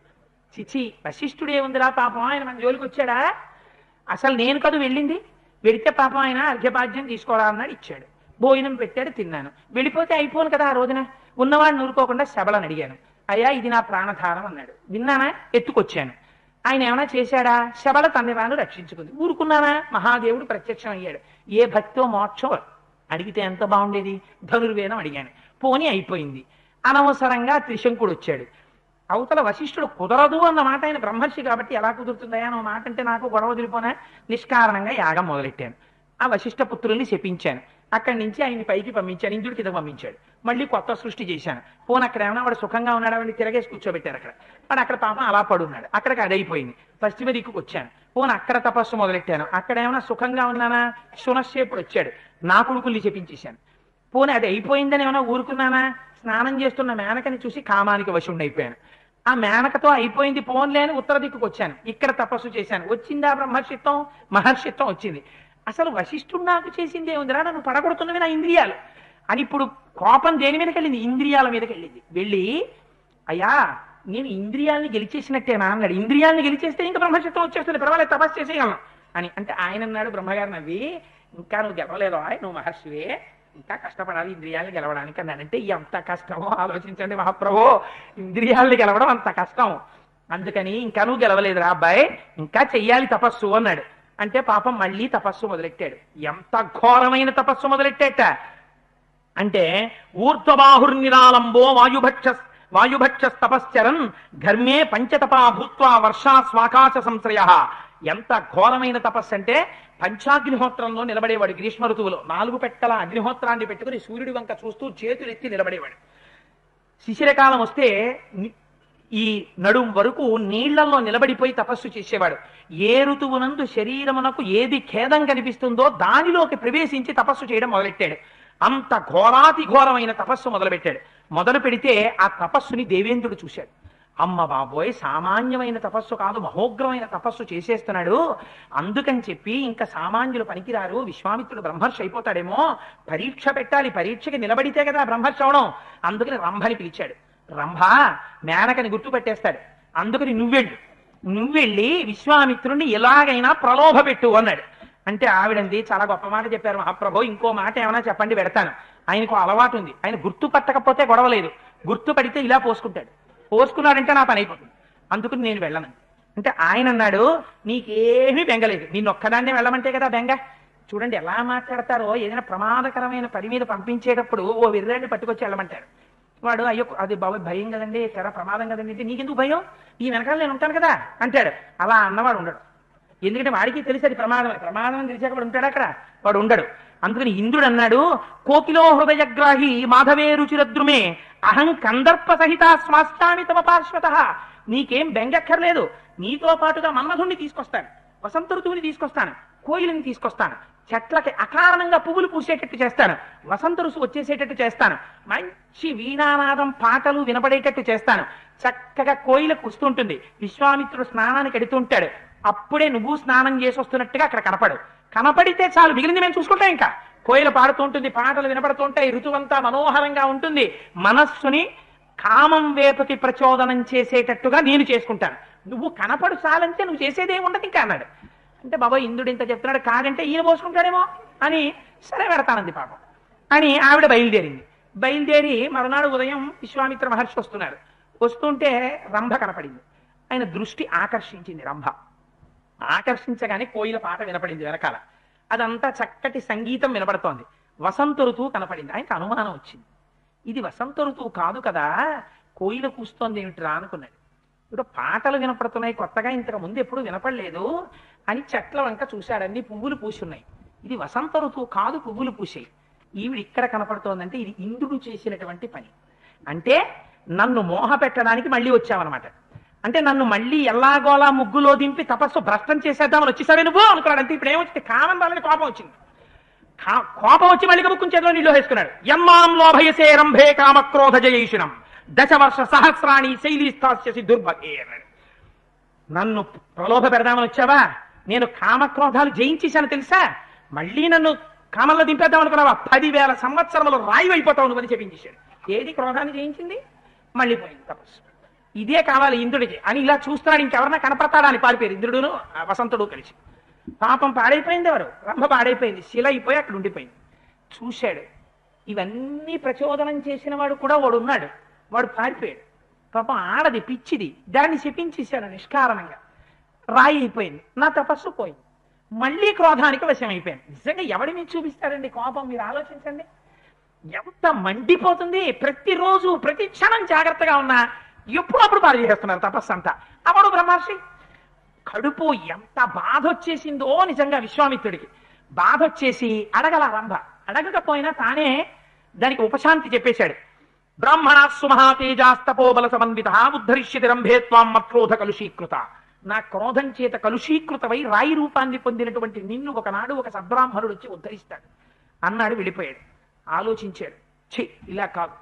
చిచి వశిష్ఠుడు ఏముందిరా పాపం, ఆయన మన జోలికి వచ్చాడా? అసలు నేను కాదు వెళ్ళింది, వెడితే పాపం ఆయన అర్ఘ్యపాద్యం తీసుకోవడా అన్నాడు, ఇచ్చాడు. భోజనం పెట్టాడు, తిన్నాను. వెళ్ళిపోతే అయిపోను కదా. ఆ రోజున ఉన్నవాడిని ఊరుకోకుండా శబళని అడిగాను, అయ్యా ఇది నా ప్రాణధారం అన్నాడు. విన్నానా? ఎత్తుకొచ్చాను. ఆయన ఏమైనా చేశాడా? శబళ తన్ని తాను రక్షించుకుంది. ఊరుకున్నానా? మహాదేవుడు ప్రత్యక్షం అయ్యాడు. ఏ భక్తో మోక్షం అడిగితే ఎంత బాగుండేది. ధనుర్వేదం అడిగాను, పోనీ అయిపోయింది. అనవసరంగా త్రిశంకుడు వచ్చాడు. అవతల వశిష్ఠుడు కుదరదు అన్న మాట, ఆయన బ్రహ్మర్షి కాబట్టి ఎలా కుదురుతుందయా అన్న మాట అంటే నాకు గొడవ వదిలిపోనా? నిష్కారణంగా యాగం మొదలెట్టాను. ఆ వశిష్ఠ పుత్రుల్ని శపించాను. అక్కడి నుంచి ఆయన్ని పైకి పంపించాను, ఇంద్రుడి కింద పంపించాడు. మళ్ళీ కొత్త సృష్టి చేశాను. పోను అక్కడ ఏమైనా వాడు సుఖంగా ఉన్నాడా వాడిని తిరగేసి కూర్చోబెట్టారు అక్కడ. వాడు అక్కడ పాపం అలా పడున్నాడు, అక్కడికి అది అయిపోయింది. పశ్చిమ దిక్కుకు వచ్చాను, పోను అక్కడ తపస్సు మొదలెట్టాను. అక్కడ ఏమైనా సుఖంగా ఉన్నానా, శునశ్చేపుడు వచ్చాడు, నా కొడుకుల్ని చెప్పించేశాను. పోనీ అది అయిపోయిందని ఏమైనా ఊరుకున్నానా, స్నానం చేస్తున్న మేనకని చూసి కామానికి వశుణ్ణి అయిపోయాను. ఆ మేనకతో అయిపోయింది పోన్లే అని ఉత్తర దిక్కుకు వచ్చాను, ఇక్కడ తపస్సు చేశాను. వచ్చిందా బ్రహ్మర్షిత్వం, మహర్షిత్వం వచ్చింది. అసలు వశిష్ఠుడు నాకు చేసింది ఏముందిరా, నన్ను పడగొడుతున్నవి నా ఇంద్రియాలు అని. ఇప్పుడు కోపం దేని మీదకి వెళ్ళింది, ఇంద్రియాల మీదకి వెళ్ళింది. వెళ్ళి అయ్యా నేను ఇంద్రియాలని గెలిచేసినట్టేనా అన్నాడు. ఇంద్రియాలని గెలిచేస్తే ఇంకా బ్రహ్మర్షిత్వం వచ్చేస్తుంది, పర్వాలేదు తపస్సు చేసేయగలను అని. అంటే ఆయన అన్నాడు బ్రహ్మగారు నవ్వి, ఇంకా నువ్వు గెలవలేదు, నువ్వు మహర్షివే, ఇంకా కష్టపడాలి ఇంద్రియాలను గెలవడానికి అన్నాడు. అంటే ఎంత కష్టమో ఆలోచించండి మహాప్రభు, ఇంద్రియాలను గెలవడం అంత కష్టం. అందుకని ఇంకా నువ్వు గెలవలేదురా అబ్బాయి, ఇంకా చెయ్యాలి తపస్సు అన్నాడు. అంటే పాపం మళ్ళీ తపస్సు మొదలెట్టాడు. ఎంత ఘోరమైన తపస్సు మొదలెట్టాట అంటే, ఊర్ధ్వబాహుర్నిరాలంబో వాయుభక్ష తపశ్చరన్ ఘర్మే పంచతపా భూత్వా వర్షా స్వాకాశ సంశ్రయ. ఎంత ఘోరమైన తపస్సు అంటే, పంచాగ్నిహోత్రంలో నిలబడేవాడు గ్రీష్మ ఋతువులో. 4 పెట్టల అగ్నిహోత్రాన్ని పెట్టుకుని సూర్యుడి వంక చూస్తూ చేతులెత్తి నిలబడేవాడు. శిశిరకాలం వస్తే ఈ నడుం వరకు నీళ్లలో నిలబడిపోయి తపస్సు చేసేవాడు. ఏ ఋతువునందు శరీరమునకు ఏది ఖేదం కనిపిస్తుందో దానిలోకి ప్రవేశించి తపస్సు చేయడం మొదలెట్టాడు. అంత ఘోరాతి ఘోరమైన తపస్సు మొదలుపెట్టాడు. మొదలు పెడితే ఆ తపస్సుని దేవేంద్రుడు చూశాడు. అమ్మ బాబోయ్, సామాన్యమైన తపస్సు కాదు, మహోగ్రమైన తపస్సు చేసేస్తున్నాడు. అందుకని చెప్పి ఇంకా సామాన్యులు పనికిరారు, విశ్వామిత్రుడు బ్రహ్మర్షి అయిపోతాడేమో, పరీక్ష పెట్టాలి, పరీక్షకి నిలబడితే కదా బ్రహ్మర్షి అవడం. అందుకని రంభని పిలిచాడు. రంభ మేనకని గుర్తుపెట్టేస్తాడు, అందుకని నువ్వెళ్ళి విశ్వామిత్రుడిని ఎలాగైనా ప్రలోభ పెట్టు అన్నాడు. అంటే ఆవిడంది, చాలా గొప్ప మాట చెప్పారు మహాప్రభు, ఇంకో మాట ఏమైనా చెప్పండి పెడతాను. ఆయనకు అలవాటు ఉంది, ఆయన గుర్తు పట్టకపోతే గొడవలేదు, గుర్తు పడితే ఇలా పోసుకుంటాడు. పోసుకున్నాడంటే నా పని అయిపోతుంది, అందుకని నేను వెళ్ళను. అంటే ఆయన అన్నాడు, నీకేమీ బెంగలేదు, నిన్నొక్కదాన్నే వెళ్ళమంటే కదా బెంగ. చూడండి ఎలా మాట్లాడతారో, ఏదైనా ప్రమాదకరమైన పని మీద పంపించేటప్పుడు ఓ విర్రాన్ని పట్టుకొచ్చి వెళ్ళమంటారు. వాడు అయ్యో అది బాబు భయం కదండి, చాలా ప్రమాదం కదండి అంటే, నీకెందుకు భయం, ఈ వెనకాల నేను ఉంటాను కదా అంటాడు. అలా అన్నవాడు ఉండడు, ఎందుకంటే వాడికి తెలిసి అది ప్రమాదం తెలిసాక వాడు ఉంటాడు అక్కడ, వాడు ఉండడు. అందుకని ఇంద్రుడు అన్నాడు, కోకిలో హృదయగ్రాహి మాధవే రుచిరద్రుమే అహం కందర్ప సహిత స్వాస్థామి తమ పార్శ్వత. నీకేం బెంగక్కర్లేదు, నీతో పాటుగా మన్మధుణ్ణి తీసుకొస్తాను, వసంత ఋతువుని తీసుకొస్తాను, కోయిలని తీసుకొస్తాను, చెట్లకి అకారణంగా పువ్వులు పూసేటట్టు చేస్తాను, వసంత ఋతువు వచ్చేసేటట్టు చేస్తాను, మంచి వీణానాదం పాటలు వినపడేటట్టు చేస్తాను, చక్కగా కోయిల కుస్తుంటుంది, విశ్వామిత్రుడు స్నానానికి ఎడుతుంటాడు, అప్పుడే నువ్వు స్నానం చేసి వస్తున్నట్టుగా అక్కడ కనపడితే చాలు, మిగిలింది మేము చూసుకుంటాం. ఇంకా కోయిల పాడుతూ ఉంటుంది, పాటలు వినపడుతూ ఉంటాయి, ఋతువంతా మనోహరంగా ఉంటుంది. మనస్సుని కామం వేపుకి ప్రచోదనం చేసేటట్టుగా నేను చేసుకుంటాను, నువ్వు కనపడు చాలంటే నువ్వు చేసేదే ఉండదు ఇంకా అన్నాడు. అంటే బాబా ఇంద్రుడు ఇంత చెప్తున్నాడు, కాదంటే ఈయన పోసుకుంటాడేమో అని, సరే పెడతానంది పాపం అని ఆవిడ బయలుదేరి మరునాడు ఉదయం విశ్వామిత్ర మహర్షి వస్తున్నారు. వస్తుంటే రంభ కనపడింది. ఆయన దృష్టి ఆకర్షించింది రంభ. ఆకర్షించగానే కోయిల పాట వినపడింది వెనకాల, అదంతా చక్కటి సంగీతం వినపడుతోంది. వసంత ఋతువు కనపడింది. ఆయనకు అనుమానం వచ్చింది, ఇది వసంత ఋతువు కాదు కదా, కోయిల కూస్తోంది ఏమిటిరా అనుకున్నాడు. ఇప్పుడు పాటలు వినపడుతున్నాయి, కొత్తగా ఇంతకు ముందు ఎప్పుడు వినపడలేదు అని చెట్ల వంక చూశాడు. అన్ని పువ్వులు పూసున్నాయి, ఇది వసంత ఋతువు కాదు, పువ్వులు పూసాయి. ఈవిడ ఇక్కడ కనపడుతోందంటే ఇది ఇంద్రుడు చేసినటువంటి పని. అంటే నన్ను మోహ పెట్టడానికి మళ్ళీ వచ్చావన్నమాట. అంటే నన్ను మళ్ళీ ఎల్లాగోలా ముగ్గులో దింపి తపస్సు భ్రష్టం చేసేద్దామని వచ్చేసరే నువ్వు అనుకున్నాడు. అంటే ఇప్పుడు ఏమొచ్చింది, కామం వాళ్ళని కోపం వచ్చింది. కోపం వచ్చి మళ్ళీ ముక్కుని చేతిలో నీళ్ళు వేసుకున్నాడు. యమ్మాం లోభయసే రంభే కామక్రోధ జయేషునం దశవర్ష సహస్రాణి శైలీస్థాస్యసి దుర్భగే అన్నాడు. నన్ను ప్రలోభ పెడదామని వచ్చావా, నేను కామక్రోధాలు జయించేశాను తెలుసా, మళ్ళీ నన్ను కామంలో దింపేద్దాం అనుకున్నావా, 10,000 సంవత్సరములు రాయి అయిపోతావు నువ్వు అని చెప్పించేశాడు. ఏది క్రోధాన్ని జయించింది, మళ్ళీ పోయింది తపస్సు. ఇదే కావాలి ఇంద్రుడికి అని ఇలా చూస్తున్నాడు. ఇంకెవరన్నా కనపడతాడా అని పారిపోయారు ఇంద్రుడును వసంతుడు కలిసి. పాపం పాడైపోయింది, ఎవరు రంభ పాడైపోయింది, శిల అయిపోయి అక్కడ ఉండిపోయింది. చూశాడు, ఇవన్నీ ప్రచోదనం చేసిన వాడు కూడా వాడు ఉన్నాడు, వాడు పారిపోయాడు. పాపం ఆడది పిచ్చిది, దాన్ని శపించేశాడు నిష్కారణంగా, రాయి అయిపోయింది, నా తపస్సు పోయింది. మళ్ళీ క్రోధానికి వశం అయిపోయాను. నిజంగా ఎవడి మీద చూపిస్తాడండి కోపం, మీరు ఆలోచించండి ఎంత మండిపోతుంది. ప్రతిరోజు ప్రతి క్షణం జాగ్రత్తగా ఉన్నా ఎప్పుడప్పుడు పాడు చేస్తున్నారు తపస్సు అంతా. అవడు బ్రహ్మర్షి కడుపు ఎంత బాధ వచ్చేసిందో నిజంగా విశ్వామిత్రుడికి. బాధ వచ్చేసి అడగల రంభ, అడగకపోయినా తానే దానికి ఉపశాంతి చెప్పేశాడు. బ్రాహ్మణా సుమహాతేజాస్తపోబల సమన్విత ఉద్ధరిష్యతి రంభే త్వాం మత్క్రోధ కలుషీకృత. నా క్రోధం చేత కలుషీకృతమై రాయి రూపాన్ని పొందినటువంటి నిన్ను ఒకనాడు ఒక సద్బ్రాహ్మణుడు వచ్చి ఉద్ధరిస్తాడు అన్నాడు. వెళ్ళిపోయాడు. ఆలోచించాడు, ఛీ ఇలా కాదు,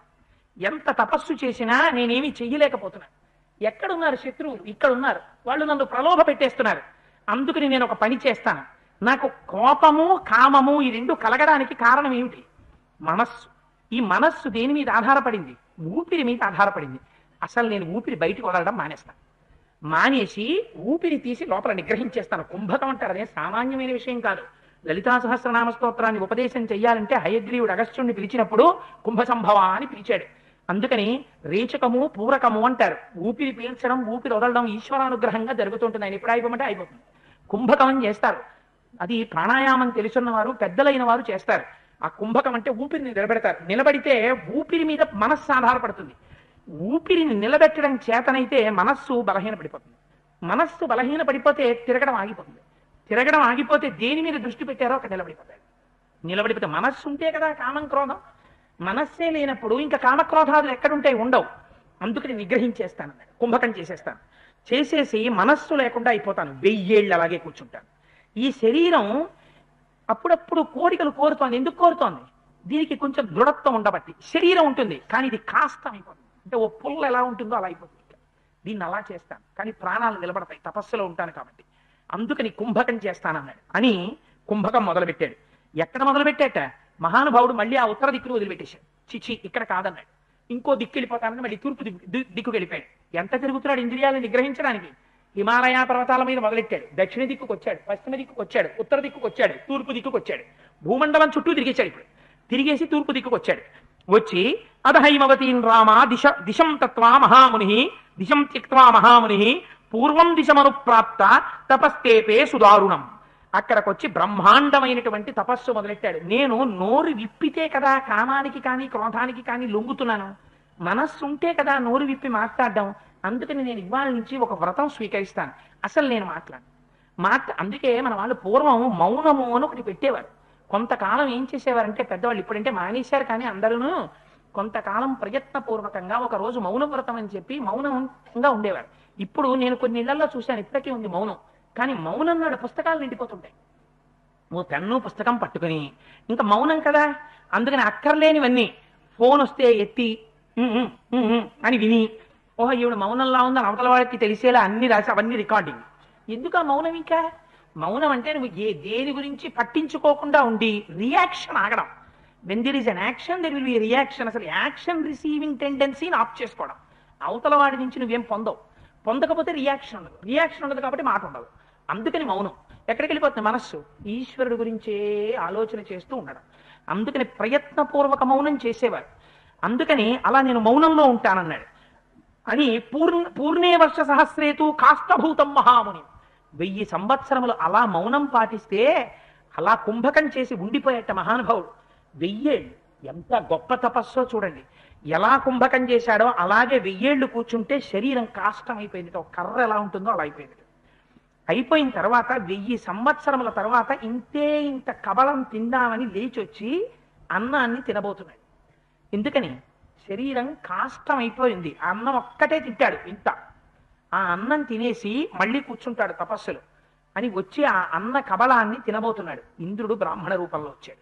ఎంత తపస్సు చేసినా నేనేమి చెయ్యలేకపోతున్నాను. ఎక్కడున్నారు శత్రువులు? ఇక్కడ ఉన్నారు. వాళ్ళు నన్ను ప్రలోభ పెట్టేస్తున్నారు. అందుకని నేను ఒక పని చేస్తాను. నాకు కోపము కామము ఈ రెండు కలగడానికి కారణం ఏమిటి? మనస్సు. ఈ మనస్సు దేని మీద ఆధారపడింది? ఊపిరి మీద ఆధారపడింది. అసలు నేను ఊపిరి బయటికి వదలడం మానేస్తాను. మానేసి ఊపిరి తీసి లోపల నిగ్రహించేస్తాను. కుంభకం అంటారు. అదే సామాన్యమైన విషయం కాదు. లలితా సహస్రనామ స్తోత్రాన్ని ఉపదేశం చెయ్యాలంటే హయగ్రీవుడు అగస్త్యుడిని పిలిచినప్పుడు కుంభ సంభవ అని పిలిచాడు. అందుకని రేచకము పూరకము అంటారు. ఊపిరి పీల్చడం ఊపిరి వదలడం ఈశ్వరానుగ్రహంగా జరుగుతుంటుంది. ఆయన ఎప్పుడు అయిపోమంటే అయిపోతుంది. కుంభకం చేస్తారు. అది ప్రాణాయామం తెలుసున్న వారు పెద్దలైన వారు చేస్తారు. ఆ కుంభకం అంటే ఊపిరిని నిలబెడతారు. నిలబడితే ఊపిరి మీద మనస్సు ఆధారపడుతుంది. ఊపిరిని నిలబెట్టడం చేతనైతే మనస్సు బలహీన పడిపోతుంది. మనస్సు బలహీన పడిపోతే తిరగడం ఆగిపోతుంది. తిరగడం ఆగిపోతే దేని మీద దృష్టి పెట్టారో అక్కడ నిలబడిపోతాడు. నిలబడిపోతే మనస్సు ఉంటే కదా కామం క్రోధం. మనస్సే లేనప్పుడు ఇంకా కామక్రోధాలు ఎక్కడుంటాయి? ఉండవు. అందుకని నిగ్రహించేస్తాను, కుంభకం చేసేస్తాను. చేసేసి మనస్సు లేకుండా అయిపోతాను. 1000 ఏళ్ళు అలాగే కూర్చుంటాను. ఈ శరీరం అప్పుడప్పుడు కోరికలు కోరుతోంది. ఎందుకు కోరుతోంది? దీనికి కొంచెం దృఢత్వం ఉండబట్టి. శరీరం ఉంటుంది కానీ ఇది కాస్తం అయిపోతుంది. అంటే ఓ పుల్ల ఎలా ఉంటుందో అలా అయిపోతుంది. దీన్ని అలా చేస్తాను కానీ ప్రాణాలు నిలబడతాయి, తపస్సులో ఉంటాను కాబట్టి. అందుకని కుంభకం చేస్తానన్నాడు. అని కుంభకం మొదలుపెట్టాడు. ఎక్కడ మొదలుపెట్టాట? మహానుభావుడు మళ్ళీ ఆ ఉత్తర దిక్కును వదిలిపెట్టేశాడు. చిచి ఇక్కడ కాదన్నాడు. ఇంకో దిక్కు వెళ్ళిపోతానని మళ్ళీ తూర్పు దిక్కుకు వెళ్ళిపోయాడు. ఎంత తిరుగుతున్నాడు ఇంద్రియాలను నిగ్రహించడానికి? హిమాలయ పర్వతాల మీద మొదలెట్టాడు. దక్షిణ దిక్కుకు వచ్చాడు, పశ్చిమ దిక్కుకు వచ్చాడు, ఉత్తర దిక్కుకు వచ్చాడు, తూర్పు దిక్కుకు వచ్చాడు. భూమండలం చుట్టూ తిరిగేశాడు. ఇప్పుడు తిరిగేసి తూర్పు దిక్కుకు వచ్చాడు. వచ్చి అధహైమవతీన్ రామ దిశం తత్వా మహాముని దిశం త్యక్వా మహాముని పూర్వం దిశమను ప్రాప్త తపస్తేపే సుదారుణం. అక్కడికొచ్చి బ్రహ్మాండమైనటువంటి తపస్సు మొదలెట్టాడు. నేను నోరు విప్పితే కదా కామానికి కానీ క్రోధానికి కానీ లొంగుతున్నాను. మనస్సు ఉంటే కదా నోరు విప్పి మాట్లాడడం. అందుకని నేను ఇవాళ నుంచి ఒక వ్రతం స్వీకరిస్తాను. అసలు నేను అందుకే మన వాళ్ళు పూర్వం మౌనము అని ఒకటి పెట్టేవారు. కొంతకాలం ఏం చేసేవారంటే పెద్దవాళ్ళు, ఇప్పుడంటే మానేశారు కానీ అందరూ కొంతకాలం ప్రయత్నపూర్వకంగా ఒక రోజు మౌన వ్రతం అని చెప్పి మౌనంగా ఉండేవారు. ఇప్పుడు నేను కొన్ని ఇళ్లలో చూశాను, ఇప్పటికీ ఉంది మౌనం. కానీ మౌనం నాడు పుస్తకాలు నిండిపోతుంటాయి. ఓ పెన్ను పుస్తకం పట్టుకుని ఇంకా మౌనం కదా, అందుకని అక్కర్లేనివన్నీ ఫోన్ వస్తే ఎత్తి అని విని, ఓహో ఈవిడ మౌనంలా ఉందని అవతల వాడికి తెలిసేలా అన్ని రాసి అవన్నీ రికార్డింగ్. ఎందుకు ఆ మౌనం? ఇంకా మౌనం అంటే నువ్వు దేని గురించి పట్టించుకోకుండా ఉండి రియాక్షన్ ఆగడం. When there is an action there will be reaction. అసలు యాక్షన్ రిసీవింగ్ టెండెన్సీని ఆఫ్ చేసుకోవడం. అవతల వాడి నుంచి నువ్వేం పొందకపోతే రియాక్షన్ ఉండదు. రియాక్షన్ ఉండదు కాబట్టి మాట ఉండదు. అందుకని మౌనం. ఎక్కడికి వెళ్ళిపోతుంది మనస్సు? ఈశ్వరుడు గురించే ఆలోచన చేస్తూ ఉండడం. అందుకని ప్రయత్నపూర్వక మౌనం చేసేవారు. అందుకని అలా నేను మౌనంలో ఉంటానన్నాడు. అని పూర్ణే వర్ష సహస్రేతు కాష్టభూతం మహాముని. 1000 సంవత్సరములు అలా మౌనం పాటిస్తే అలా కుంభకం చేసి ఉండిపోయేట మహానుభావుడు. 1000 ఏళ్ళు ఎంత గొప్ప తపస్సో చూడండి. ఎలా కుంభకం చేశాడో అలాగే 1000 ఏళ్ళు కూర్చుంటే శరీరం కాష్టం అయిపోయింది. ఒక కర్ర ఎలా ఉంటుందో అలా అయిపోయింది. అయిపోయిన తర్వాత 1000 సంవత్సరముల తర్వాత ఇంత కబలం తిందామని లేచొచ్చి అన్నాన్ని తినబోతున్నాడు. ఎందుకని? శరీరం కాష్టం అయిపోయింది. ఆ అన్నం ఒక్కటే తింటాడు. ఆ అన్నం తినేసి మళ్ళీ కూర్చుంటాడు తపస్సులు అని వచ్చి ఆ అన్న కబలాన్ని తినబోతున్నాడు. ఇంద్రుడు బ్రాహ్మణ రూపంలో వచ్చాడు.